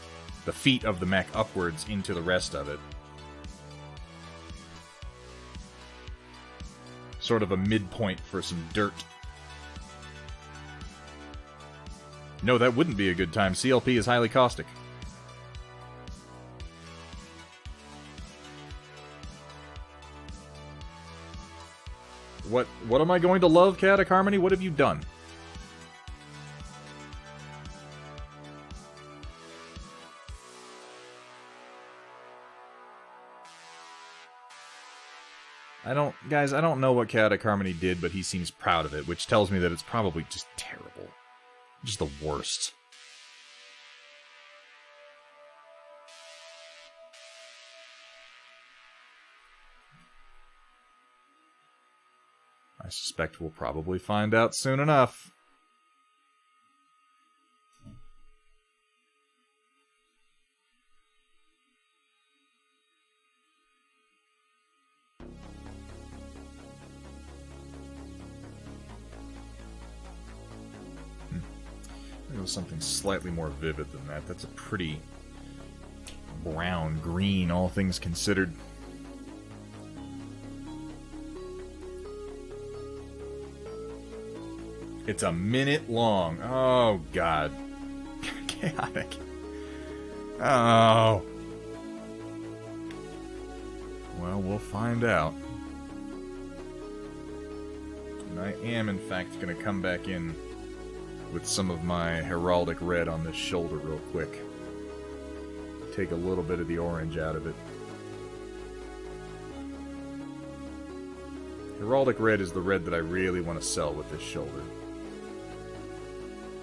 the feet of the mech, upwards into the rest of it. Sort of a midpoint for some dirt. No, that wouldn't be a good time. CLP is highly caustic. What am I going to love, Chaotic Harmony? What have you done? Guys, I don't know what Chaotic Harmony did, but he seems proud of it, which tells me that it's probably just terrible. Just the worst. I suspect we'll probably find out soon enough. It was something slightly more vivid than that. That's a pretty brown green, all things considered. It's a minute long. Oh, God. Chaotic. Oh. Well, we'll find out. And I am, in fact, going to come back in with some of my heraldic red on this shoulder real quick. Take a little bit of the orange out of it. Heraldic red is the red that I really want to sell with this shoulder.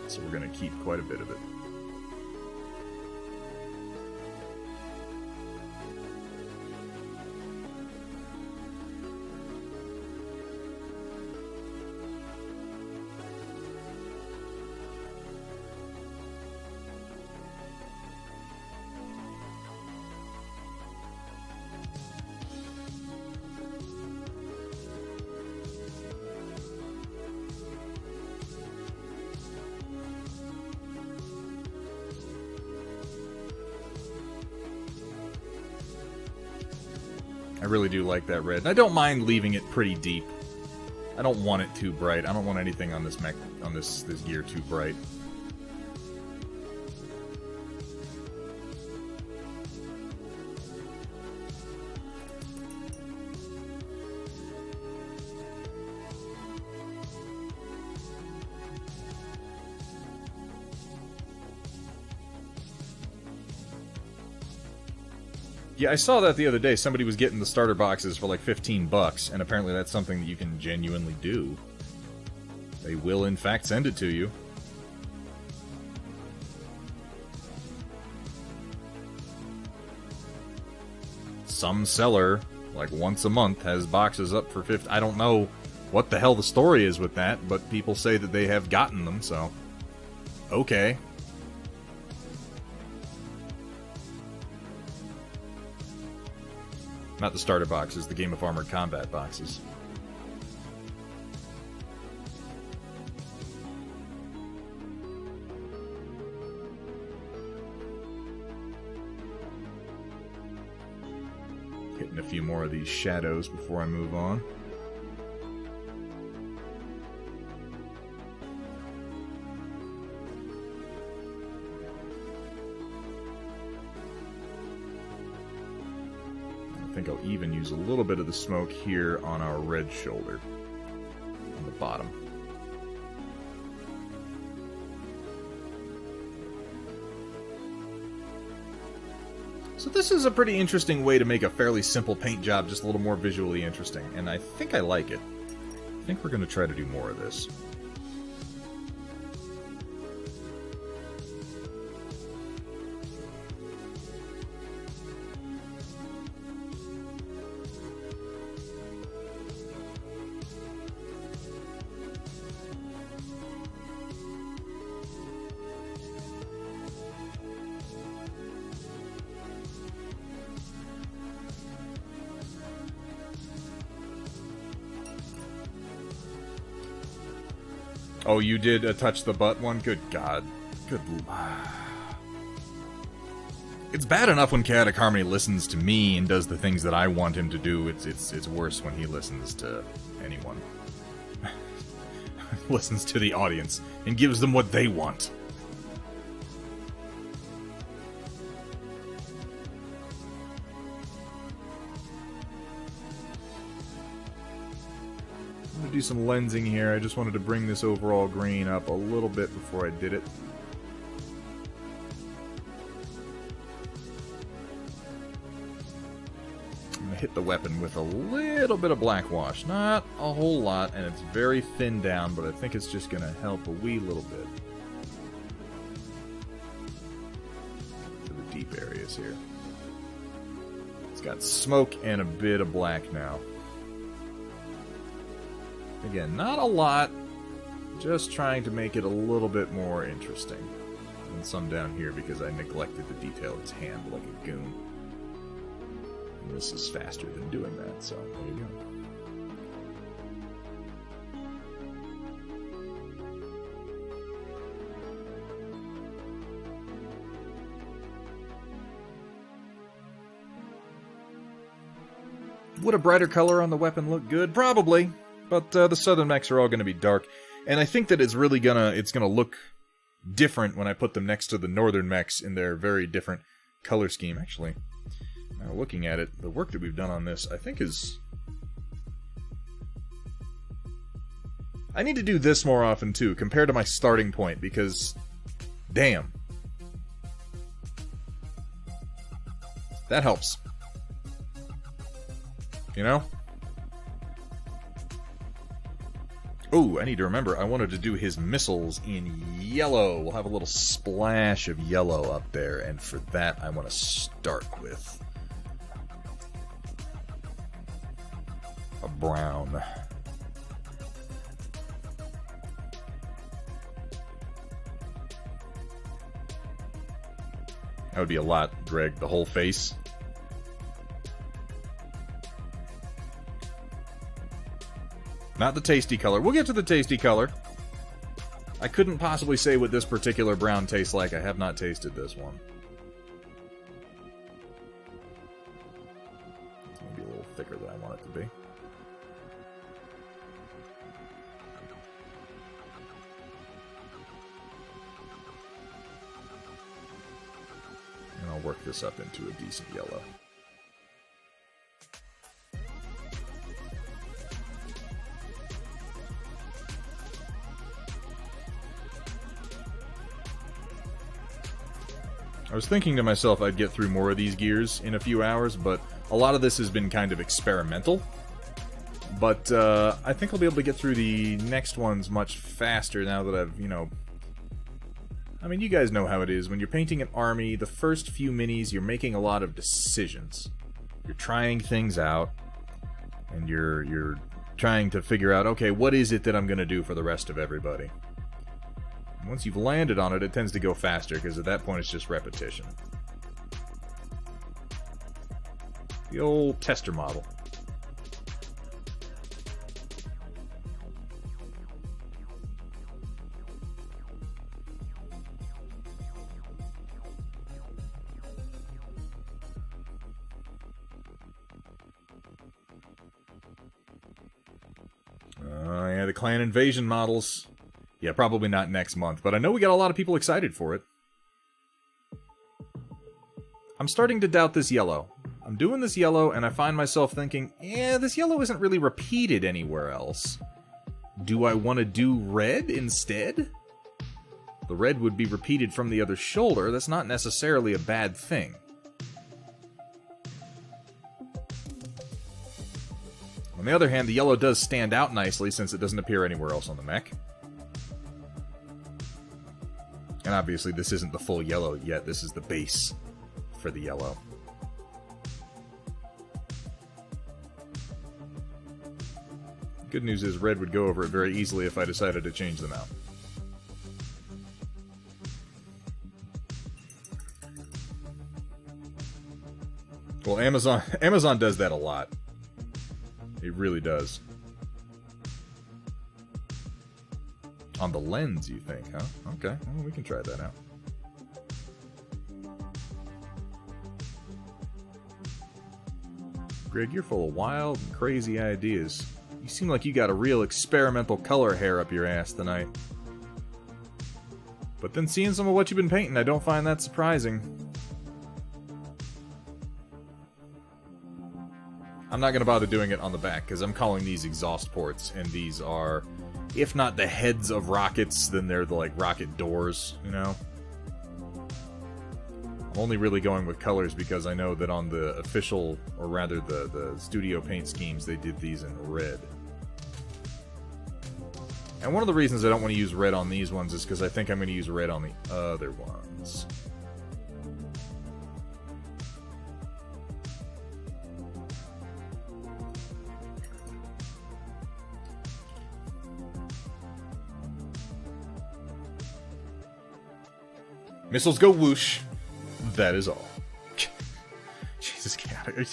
So we're going to keep quite a bit of it. I really do like that red. And I don't mind leaving it pretty deep. I don't want it too bright. I don't want anything on this mech, on this gear too bright. Yeah, I saw that the other day. Somebody was getting the starter boxes for like 15 bucks, and apparently that's something that you can genuinely do. They will, in fact, send it to you. Some seller, like once a month, has boxes up for 50. I don't know what the hell the story is with that, but people say that they have gotten them, so... Okay. Not the starter boxes, the Game of Armored Combat boxes. Hitting a few more of these shadows before I move on. I think I'll even use a little bit of the smoke here on our red shoulder, on the bottom. So this is a pretty interesting way to make a fairly simple paint job just a little more visually interesting, and I think I like it. I think we're going to try to do more of this. Oh, you did touch the butt one? Good God. Good... It's bad enough when Chaotic Harmony listens to me and does the things that I want him to do. It's worse when he listens to anyone. Listens to the audience and gives them what they want. Do some lensing here. I just wanted to bring this overall green up a little bit before I did it. I'm gonna hit the weapon with a little bit of black wash. Not a whole lot, and it's very thin down, but I think it's just gonna help a wee little bit. To the deep areas here. It's got smoke and a bit of black now. Again, not a lot, just trying to make it a little bit more interesting. And some down here because I neglected to detail his hand like a goon. And this is faster than doing that, so there you go. Would a brighter color on the weapon look good? Probably. But the southern mechs are all going to be dark, and I think that it's really gonna look different when I put them next to the northern mechs in their very different color scheme. Actually, looking at it, the work that we've done on this, I think is... I need to do this more often too, compared to my starting point, because damn, that helps. You know? Oh, I need to remember, I wanted to do his missiles in yellow. We'll have a little splash of yellow up there, and for that I want to start with a brown. That would be a lot, Greg, the whole face. Not the tasty color. We'll get to the tasty color. I couldn't possibly say what this particular brown tastes like. I have not tasted this one. Maybe a little thicker than I want it to be. And I'll work this up into a decent yellow. I was thinking to myself I'd get through more of these gears in a few hours, but a lot of this has been kind of experimental. But I think I'll be able to get through the next ones much faster now that I've, you know... I mean, you guys know how it is. When you're painting an army, the first few minis, you're making a lot of decisions. You're trying things out, and you're trying to figure out, okay, what is it that I'm going to do for the rest of everybody? Once you've landed on it, it tends to go faster, because at that point it's just repetition. The old tester model. Oh yeah, the clan invasion models. Yeah, probably not next month, but I know we got a lot of people excited for it. I'm starting to doubt this yellow. I'm doing this yellow, and I find myself thinking, yeah, this yellow isn't really repeated anywhere else. Do I want to do red instead? The red would be repeated from the other shoulder. That's not necessarily a bad thing. On the other hand, the yellow does stand out nicely since it doesn't appear anywhere else on the mech. And obviously this isn't the full yellow yet, this is the base for the yellow. Good news is red would go over it very easily if I decided to change them out. Well, Amazon does that a lot. It really does. On the lens, you think, huh? Okay, well, we can try that out. Greg, you're full of wild and crazy ideas. You seem like you got a real experimental color hair up your ass tonight. But then seeing some of what you've been painting, I don't find that surprising. I'm not going to bother doing it on the back, because I'm calling these exhaust ports, and these are... if not the heads of rockets, then they're the, like, rocket doors, you know? I'm only really going with colors because I know that on the official, or rather the studio paint schemes, they did these in red. And one of the reasons I don't want to use red on these ones is because I think I'm going to use red on the other ones. Missiles go whoosh. That is all. Jesus, God.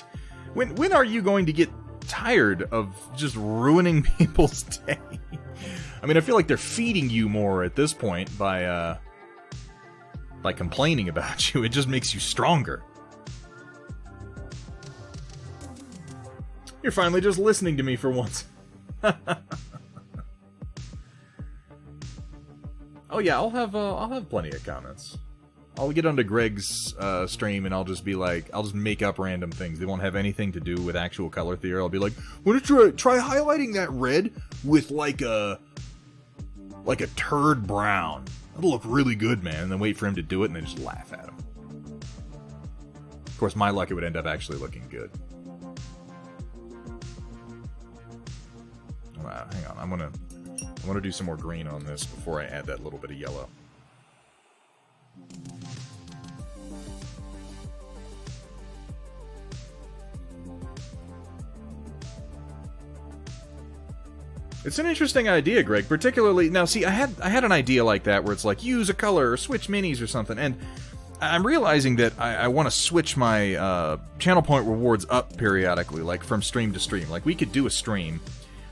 When are you going to get tired of just ruining people's day? I mean, I feel like they're feeding you more at this point by complaining about you. It just makes you stronger. You're finally just listening to me for once. Oh yeah, I'll have plenty of comments. I'll get onto Greg's stream and I'll just be like, I'll just make up random things. They won't have anything to do with actual color theory. I'll be like, why don't you try highlighting that red with like a turd brown? That'll look really good, man. And then wait for him to do it and then just laugh at him. Of course, my luck, it would end up actually looking good. Hang on, I want to do some more green on this before I add that little bit of yellow. It's an interesting idea, Greg. Particularly now, see, I had an idea like that where it's like use a color or switch minis or something, and I'm realizing that I want to switch my channel point rewards up periodically, like from stream to stream. Like we could do a stream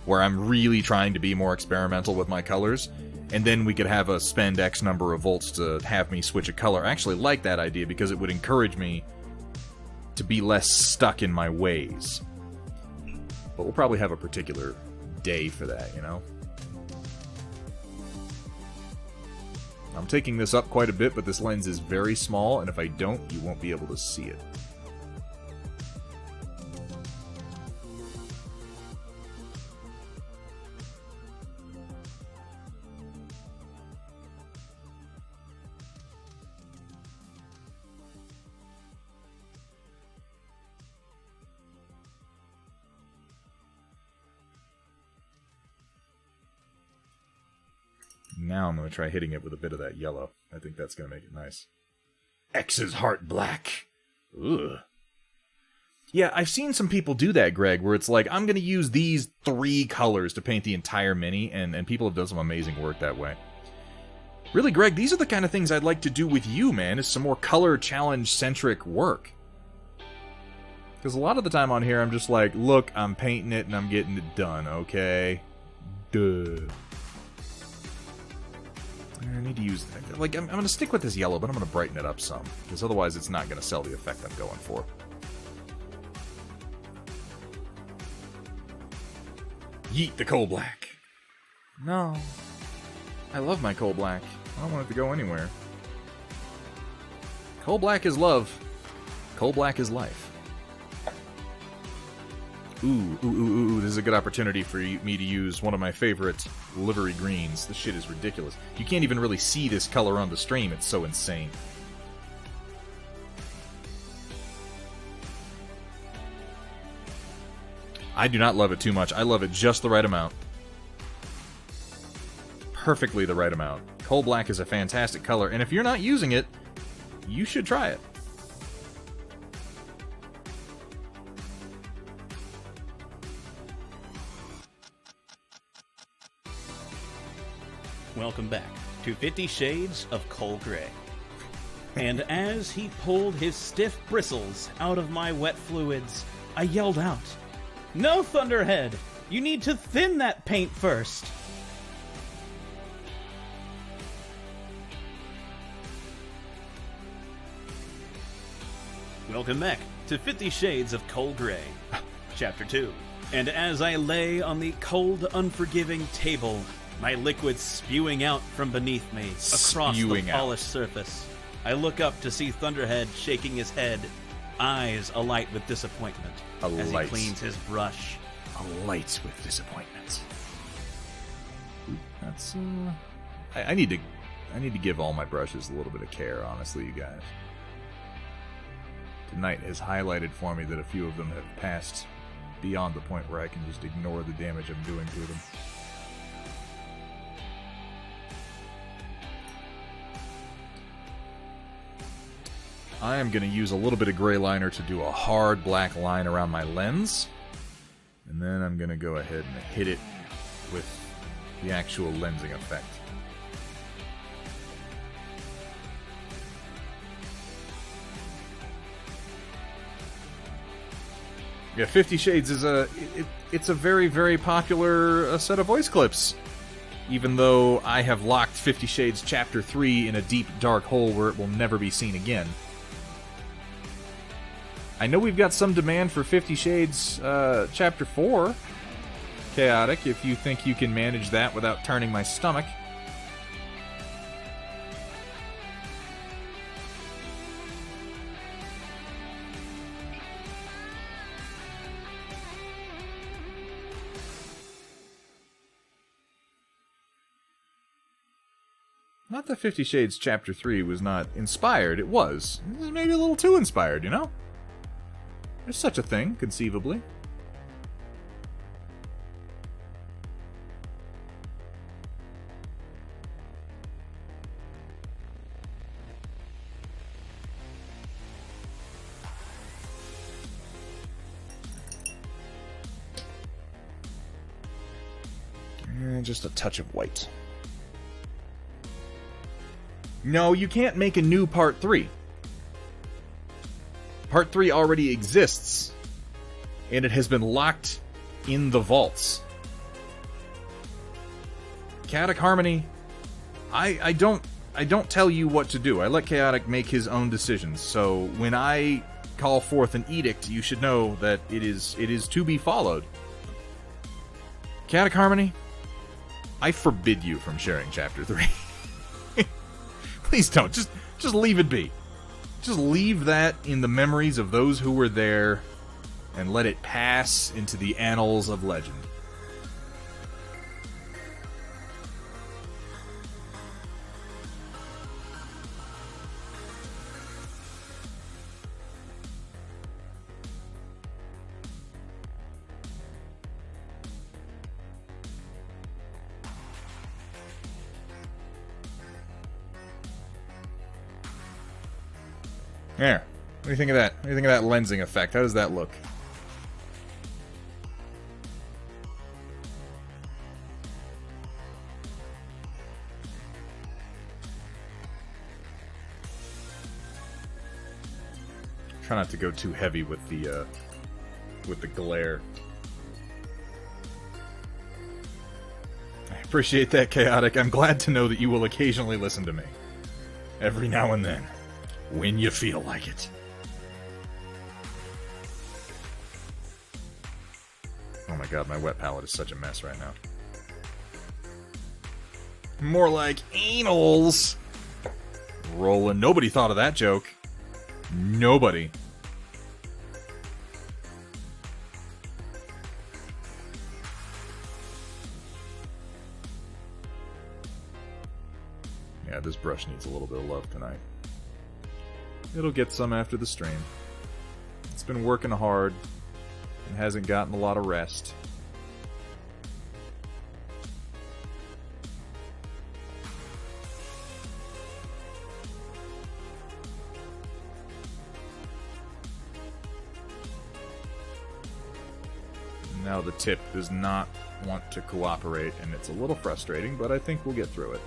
where I'm really trying to be more experimental with my colors, and then we could have a spend X number of volts to have me switch a color. I actually like that idea because it would encourage me to be less stuck in my ways. But we'll probably have a particular day for that, you know? I'm taking this up quite a bit, but this lens is very small, and if I don't, you won't be able to see it. Now I'm going to try hitting it with a bit of that yellow. I think that's going to make it nice. X's heart black. Ugh. Yeah, I've seen some people do that, Greg, where it's like, I'm going to use these 3 colors to paint the entire mini, and people have done some amazing work that way. Really, Greg, these are the kind of things I'd like to do with you, man, is some more color challenge-centric work. Because a lot of the time on here, I'm just like, look, I'm painting it and I'm getting it done, okay? Duh. I need to use... Like, I'm going to stick with this yellow, but I'm going to brighten it up some. Because otherwise it's not going to sell the effect I'm going for. Yeet the coal black. No. I love my coal black. I don't want it to go anywhere. Coal black is love. Coal black is life. Ooh, this is a good opportunity for me to use one of my favorite livery greens. This shit is ridiculous. You can't even really see this color on the stream, it's so insane. I do not love it too much. I love it just the right amount. Perfectly the right amount. Coal black is a fantastic color, and if you're not using it, you should try it. Welcome back to 50 Shades of Coal Gray. And as he pulled his stiff bristles out of my wet fluids, I yelled out, "No, Thunderhead! You need to thin that paint first!" Welcome back to 50 Shades of Coal Gray, Chapter 2. And as I lay on the cold, unforgiving table, my liquid spewing out from beneath me across the polished surface, I look up to see Thunderhead shaking his head, eyes alight with disappointment as he cleans his brush. Alight with disappointment. That's I need to give all my brushes a little bit of care, honestly, you guys. Tonight has highlighted for me that a few of them have passed beyond the point where I can just ignore the damage I'm doing to them. I am going to use a little bit of gray liner to do a hard black line around my lens. And then I'm going to go ahead and hit it with the actual lensing effect. Yeah, 50 Shades is it's a very, very popular set of voice clips. Even though I have locked 50 Shades Chapter 3 in a deep, dark hole where it will never be seen again. I know we've got some demand for 50 Shades Chapter 4. Chaotic, if you think you can manage that without turning my stomach. Not that 50 Shades Chapter 3 was not inspired, it was. It was maybe a little too inspired, you know? There's such a thing, conceivably. And just a touch of white. No, you can't make a new Part 3. Part 3 already exists, and it has been locked in the vaults. Chaotic Harmony, I don't tell you what to do. I let Chaotic make his own decisions. So when I call forth an edict, you should know that it is to be followed. Chaotic Harmony, I forbid you from sharing Chapter 3. Please don't. Just leave it be. Just leave that in the memories of those who were there and let it pass into the annals of legend. There. What do you think of that? What do you think of that lensing effect? How does that look? Try not to go too heavy with the glare. I appreciate that, Chaotic. I'm glad to know that you will occasionally listen to me. Every now and then. When you feel like it. Oh my god, my wet palette is such a mess right now. More like anals. Rolling. Nobody thought of that joke. Nobody. Yeah, this brush needs a little bit of love tonight. It'll get some after the stream. It's been working hard and hasn't gotten a lot of rest. Now the tip does not want to cooperate, and it's a little frustrating, but I think we'll get through it.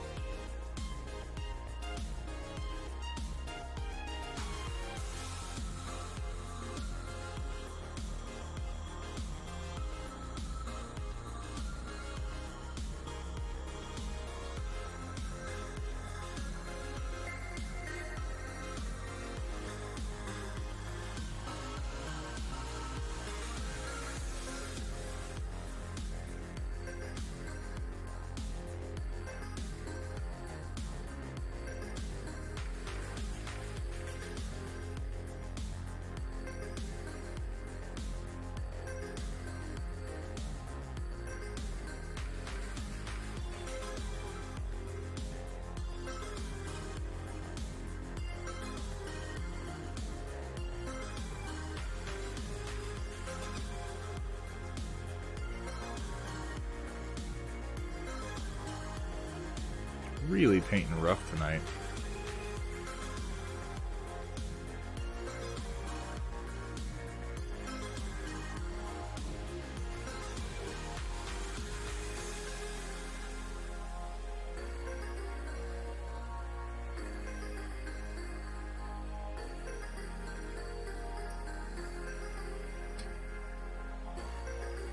Really painting rough tonight.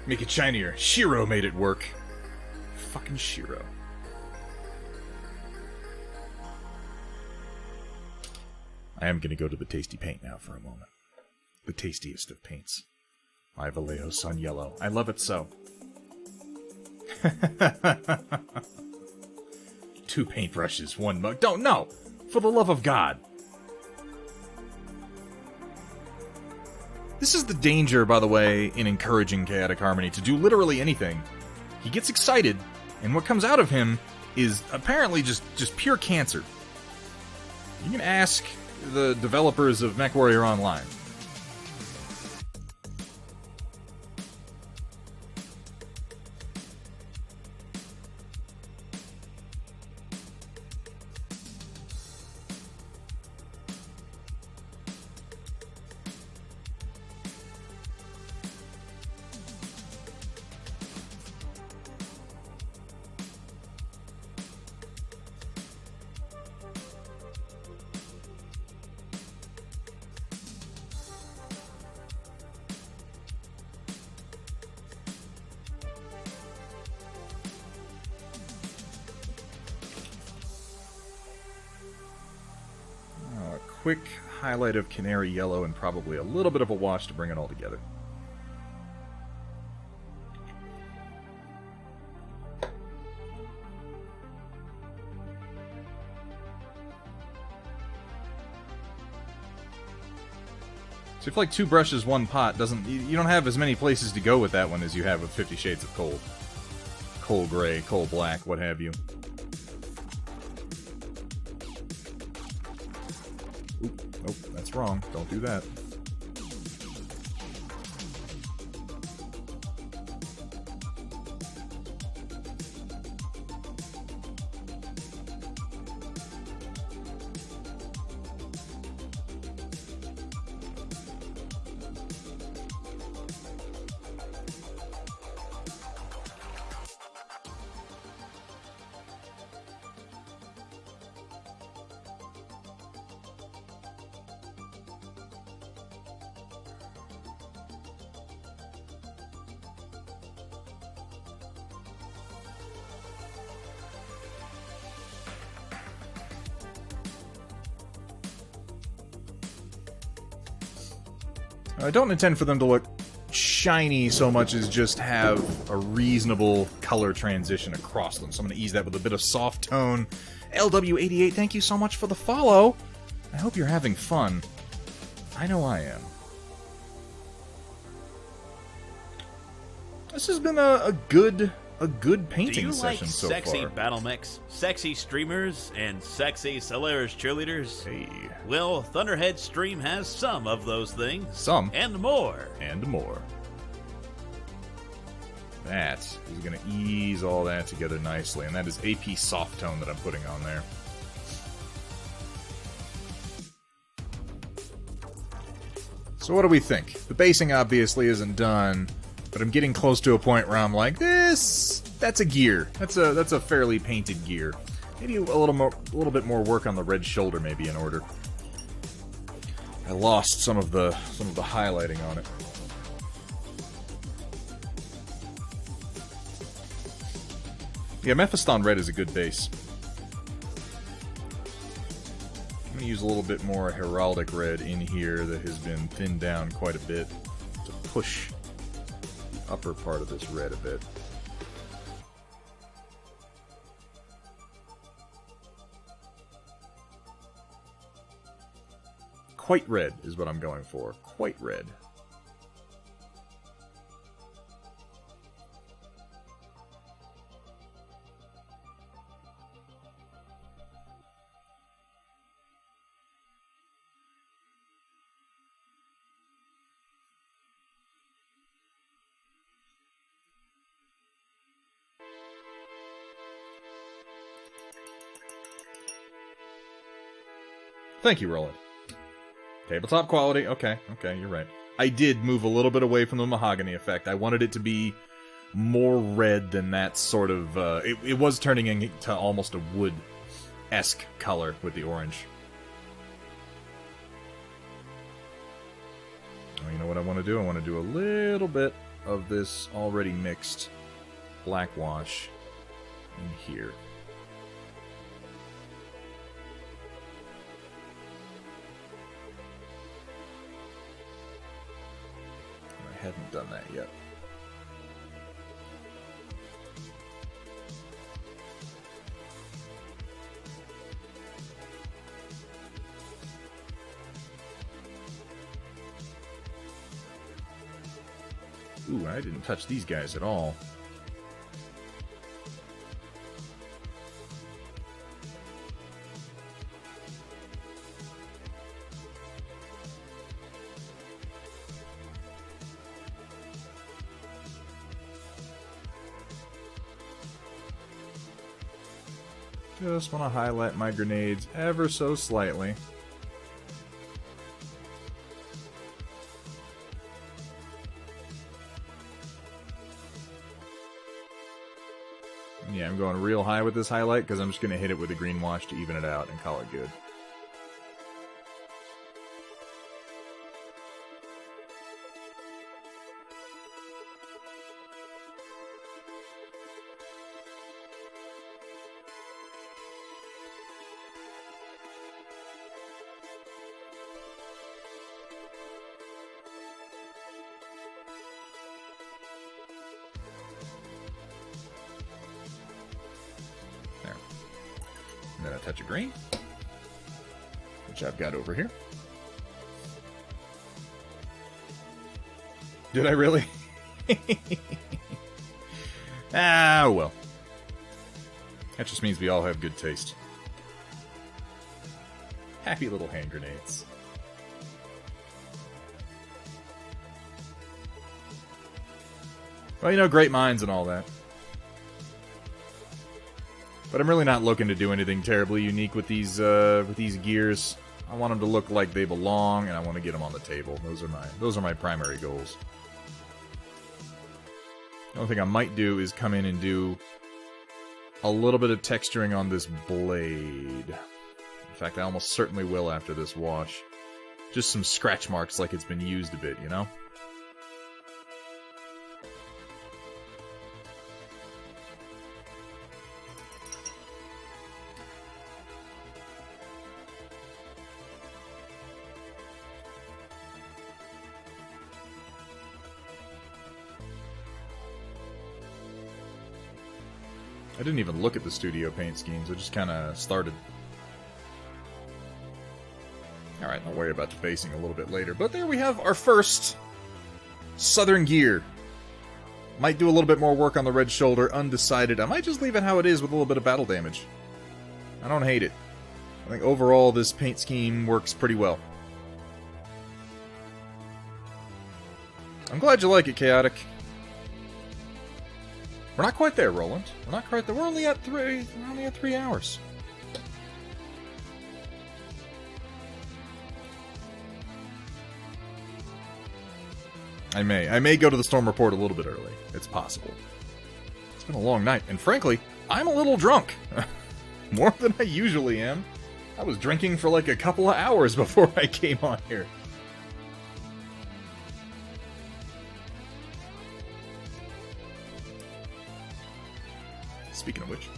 Make it shinier. Shiro made it work. Fucking Shiro. I am going to go to the tasty paint now for a moment. The tastiest of paints. My Vallejo Sun Yellow. I love it so. 2 paintbrushes, 1 mug. Don't, no! For the love of God. This is the danger, by the way, in encouraging Chaotic Harmony to do literally anything. He gets excited, and what comes out of him is apparently just pure cancer. You can ask the developers of MechWarrior Online. Quick highlight of Canary Yellow and probably a little bit of a wash to bring it all together. So if like 2 brushes, 1 pot doesn't... You don't have as many places to go with that one as you have with 50 Shades of Cold. Coal gray, coal black, what have you. Oop, nope, that's wrong. Don't do that. I don't intend for them to look shiny so much as just have a reasonable color transition across them. So I'm going to ease that with a bit of soft tone. LW88, thank you so much for the follow. I hope you're having fun. I know I am. This has been a good painting session so far. Do you like sexy battle mechs, sexy streamers, and sexy Solaris cheerleaders? Hey. Well, Thunderhead's stream has some of those things. Some. And more. And more. That is going to ease all that together nicely, and that is AP soft tone that I'm putting on there. So what do we think? The basing obviously isn't done, but I'm getting close to a point where I'm like, that's a gear. That's a fairly painted gear. Maybe a little bit more work on the red shoulder may be in order. I lost some of the highlighting on it. Yeah, Mephiston red is a good base. I'm going to use a little bit more heraldic red in here that has been thinned down quite a bit to push the upper part of this red a bit. Quite red is what I'm going for. Quite red. Thank you, Roland. Tabletop quality. Okay, you're right. I did move a little bit away from the mahogany effect. I wanted it to be more red than that sort of... it was turning into almost a wood-esque color with the orange. Oh, you know what I want to do? I want to do a little bit of this already mixed black wash in here. I hadn't done that yet. Ooh, I didn't touch these guys at all. Just want to highlight my grenades ever so slightly. Yeah, I'm going real high with this highlight because I'm just going to hit it with a green wash to even it out and call it good. And then a touch of green, which I've got over here. Did I really? Ah, well. That just means we all have good taste. Happy little hand grenades. Well, you know, great minds and all that. But I'm really not looking to do anything terribly unique with these gears. I want them to look like they belong, and I want to get them on the table. Those are my primary goals. The only thing I might do is come in and do a little bit of texturing on this blade. In fact, I almost certainly will after this wash. Just some scratch marks like it's been used a bit, you know? I didn't even look at the studio paint schemes, I just kind of started. Alright, I'll worry about the basing a little bit later. But there we have our first Southern Gear. Might do a little bit more work on the red shoulder, undecided. I might just leave it how it is with a little bit of battle damage. I don't hate it. I think overall this paint scheme works pretty well. I'm glad you like it, Chaotic. We're not quite there, Roland. We're not quite there. We're only at 3 hours. I may go to the storm report a little bit early. It's possible. It's been a long night, and frankly, I'm a little drunk. More than I usually am. I was drinking for like a couple of hours before I came on here. Speaking of which.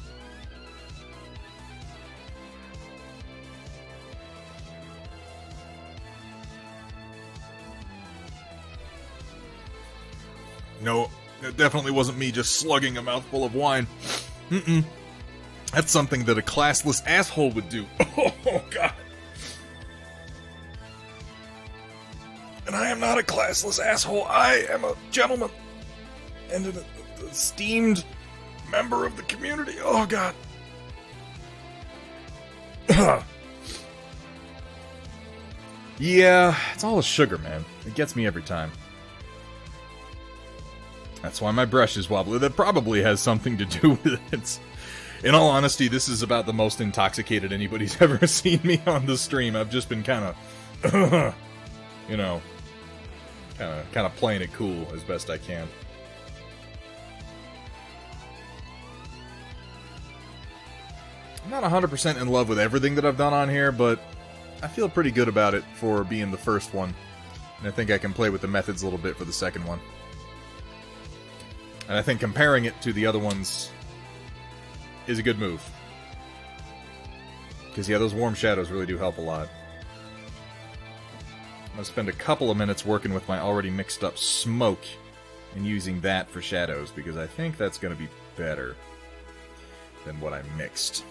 No, it definitely wasn't me just slugging a mouthful of wine. Mm-mm. That's something that a classless asshole would do. Oh, God. And I am not a classless asshole. I am a gentleman. And an esteemed member of the community. Oh, God. Yeah, it's all the sugar, man. It gets me every time. That's why my brush is wobbly. That probably has something to do with it. In all honesty, this is about the most intoxicated anybody's ever seen me on the stream. I've just been kind of, you know, kind of playing it cool as best I can. I'm not 100% in love with everything that I've done on here, but I feel pretty good about it for being the first one. And I think I can play with the methods a little bit for the second one. And I think comparing it to the other ones is a good move. Because, yeah, those warm shadows really do help a lot. I'm going to spend a couple of minutes working with my already mixed up smoke and using that for shadows, because I think that's going to be better than what I mixed.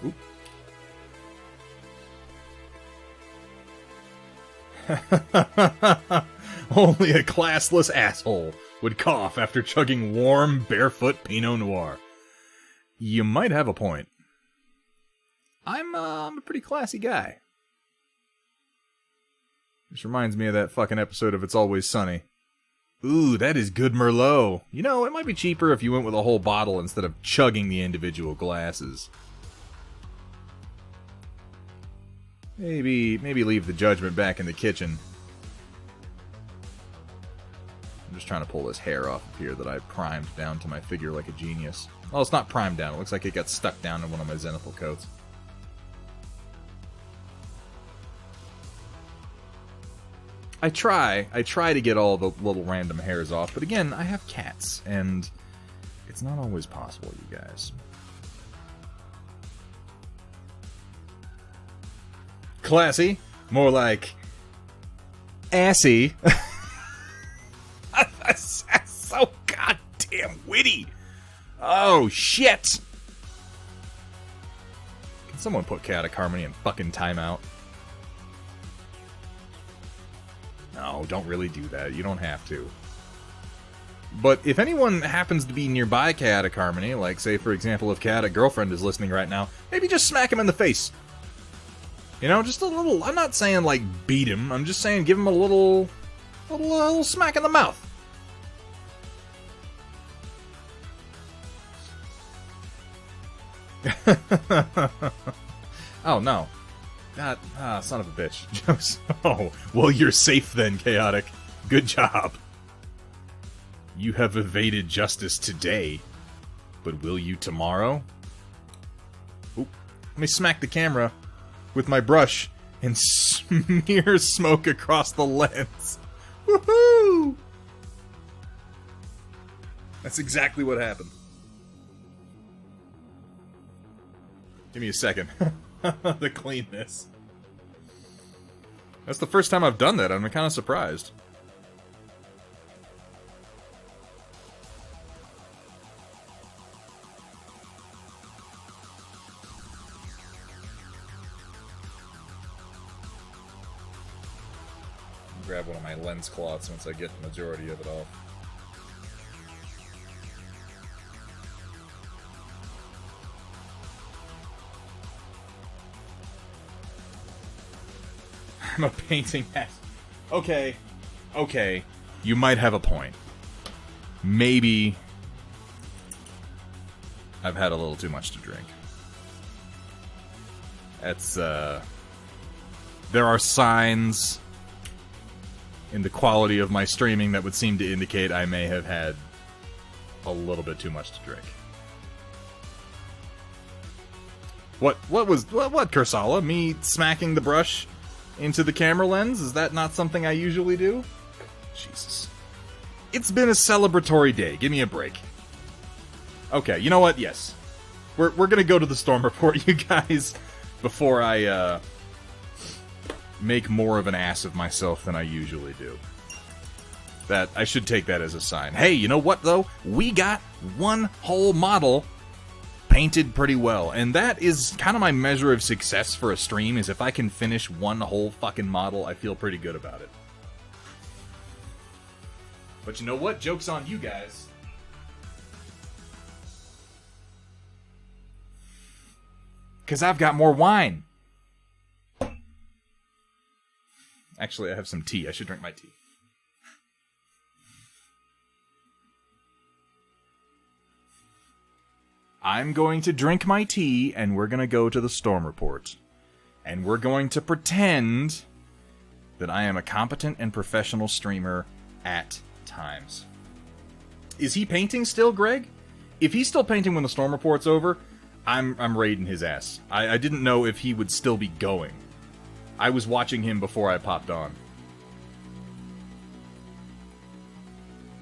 Oop. Only a classless asshole would cough after chugging warm, barefoot Pinot Noir. You might have a point. I'm a pretty classy guy. This reminds me of that fucking episode of It's Always Sunny. Ooh, that is good Merlot. You know, it might be cheaper if you went with a whole bottle instead of chugging the individual glasses. Maybe leave the judgment back in the kitchen. I'm just trying to pull this hair off of here that I primed down to my figure like a genius. Well, it's not primed down. It looks like it got stuck down in one of my zenithal coats. I try to get all the little random hairs off, but again, I have cats, and it's not always possible, you guys. Classy, more like assy. That's so goddamn Oh, shit! Can someone put Chaotic Harmony in fucking timeout? No, don't really do that. You don't have to. But if anyone happens to be nearby Chaotic Harmony, like, say, for example, if Chaotic Girlfriend is listening right now, maybe just smack him in the face. You know, just a little... I'm not saying, like, beat him. I'm just saying give him a little smack in the mouth. Oh, no. God, son of a bitch. Oh, well, you're safe then, Chaotic. Good job. You have evaded justice today, but will you tomorrow? Oop. Let me smack the camera with my brush and smear smoke across the lens. Woohoo! That's exactly what happened. Give me a second to clean this. That's the first time I've done that. I'm kind of surprised. Grab one of my lens cloths once I get the majority of it off. I'm a painting hat. Okay. Okay. You might have a point. Maybe I've had a little too much to drink. That's, there are signs in the quality of my streaming that would seem to indicate I may have had a little bit too much to drink. What, Kursala? Me smacking the brush into the camera lens? Is that not something I usually do? Jesus. It's been a celebratory day. Give me a break. Okay, you know what? Yes. We're gonna go to the storm report, you guys, before I, make more of an ass of myself than I usually do. That, I should take that as a sign. Hey, you know what, though? We got one whole model painted pretty well, and that is kind of my measure of success for a stream, is if I can finish one whole fucking model, I feel pretty good about it. But you know what? Joke's on you guys. Because I've got more wine. Actually, I have some tea. I should drink my tea. I'm going to drink my tea, and we're going to go to the storm report. And we're going to pretend that I am a competent and professional streamer at times. Is he painting still, Greg? If he's still painting when the storm report's over, I'm raiding his ass. I didn't know if he would still be going. I was watching him before I popped on.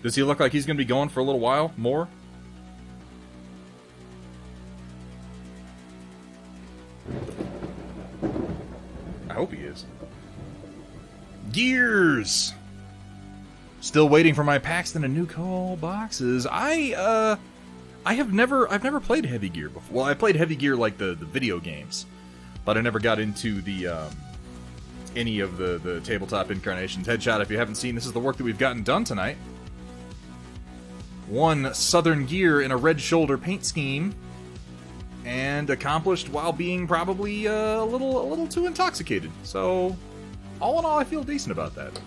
Does he look like he's going to be going for a little while more? I hope he is. Gears! Still waiting for my Paxton and New Call boxes. I've never played Heavy Gear before. Well, I played Heavy Gear like the video games, but I never got into the any of the tabletop incarnations. Headshot, if you haven't seen, this is the work that we've gotten done tonight. One Southern Gear in a red shoulder paint scheme, and accomplished while being probably a little too intoxicated. So, all in all, I feel decent about that.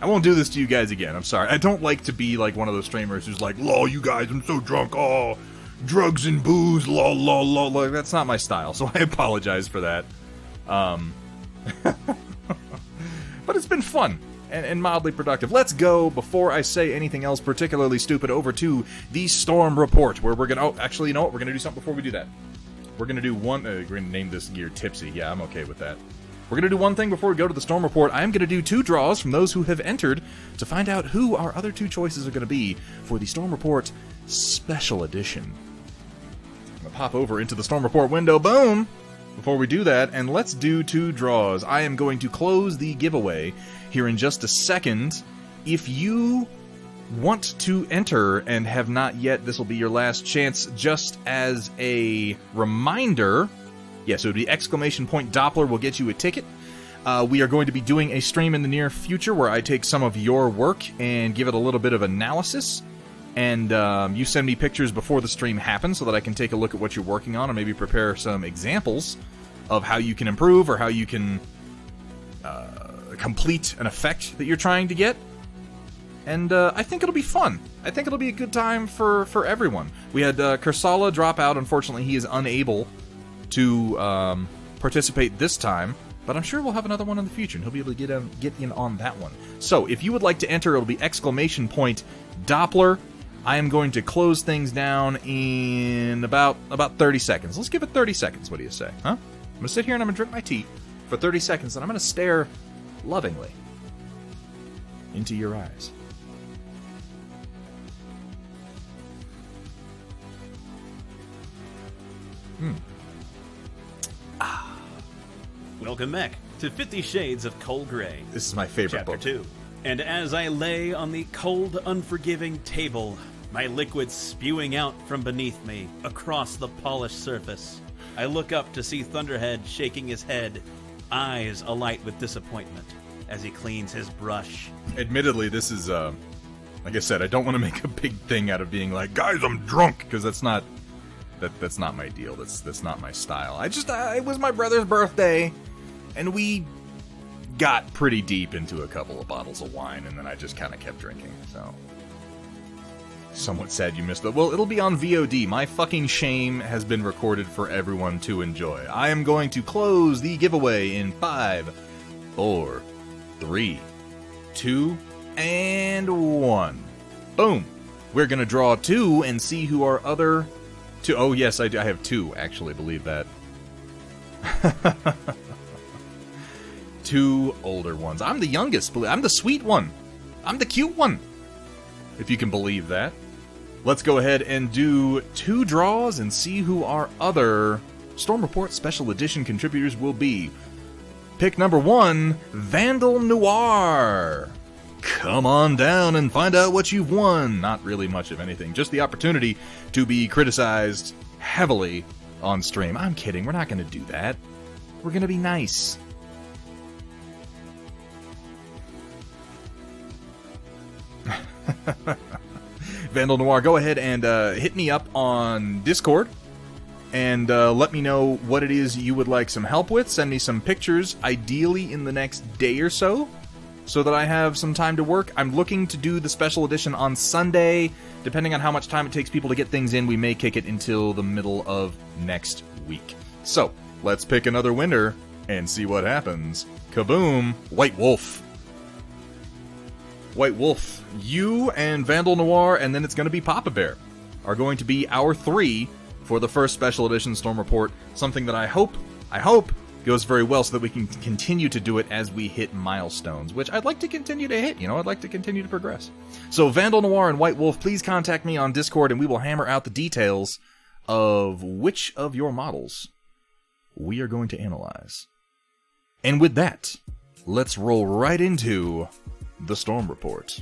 I won't do this to you guys again. I'm sorry. I don't like to be like one of those streamers who's like, "Lol, you guys, I'm so drunk. Oh, drugs and booze. Lol, lol, lol." Like, that's not my style, so I apologize for that. But it's been fun and mildly productive. Let's go, before I say anything else particularly stupid, over to the storm report, where we're gonna... Oh, actually, you know what? We're gonna do something before we do that. We're gonna do one... we're gonna name this gear Tipsy. Yeah, I'm okay with that. We're gonna do one thing before we go to the storm report. I'm gonna do 2 draws from those who have entered to find out who our other 2 choices are gonna be for the storm report special edition. I'm gonna pop over into the storm report window. Boom! Before we do that, and let's do 2 draws. I am going to close the giveaway here in just a second. If you want to enter and have not yet, this will be your last chance. Just as a reminder, yes, it would be exclamation point Doppler will get you a ticket. We are going to be doing a stream in the near future where I take some of your work and give it a little bit of analysis. And you send me pictures before the stream happens so that I can take a look at what you're working on and maybe prepare some examples of how you can improve or how you can complete an effect that you're trying to get. And I think it'll be fun. I think it'll be a good time for everyone. We had Kursala drop out. Unfortunately, he is unable to participate this time. But I'm sure we'll have another one in the future, and he'll be able to get in on that one. So, if you would like to enter, it'll be exclamation point Doppler. I am going to close things down in about 30 seconds. Let's give it 30 seconds. What do you say? Huh? I'm going to sit here and I'm going to drink my tea for 30 seconds, and I'm going to stare lovingly into your eyes. Welcome back to 50 Shades of Cold Grey. This is my favorite Chapter book. 2. And as I lay on the cold, unforgiving table, my liquids spewing out from beneath me across the polished surface, I look up to see Thunderhead shaking his head, eyes alight with disappointment, as he cleans his brush. Admittedly, this is, like I said, I don't want to make a big thing out of being like, guys, I'm drunk, because that's not my deal. That's not my style. It was my brother's birthday, and we got pretty deep into a couple of bottles of wine, and then I just kind of kept drinking, so. Somewhat sad you missed it. Well, it'll be on VOD. My fucking shame has been recorded for everyone to enjoy. I am going to close the giveaway in 5, 4, 3, 2, and 1. Boom. We're going to draw 2 and see who our other 2... Oh, yes, I do. I have 2, actually, believe that. 2 older ones. I'm the youngest. I'm the sweet one. I'm the cute one. If you can believe that. Let's go ahead and do 2 draws and see who our other Storm Report Special Edition contributors will be. Pick number 1, Vandal Noir. Come on down and find out what you've won. Not really much of anything. Just the opportunity to be criticized heavily on stream. I'm kidding. We're not going to do that. We're going to be nice. Vandal Noir, go ahead and hit me up on Discord and let me know what it is you would like some help with. Send me some pictures, ideally in the next day or so that I have some time to work. I'm looking to do the special edition on Sunday. Depending on how much time it takes people to get things in, we may kick it until the middle of next week. So, let's pick another winner and see what happens. Kaboom! White Wolf. White Wolf, you and Vandal Noir, and then it's going to be Papa Bear, are going to be our 3 for the first Special Edition Storm Report. Something that I hope goes very well so that we can continue to do it as we hit milestones, which I'd like to continue to hit. I'd like to continue to progress. So Vandal Noir and White Wolf, please contact me on Discord, and we will hammer out the details of which of your models we are going to analyze. And with that, let's roll right into the Storm Report.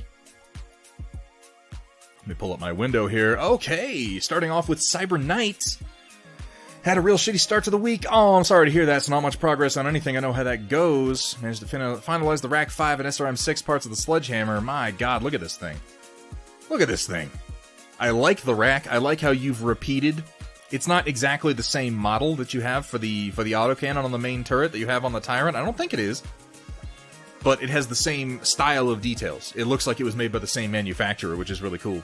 Let me pull up my window here. Okay, starting off with Cyber Knight. Had a real shitty start to the week. Oh, I'm sorry to hear that. So not much progress on anything. I know how that goes. Managed to finalize the Rack 5 and SRM 6 parts of the Sledgehammer. My god, look at this thing. Look at this thing. I like the rack. I like how you've repeated. It's not exactly the same model that you have for the autocannon on the main turret that you have on the Tyrant. I don't think it is. But it has the same style of details. It looks like it was made by the same manufacturer, which is really cool.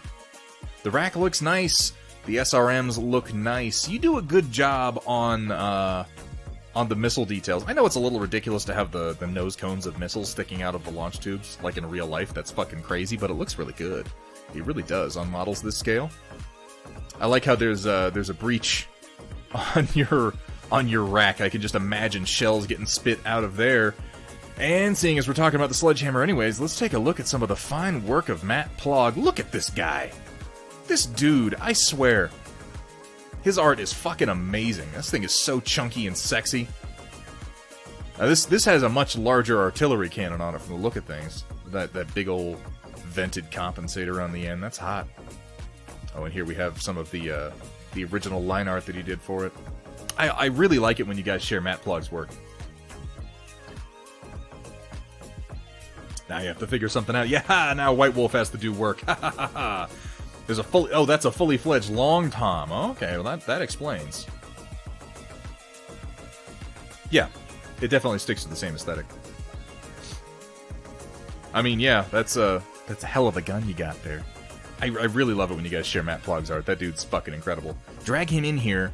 The rack looks nice. The SRMs look nice. You do a good job on the missile details. I know it's a little ridiculous to have the nose cones of missiles sticking out of the launch tubes, like in real life. That's fucking crazy, but it looks really good. It really does on models this scale. I like how there's a breach on your rack. I can just imagine shells getting spit out of there. And seeing as we're talking about the Sledgehammer anyways, let's take a look at some of the fine work of Matt Plog. Look at this guy. This dude, I swear. His art is fucking amazing. This thing is so chunky and sexy. Now this has a much larger artillery cannon on it from the look of things. That big old vented compensator on the end. That's hot. Oh, and here we have some of the original line art that he did for it. I really like it when you guys share Matt Plug's work. Now you have to figure something out. Yeah, now White Wolf has to do work. Ha ha ha ha. There's a fully... Oh, that's a fully fledged long tom. Okay, well that explains. Yeah, it definitely sticks to the same aesthetic. I mean, yeah, that's a hell of a gun you got there. I really love it when you guys share Matt Plug's art. That dude's fucking incredible. Drag him in here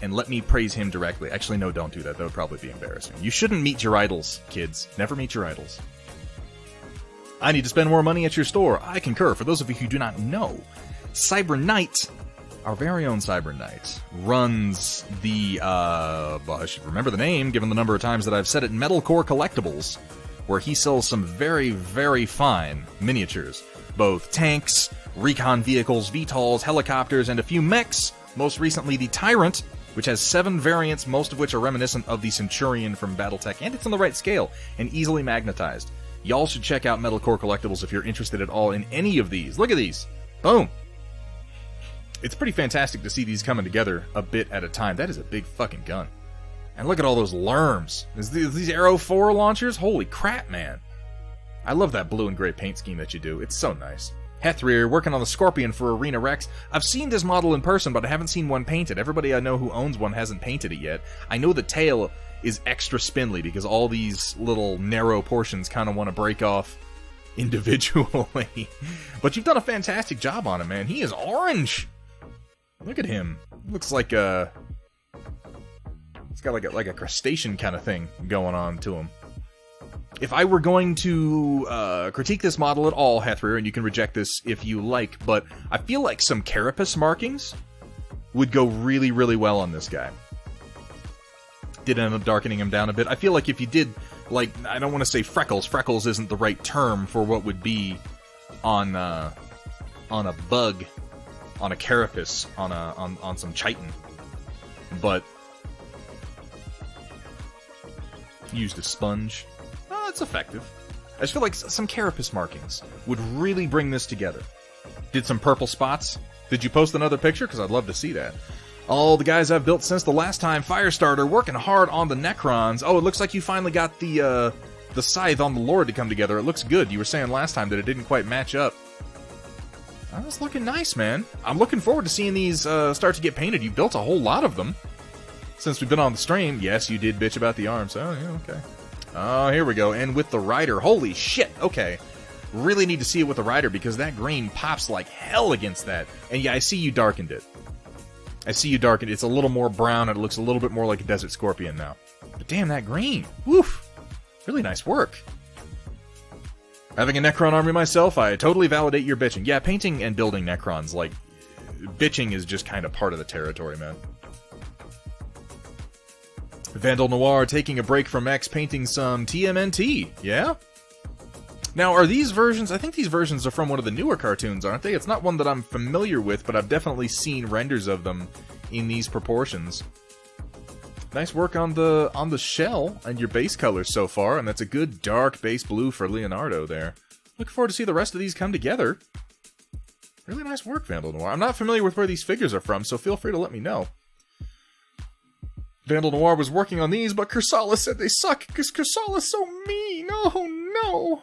and let me praise him directly. Actually, no, don't do that. That would probably be embarrassing. You shouldn't meet your idols, kids. Never meet your idols. I need to spend more money at your store. I concur. For those of you who do not know, Cyber Knight, our very own Cyber Knight, runs the, well, I should remember the name, given the number of times that I've said it, Metalcore Collectibles, where he sells some very, very fine miniatures. Both tanks, recon vehicles, VTOLs, helicopters, and a few mechs. Most recently, the Tyrant, which has 7 variants, most of which are reminiscent of the Centurion from Battletech, and it's on the right scale, and easily magnetized. Y'all should check out Metalcore Collectibles if you're interested at all in any of these. Look at these. Boom. It's pretty fantastic to see these coming together a bit at a time. That is a big fucking gun. And look at all those lerms. These Aero 4 launchers? Holy crap, man. I love that blue and gray paint scheme that you do. It's so nice. Hethrier, working on the Scorpion for Arena Rex. I've seen this model in person, but I haven't seen one painted. Everybody I know who owns one hasn't painted it yet. I know the tail is extra spindly because all these little narrow portions kind of want to break off individually. But you've done a fantastic job on him, man. He is orange. Look at him. Looks like a... It's got like a crustacean kind of thing going on to him. If I were going to critique this model at all, Hethrier, and you can reject this if you like, but I feel like some carapace markings would go really, really well on this guy. Did end up darkening him down a bit. I feel like if you did, like, I don't want to say freckles. Freckles isn't the right term for what would be on a bug, on a carapace, on some chitin, but used a sponge. Oh, that's effective. I just feel like some carapace markings would really bring this together. Did some purple spots. Did you post another picture? Because I'd love to see that. All the guys I've built since the last time, Firestarter, working hard on the Necrons. Oh, it looks like you finally got the Scythe on the Lord to come together. It looks good. You were saying last time that it didn't quite match up. Oh, that's looking nice, man. I'm looking forward to seeing these start to get painted. You built a whole lot of them since we've been on the stream. Yes, you did bitch about the arms. Oh, yeah, okay. Oh, here we go. And with the Rider. Holy shit. Okay. Really need to see it with the Rider because that green pops like hell against that. And yeah, I see you darkened it. I see you darkened it. It's a little more brown and it looks a little bit more like a Desert Scorpion now. But damn, that green. Woof. Really nice work. Having a Necron army myself, I totally validate your bitching. Yeah, painting and building Necrons, like, bitching is just kind of part of the territory, man. Vandal Noir taking a break from X, painting some TMNT. Yeah? Now, are these versions... I think these versions are from one of the newer cartoons, aren't they? It's not one that I'm familiar with, but I've definitely seen renders of them in these proportions. Nice work on the shell and your base colors so far, and that's a good dark base blue for Leonardo there. Looking forward to see the rest of these come together. Really nice work, Vandal Noir. I'm not familiar with where these figures are from, so feel free to let me know. Vandal Noir was working on these, but Kursala said they suck because Kursala's so mean. Oh no!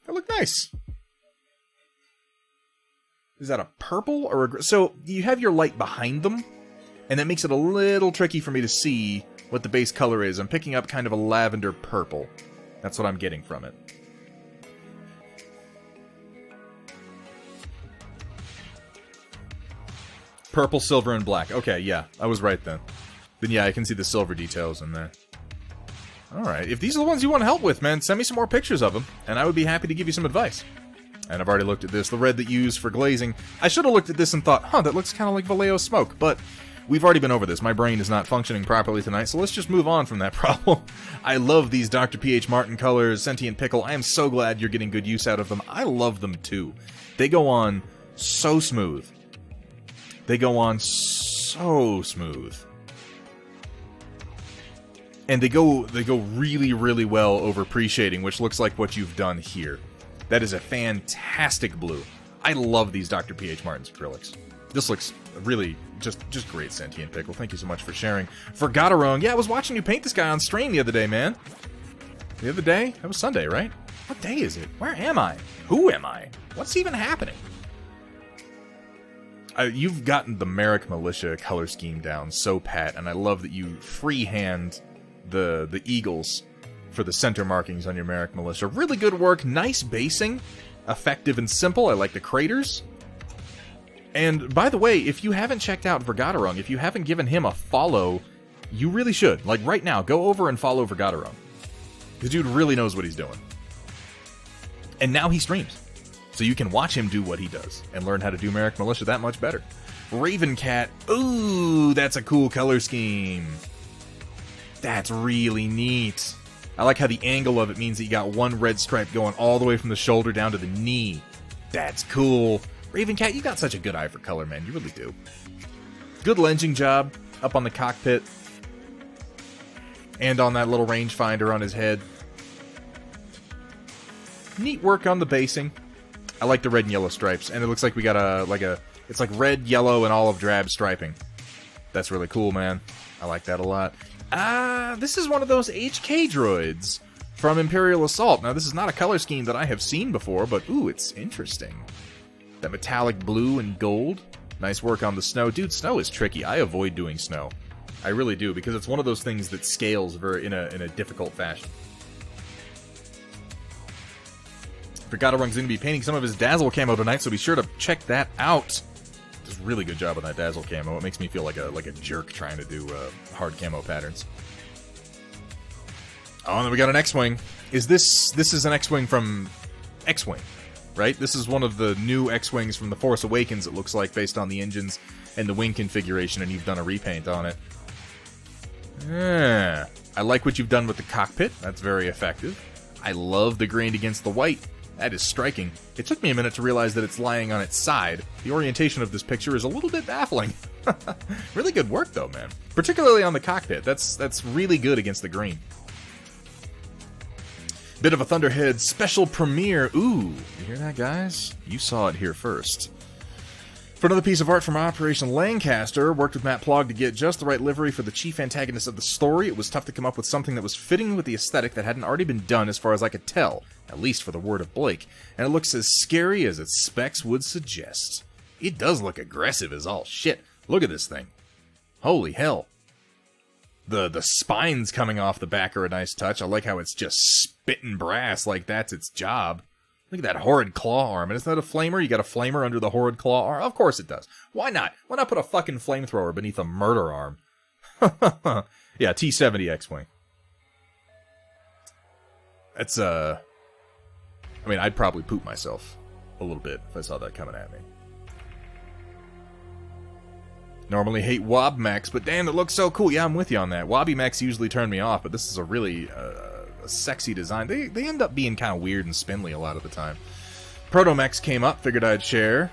They look nice. Is that a purple or a... So, you have your light behind them, and that makes it a little tricky for me to see what the base color is. I'm picking up kind of a lavender purple. That's what I'm getting from it. Purple, silver, and black. Okay, yeah, I was right then. Then yeah, I can see the silver details in there. Alright, if these are the ones you want help with, man, send me some more pictures of them, and I would be happy to give you some advice. And I've already looked at this, the red that you use for glazing. I should have looked at this and thought, huh, that looks kind of like Vallejo smoke, but we've already been over this. My brain is not functioning properly tonight, so let's just move on from that problem. I love these Dr. P.H. Martin colors, Sentient Pickle. I am so glad you're getting good use out of them. I love them too. They go on so smooth. They go on so smooth. And they go really, really well over pre-shading, which looks like what you've done here. That is a fantastic blue. I love these Dr. P.H. Martin's acrylics. This looks really just great, Sentient Pickle. Thank you so much for sharing. Forgotarung. Yeah, I was watching you paint this guy on stream the other day, man. The other day? That was Sunday, right? What day is it? Where am I? Who am I? What's even happening? You've gotten the Merrick Militia color scheme down so pat, and I love that you freehand the eagles for the center markings on your Merrick Militia. Really good work, nice basing, effective and simple. I like the craters. And by the way, if you haven't checked out Vergatarung, if you haven't given him a follow, you really should. Like right now, go over and follow Vergatarung. The dude really knows what he's doing. And now he streams. So you can watch him do what he does and learn how to do Merrick Militia that much better. Raven Cat. Ooh, that's a cool color scheme. That's really neat. I like how the angle of it means that you got one red stripe going all the way from the shoulder down to the knee. That's cool. Raven Cat, you got such a good eye for color, man. You really do. Good lensing job up on the cockpit. And on that little rangefinder on his head. Neat work on the basing. I like the red and yellow stripes, and it looks like we got it's like red, yellow, and olive drab striping. That's really cool, man. I like that a lot. This is one of those HK droids from Imperial Assault. Now, this is not a color scheme that I have seen before, but ooh, it's interesting. That metallic blue and gold. Nice work on the snow. Dude, snow is tricky. I avoid doing snow. I really do, because it's one of those things that scales in a difficult fashion. Forgotarung's going to be painting some of his Dazzle camo tonight, so be sure to check that out. Does a really good job on that Dazzle camo. It makes me feel like a jerk trying to do hard camo patterns. Oh, and then we got an X-Wing. This is an X-Wing from X-Wing, right? This is one of the new X-Wings from The Force Awakens, it looks like, based on the engines and the wing configuration, and you've done a repaint on it. Yeah. I like what you've done with the cockpit. That's very effective. I love the green against the white. That is striking. It took me a minute to realize that it's lying on its side. The orientation of this picture is a little bit baffling. Really good work, though, man. Particularly on the cockpit. That's really good against the green. Bit of a Thunderhead special premiere. Ooh, you hear that, guys? You saw it here first. For another piece of art from Operation Lancaster, worked with Matt Plog to get just the right livery for the chief antagonist of the story. It was tough to come up with something that was fitting with the aesthetic that hadn't already been done as far as I could tell, at least for the word of Blake, and it looks as scary as its specs would suggest. It does look aggressive as all shit. Look at this thing. Holy hell. The spines coming off the back are a nice touch. I like how it's just spitting brass like that's its job. Look at that horrid claw arm. And isn't that a flamer? You got a flamer under the horrid claw arm? Of course it does. Why not? Why not put a fucking flamethrower beneath a murder arm? Yeah, T-70 X-Wing. That's, I mean, I'd probably poop myself a little bit if I saw that coming at me. Normally hate Wob Mechs, but damn, it looks so cool. Yeah, I'm with you on that. Wobby Mechs usually turn me off, but this is a really sexy design. They end up being kind of weird and spindly a lot of the time. Proto-Mechs came up, figured I'd share.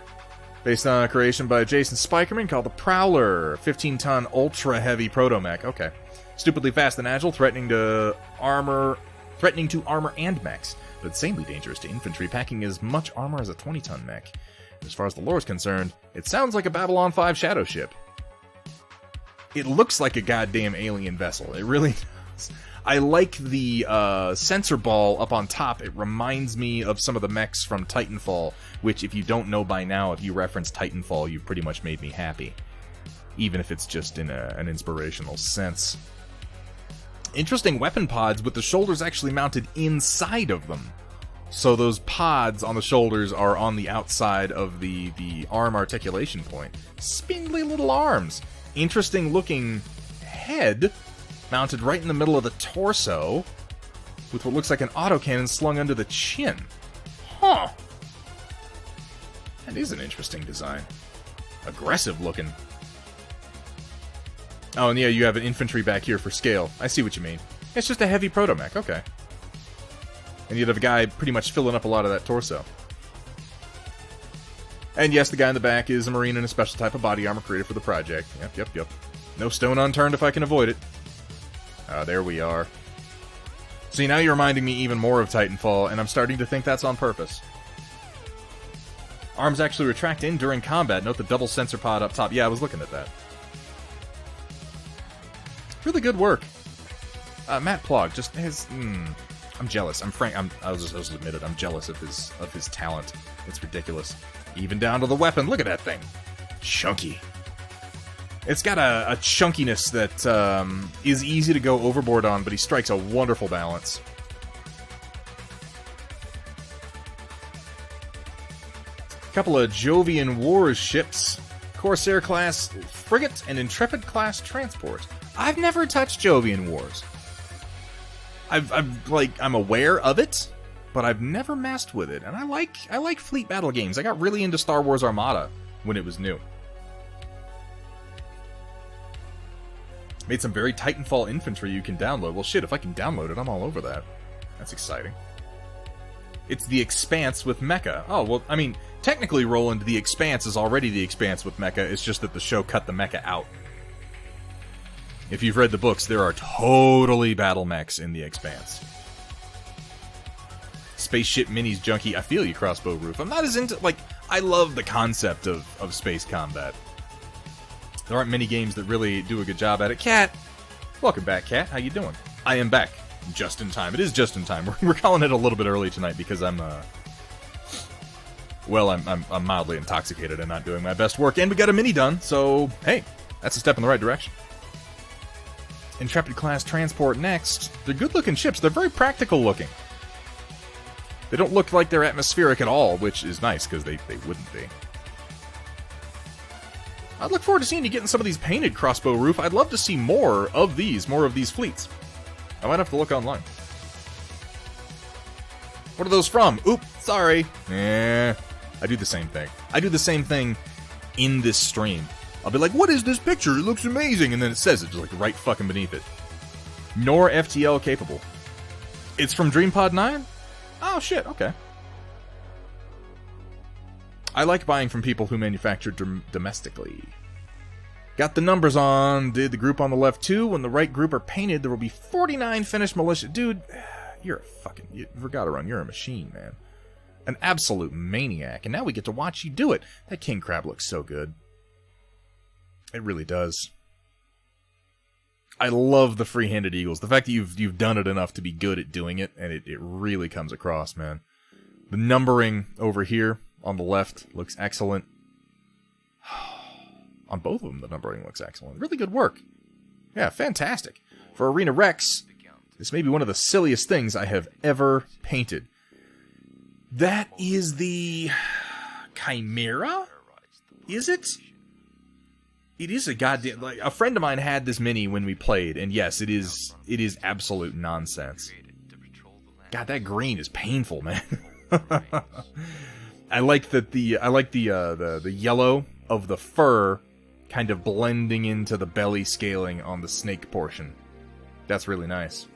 Based on a creation by Jason Spikerman called the Prowler. 15-ton ultra-heavy Proto-Mech. Okay. Stupidly fast and agile, threatening to armor and mechs, but insanely dangerous to infantry, packing as much armor as a 20-ton mech. As far as the lore is concerned, it sounds like a Babylon 5 shadow ship. It looks like a goddamn alien vessel. It really does. I like the sensor ball up on top. It reminds me of some of the mechs from Titanfall, which, if you don't know by now, if you reference Titanfall, you've pretty much made me happy. Even if it's just in an inspirational sense. Interesting weapon pods with the shoulders actually mounted inside of them. So those pods on the shoulders are on the outside of the arm articulation point. Spindly little arms. Interesting looking head mounted right in the middle of the torso with what looks like an autocannon slung under the chin. Huh. That is an interesting design. Aggressive looking. Oh, and yeah, you have an infantry back here for scale. I see what you mean. It's just a heavy proto-mech, okay. And you'd have a guy pretty much filling up a lot of that torso. And yes, the guy in the back is a Marine in a special type of body armor created for the project. Yep. No stone unturned if I can avoid it. There we are. See, now you're reminding me even more of Titanfall, and I'm starting to think that's on purpose. Arms actually retract in during combat. Note the double sensor pod up top. Yeah, I was looking at that. Really good work. Matt Plog just has... I'm jealous. I'll just admit it. I'm jealous of his talent. It's ridiculous. Even down to the weapon. Look at that thing. Chunky. It's got a chunkiness that is easy to go overboard on, but he strikes a wonderful balance. Couple of Jovian Wars ships. Corsair class frigate and Intrepid class transport. I've never touched Jovian Wars. I'm aware of it, but I've never messed with it. And I like fleet battle games. I got really into Star Wars Armada when it was new. Made some very Titanfall infantry you can download. Well, shit, if I can download it, I'm all over that. That's exciting. It's the Expanse with mecha. Oh, well, I mean, technically, Roland, the Expanse is already the Expanse with mecha. It's just that the show cut the mecha out. If you've read the books, there are totally battle mechs in the Expanse. Spaceship Minis junkie. I feel you, Crossbow Roof. I'm not as into... Like, I love the concept of space combat. There aren't many games that really do a good job at it. Cat! Welcome back, Cat. How you doing? I am back. Just in time. It is just in time. We're calling it a little bit early tonight because I'm mildly intoxicated and not doing my best work, and we got a mini done, so, hey, that's a step in the right direction. Intrepid class transport next. They're good-looking ships. They're very practical-looking. They don't look like they're atmospheric at all, which is nice, because they wouldn't be. I'd look forward to seeing you getting some of these painted, Crossbow Roof. I'd love to see more of these fleets. I might have to look online. What are those from? Oop, sorry. I do the same thing. I do the same thing in this stream. I'll be like, what is this picture? It looks amazing. And then it says it, just like right fucking beneath it. Nor FTL capable. It's from DreamPod 9? Oh, shit, okay. I like buying from people who manufacture domestically. Got the numbers on. Did the group on the left too? When the right group are painted, there will be 49 finished militia. Dude, you're a fucking... Vergataron, you're a machine, man. An absolute maniac. And now we get to watch you do it. That king crab looks so good. It really does. I love the free-handed eagles. The fact that you've done it enough to be good at doing it, and it really comes across, man. The numbering over here on the left looks excellent. On both of them, the numbering looks excellent. Really good work. Yeah, fantastic. For Arena Rex, this may be one of the silliest things I have ever painted. That is the Chimera? Is it? It is a goddamn... Like, a friend of mine had this mini when we played, and yes, it is absolute nonsense. God, that green is painful, man. I like that the yellow of the fur kind of blending into the belly scaling on the snake portion. That's really nice.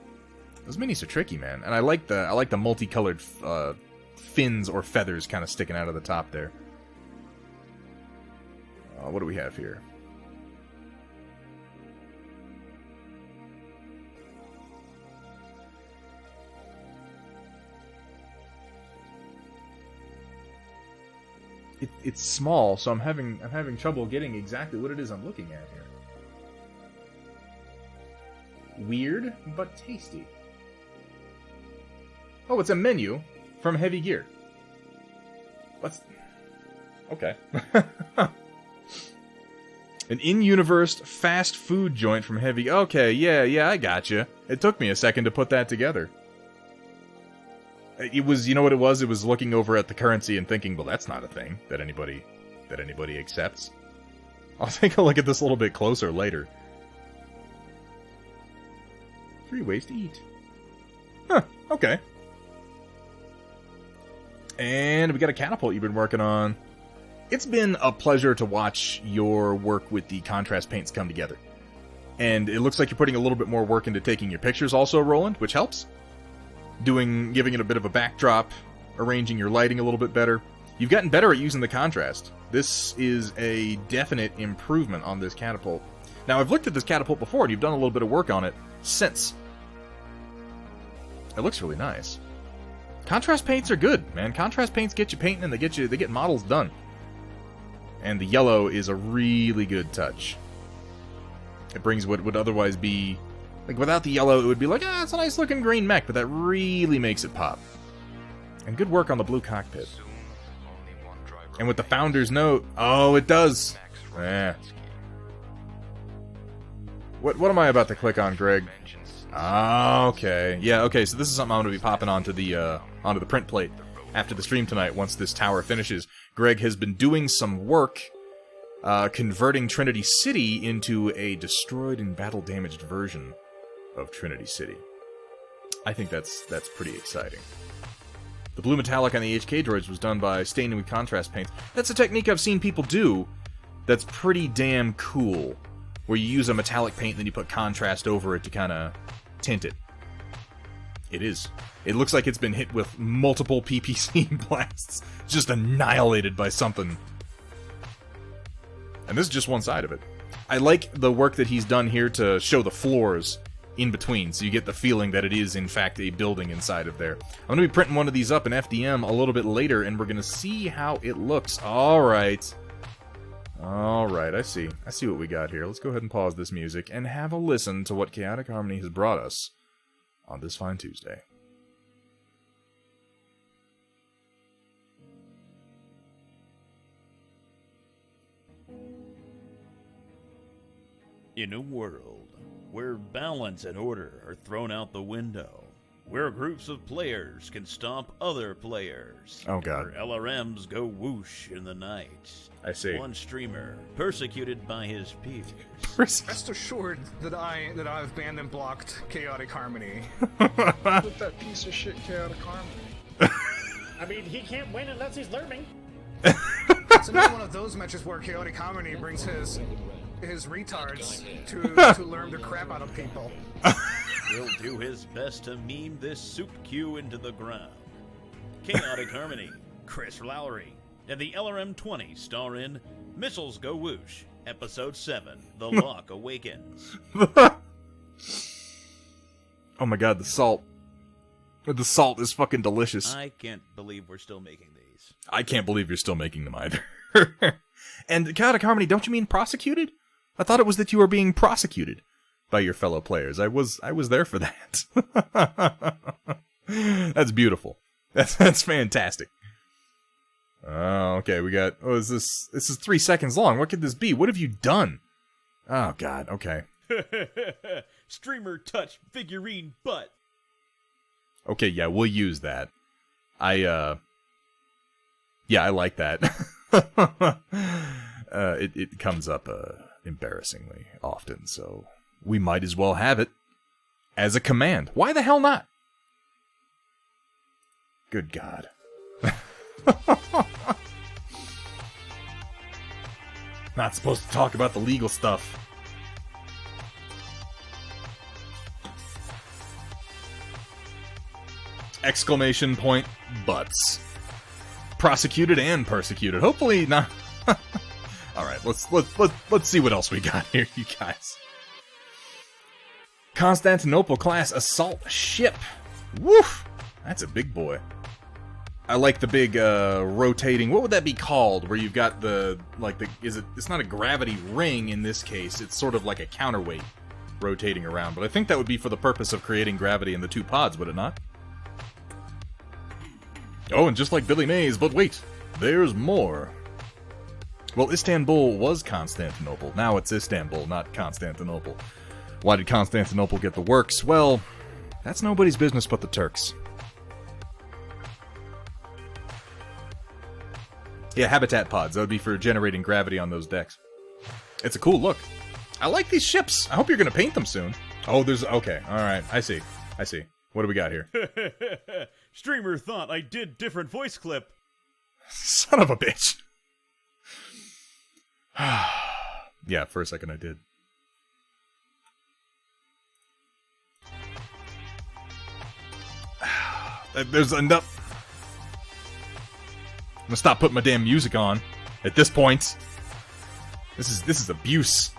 Those minis are tricky, man, and I like the multicolored fins or feathers kind of sticking out of the top there. What do we have here? It's small, so I'm having trouble getting exactly what it is I'm looking at here. Weird, but tasty. Oh, it's a menu from Heavy Gear. What's... Okay. An in-universe fast food joint from Heavy... Okay, yeah, I gotcha. It took me a second to put that together. It was, you know what it was? It was looking over at the currency and thinking, well, that's not a thing that anybody accepts. I'll take a look at this a little bit closer later. 3 ways to eat. Huh, okay. And we got a catapult you've been working on. It's been a pleasure to watch your work with the contrast paints come together. And it looks like you're putting a little bit more work into taking your pictures also, Roland, which helps. Giving it a bit of a backdrop, arranging your lighting a little bit better. You've gotten better at using the contrast. This is a definite improvement on this catapult. Now, I've looked at this catapult before, and you've done a little bit of work on it since. It looks really nice. Contrast paints are good, man. Contrast paints get you painting and they get models done. And the yellow is a really good touch. It brings what would otherwise be... Like, without the yellow, it would be like, it's a nice looking green mech, but that really makes it pop. And good work on the blue cockpit. And with the Founder's Note... Oh, it does! Eh. What am I about to click on, Greg? Okay. Yeah, okay, so this is something I'm going to be popping onto the print plate after the stream tonight, once this tower finishes. Greg has been doing some work converting Trinity City into a destroyed and battle-damaged version of Trinity City. I think that's pretty exciting. The blue metallic on the HK droids was done by staining with contrast paints. That's a technique I've seen people do that's pretty damn cool, where you use a metallic paint and then you put contrast over it to kind of tint it. It is. It looks like it's been hit with multiple PPC blasts, just annihilated by something. And this is just one side of it. I like the work that he's done here to show the floors in between, so you get the feeling that it is, in fact, a building inside of there. I'm going to be printing one of these up in FDM a little bit later, and we're going to see how it looks. Alright. Alright, I see. I see what we got here. Let's go ahead and pause this music and have a listen to what Chaotic Harmony has brought us on this fine Tuesday. In a world where balance and order are thrown out the window, where groups of players can stomp other players, Oh god. where LRMs go whoosh in the night, I see. one streamer persecuted by his peers. Rest assured that I've banned and blocked Chaotic Harmony. With that piece of shit Chaotic Harmony. I mean, he can't win unless he's learning. It's another one of those matches where Chaotic Harmony brings his retards to learn the crap out of people. He'll do his best to meme this soup cue into the ground. Chaotic Harmony, Chris Lowry, and the LRM-20 star in Missiles Go Whoosh, Episode 7, The Lock Awakens. Oh my god, the salt. The salt is fucking delicious. I can't believe we're still making these. I can't believe you're still making them either. And Chaotic Harmony, don't you mean prosecuted? I thought it was that you were being prosecuted by your fellow players. I was there for that. That's beautiful. That's fantastic. Oh, okay, we got... Oh, is this... This is 3 seconds long. What could this be? What have you done? Oh, God, okay. Streamer touch figurine butt. Okay, yeah, we'll use that. Yeah, I like that. It comes up embarrassingly often, so we might as well have it as a command. Why the hell not? Good God. Not supposed to talk about the legal stuff. Exclamation point, butts. Prosecuted and persecuted. Hopefully not. Alright, let's see what else we got here, you guys. Constantinople class assault ship. Woof! That's a big boy. I like the big rotating, what would that be called? Where you've got it's not a gravity ring in this case, it's sort of like a counterweight rotating around, but I think that would be for the purpose of creating gravity in the two pods, would it not? Oh, and just like Billy Mays, but wait, there's more. Well, Istanbul was Constantinople. Now it's Istanbul, not Constantinople. Why did Constantinople get the works? Well, that's nobody's business but the Turks. Yeah, habitat pods. That would be for generating gravity on those decks. It's a cool look. I like these ships. I hope you're going to paint them soon. Oh, there's... Okay, alright. I see. What do we got here? Streamer thought I did different voice clip. Son of a bitch. Yeah, for a second I did. There's enough... I'm gonna stop putting my damn music on at this point. This is abuse.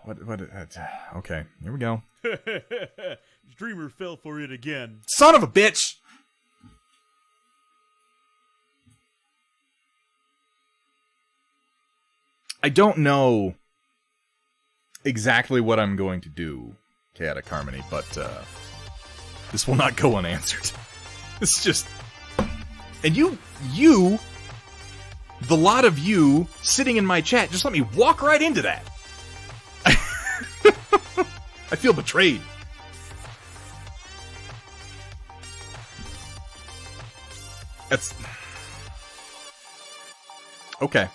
Okay, here we go. Dreamer fell for it again. Son of a bitch! I don't know exactly what I'm going to do, Chaotic Harmony, but this will not go unanswered. It's just... And you, the lot of you sitting in my chat, just let me walk right into that. I feel betrayed. That's... Okay.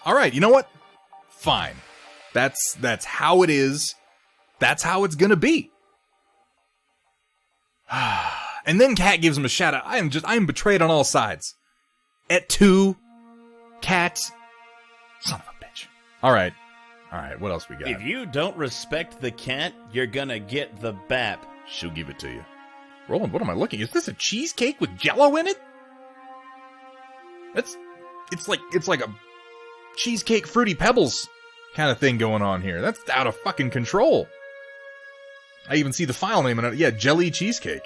Alright, you know what? Fine. That's how it is. That's how it's gonna be. And then Cat gives him a shout out. I am betrayed on all sides. Et tu, Cat. Son of a bitch. Alright, what else we got? If you don't respect the cat, you're gonna get the bap. She'll give it to you. Roland, what am I looking? Is this a cheesecake with jello in it? It's like a cheesecake Fruity Pebbles kind of thing going on here. That's out of fucking control. I even see the file name in it. Yeah, jelly cheesecake.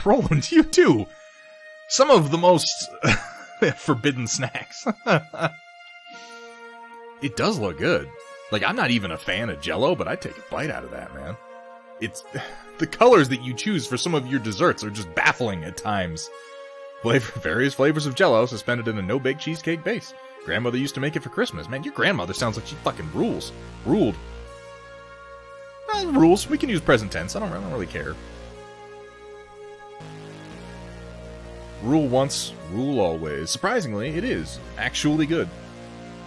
Roland, you too. Some of the most forbidden snacks. It does look good. Like, I'm not even a fan of Jell-O, but I'd take a bite out of that, man. It's the colors that you choose for some of your desserts are just baffling at times. Various flavors of Jell-O suspended in a no-bake cheesecake base. Grandmother used to make it for Christmas. Man, your grandmother sounds like she fucking rules. Ruled. Rules. We can use present tense. I don't really care. Rule once, rule always. Surprisingly, it is actually good.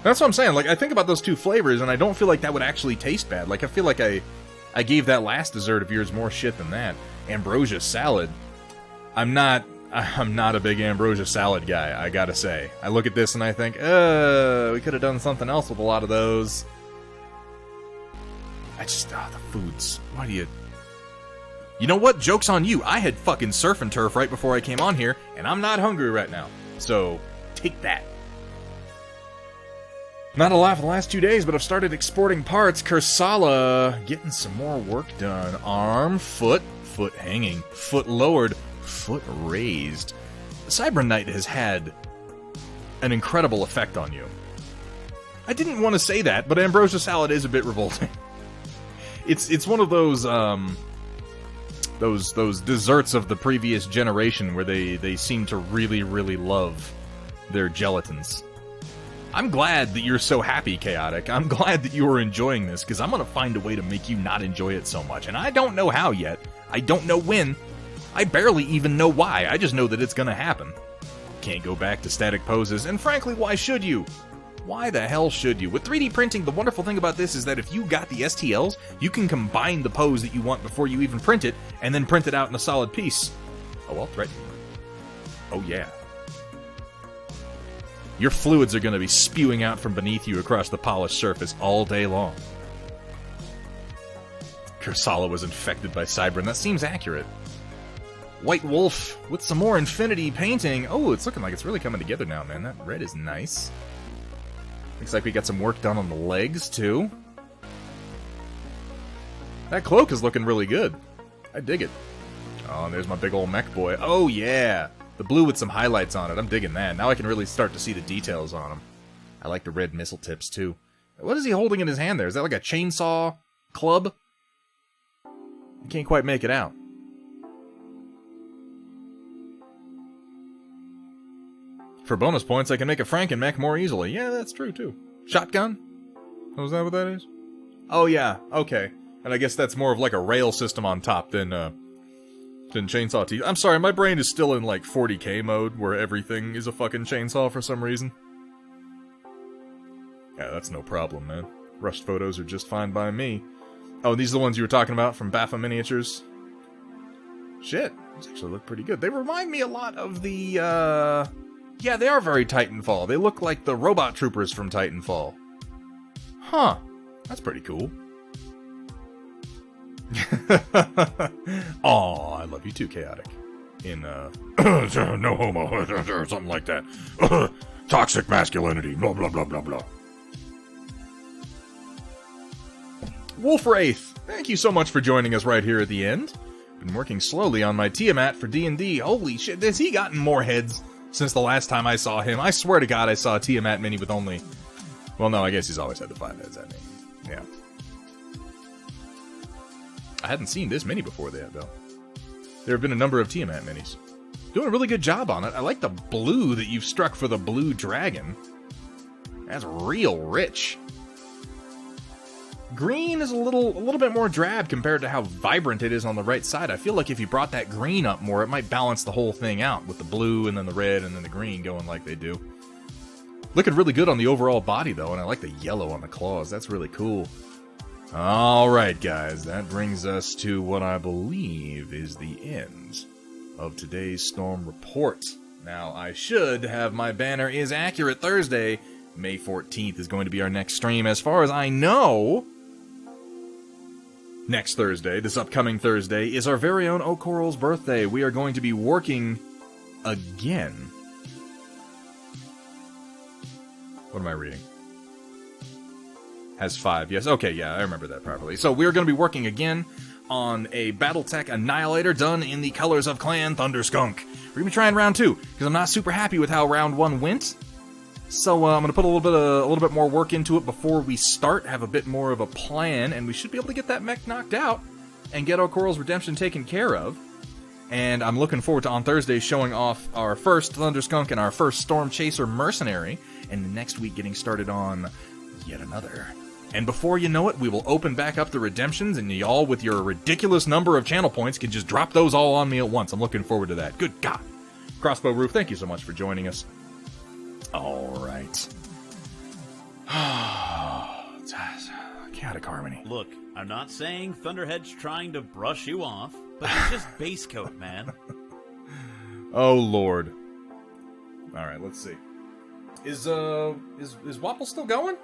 That's what I'm saying. Like, I think about those two flavors, and I don't feel like that would actually taste bad. Like, I feel like I gave that last dessert of yours more shit than that. Ambrosia salad. I'm not a big ambrosia salad guy, I gotta say. I look at this and I think, we could have done something else with a lot of those. The foods. Why do you... You know what? Joke's on you. I had fucking surf and turf right before I came on here, and I'm not hungry right now. So, take that. Not a lot for the last 2 days, but I've started exporting parts. Kursala, getting some more work done. Arm, foot hanging, foot lowered, foot raised. Cyber Knight has had an incredible effect on you. I didn't want to say that, but ambrosia salad is a bit revolting. It's one of those desserts of the previous generation where they seem to really, really love their gelatins. I'm glad that you're so happy, Chaotic. I'm glad that you are enjoying this, because I'm going to find a way to make you not enjoy it so much. And I don't know how yet. I don't know when. I barely even know why. I just know that it's going to happen. Can't go back to static poses, and frankly, why should you? Why the hell should you? With 3D printing, the wonderful thing about this is that if you got the STLs, you can combine the pose that you want before you even print it, and then print it out in a solid piece. Oh, well, right. Oh, yeah. Your fluids are going to be spewing out from beneath you across the polished surface all day long. Kursala was infected by Cybran. That seems accurate. White Wolf with some more Infinity painting. Oh, it's looking like it's really coming together now, man. That red is nice. Looks like we got some work done on the legs, too. That cloak is looking really good. I dig it. Oh, and there's my big old mech boy. Oh, yeah. The blue with some highlights on it. I'm digging that. Now I can really start to see the details on him. I like the red missile tips, too. What is he holding in his hand there? Is that like a chainsaw club? I can't quite make it out. For bonus points, I can make a Franken mech more easily. Yeah, that's true, too. Shotgun? Oh, is that what that is? Oh, yeah. Okay. And I guess that's more of like a rail system on top than chainsaw teeth. I'm sorry, my brain is still in like 40k mode, where everything is a fucking chainsaw for some reason. Yeah, that's no problem, man. Rushed photos are just fine by me. Oh, these are the ones you were talking about from Baffa Miniatures? Shit, these actually look pretty good. They remind me a lot of the, Yeah, they are very Titanfall. They look like the robot troopers from Titanfall. Huh. That's pretty cool. Aw, I love you too, Chaotic. In, no homo, something like that. Toxic masculinity, blah, blah, blah, blah, blah. Wolfwraith, thank you so much for joining us right here at the end. Been working slowly on my Tiamat for D&D. Holy shit, has he gotten more heads since the last time I saw him? I swear to God I saw a Tiamat mini with only... Well, no, I guess he's always had the 5 heads, hasn't he? Yeah. I hadn't seen this mini before that, though. There have been a number of Tiamat minis. Doing a really good job on it. I like the blue that you've struck for the blue dragon. That's real rich. Green is a little bit more drab compared to how vibrant it is on the right side. I feel like if you brought that green up more, it might balance the whole thing out with the blue and then the red and then the green going like they do. Looking really good on the overall body, though, and I like the yellow on the claws. That's really cool. Alright, guys, that brings us to what I believe is the end of today's Storm Report. Now, I should have my banner is accurate. Thursday, May 14th is going to be our next stream. As far as I know, next Thursday, this upcoming Thursday, is our very own O'Coral's birthday. We are going to be working again. What am I reading? Has 5, yes. Okay, yeah, I remember that properly. So we're going to be working again on a Battletech Annihilator done in the colors of Clan Thunderskunk. We're going to be trying round 2, because I'm not super happy with how round 1 went. So I'm going to put a little bit more work into it before we start, have a bit more of a plan, and we should be able to get that mech knocked out and get O'Coral's Redemption taken care of. And I'm looking forward to on Thursday showing off our first Thunderskunk and our first Storm Chaser Mercenary, and the next week getting started on yet another. And before you know it, we will open back up the redemptions, and y'all with your ridiculous number of channel points can just drop those all on me at once. I'm looking forward to that. Good God. Crossbow Roof, thank you so much for joining us. Alright. Chaotic Harmony. Look, I'm not saying Thunderhead's trying to brush you off, but it's just base coat, man. Oh, Lord. Alright, let's see. Is Wapple still going?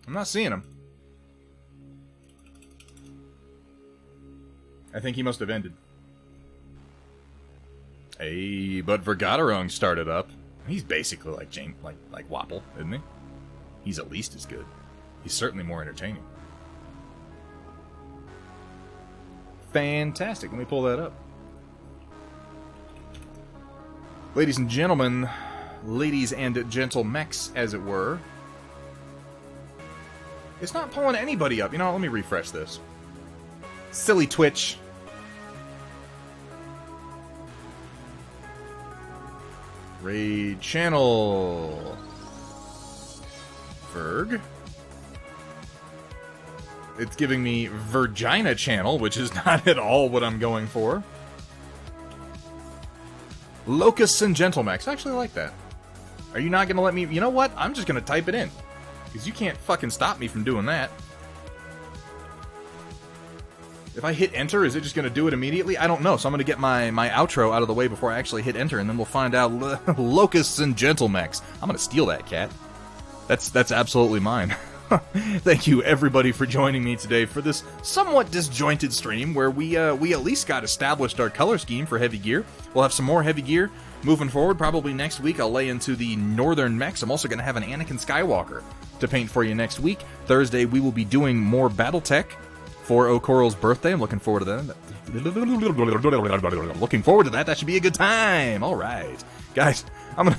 I'm not seeing him. I think he must have ended. Hey, but Vergaderung started up. He's basically like like Wapple, isn't he? He's at least as good. He's certainly more entertaining. Fantastic. Let me pull that up. Ladies and gentlemen, ladies and gentle mechs, as it were. It's not pulling anybody up. You know, let me refresh this. Silly Twitch. Raid channel. Verg. It's giving me Virginia channel, which is not at all what I'm going for. Locusts and Gentlemechs. I actually like that. Are you not going to let me... You know what? I'm just going to type it in. Because you can't fucking stop me from doing that. If I hit enter, is it just going to do it immediately? I don't know, so I'm going to get my outro out of the way before I actually hit enter, and then we'll find out Locusts and Gentlemechs. I'm going to steal that, cat. That's absolutely mine. Thank you, everybody, for joining me today for this somewhat disjointed stream where we at least got established our color scheme for Heavy Gear. We'll have some more Heavy Gear moving forward. Probably next week I'll lay into the Northern mechs. I'm also going to have an Anakin Skywalker to paint for you next week. Thursday we will be doing more Battletech for O'Coral's birthday. I'm looking forward to that. Looking forward to that. That should be a good time. All right, guys, I'm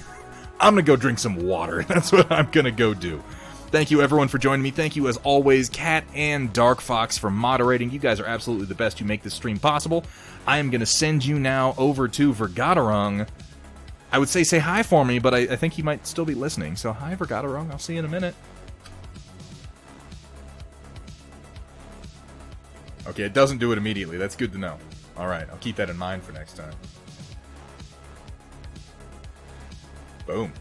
gonna go drink some water. That's what I'm gonna go do. Thank you, everyone, for joining me. Thank you, as always, Cat and Dark Fox, for moderating. You guys are absolutely the best. You make this stream possible. I am going to send you now over to Vergaderung. I would say hi for me, but I think he might still be listening. So, hi, Vergaderung. I'll see you in a minute. Okay, it doesn't do it immediately. That's good to know. All right, I'll keep that in mind for next time. Boom.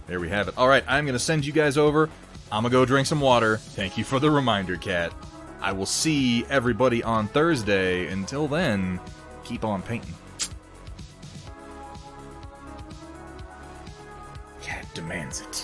There we have it. All right, I'm going to send you guys over. I'm going to go drink some water. Thank you for the reminder, Cat. I will see everybody on Thursday. Until then, keep on painting. Cat demands it.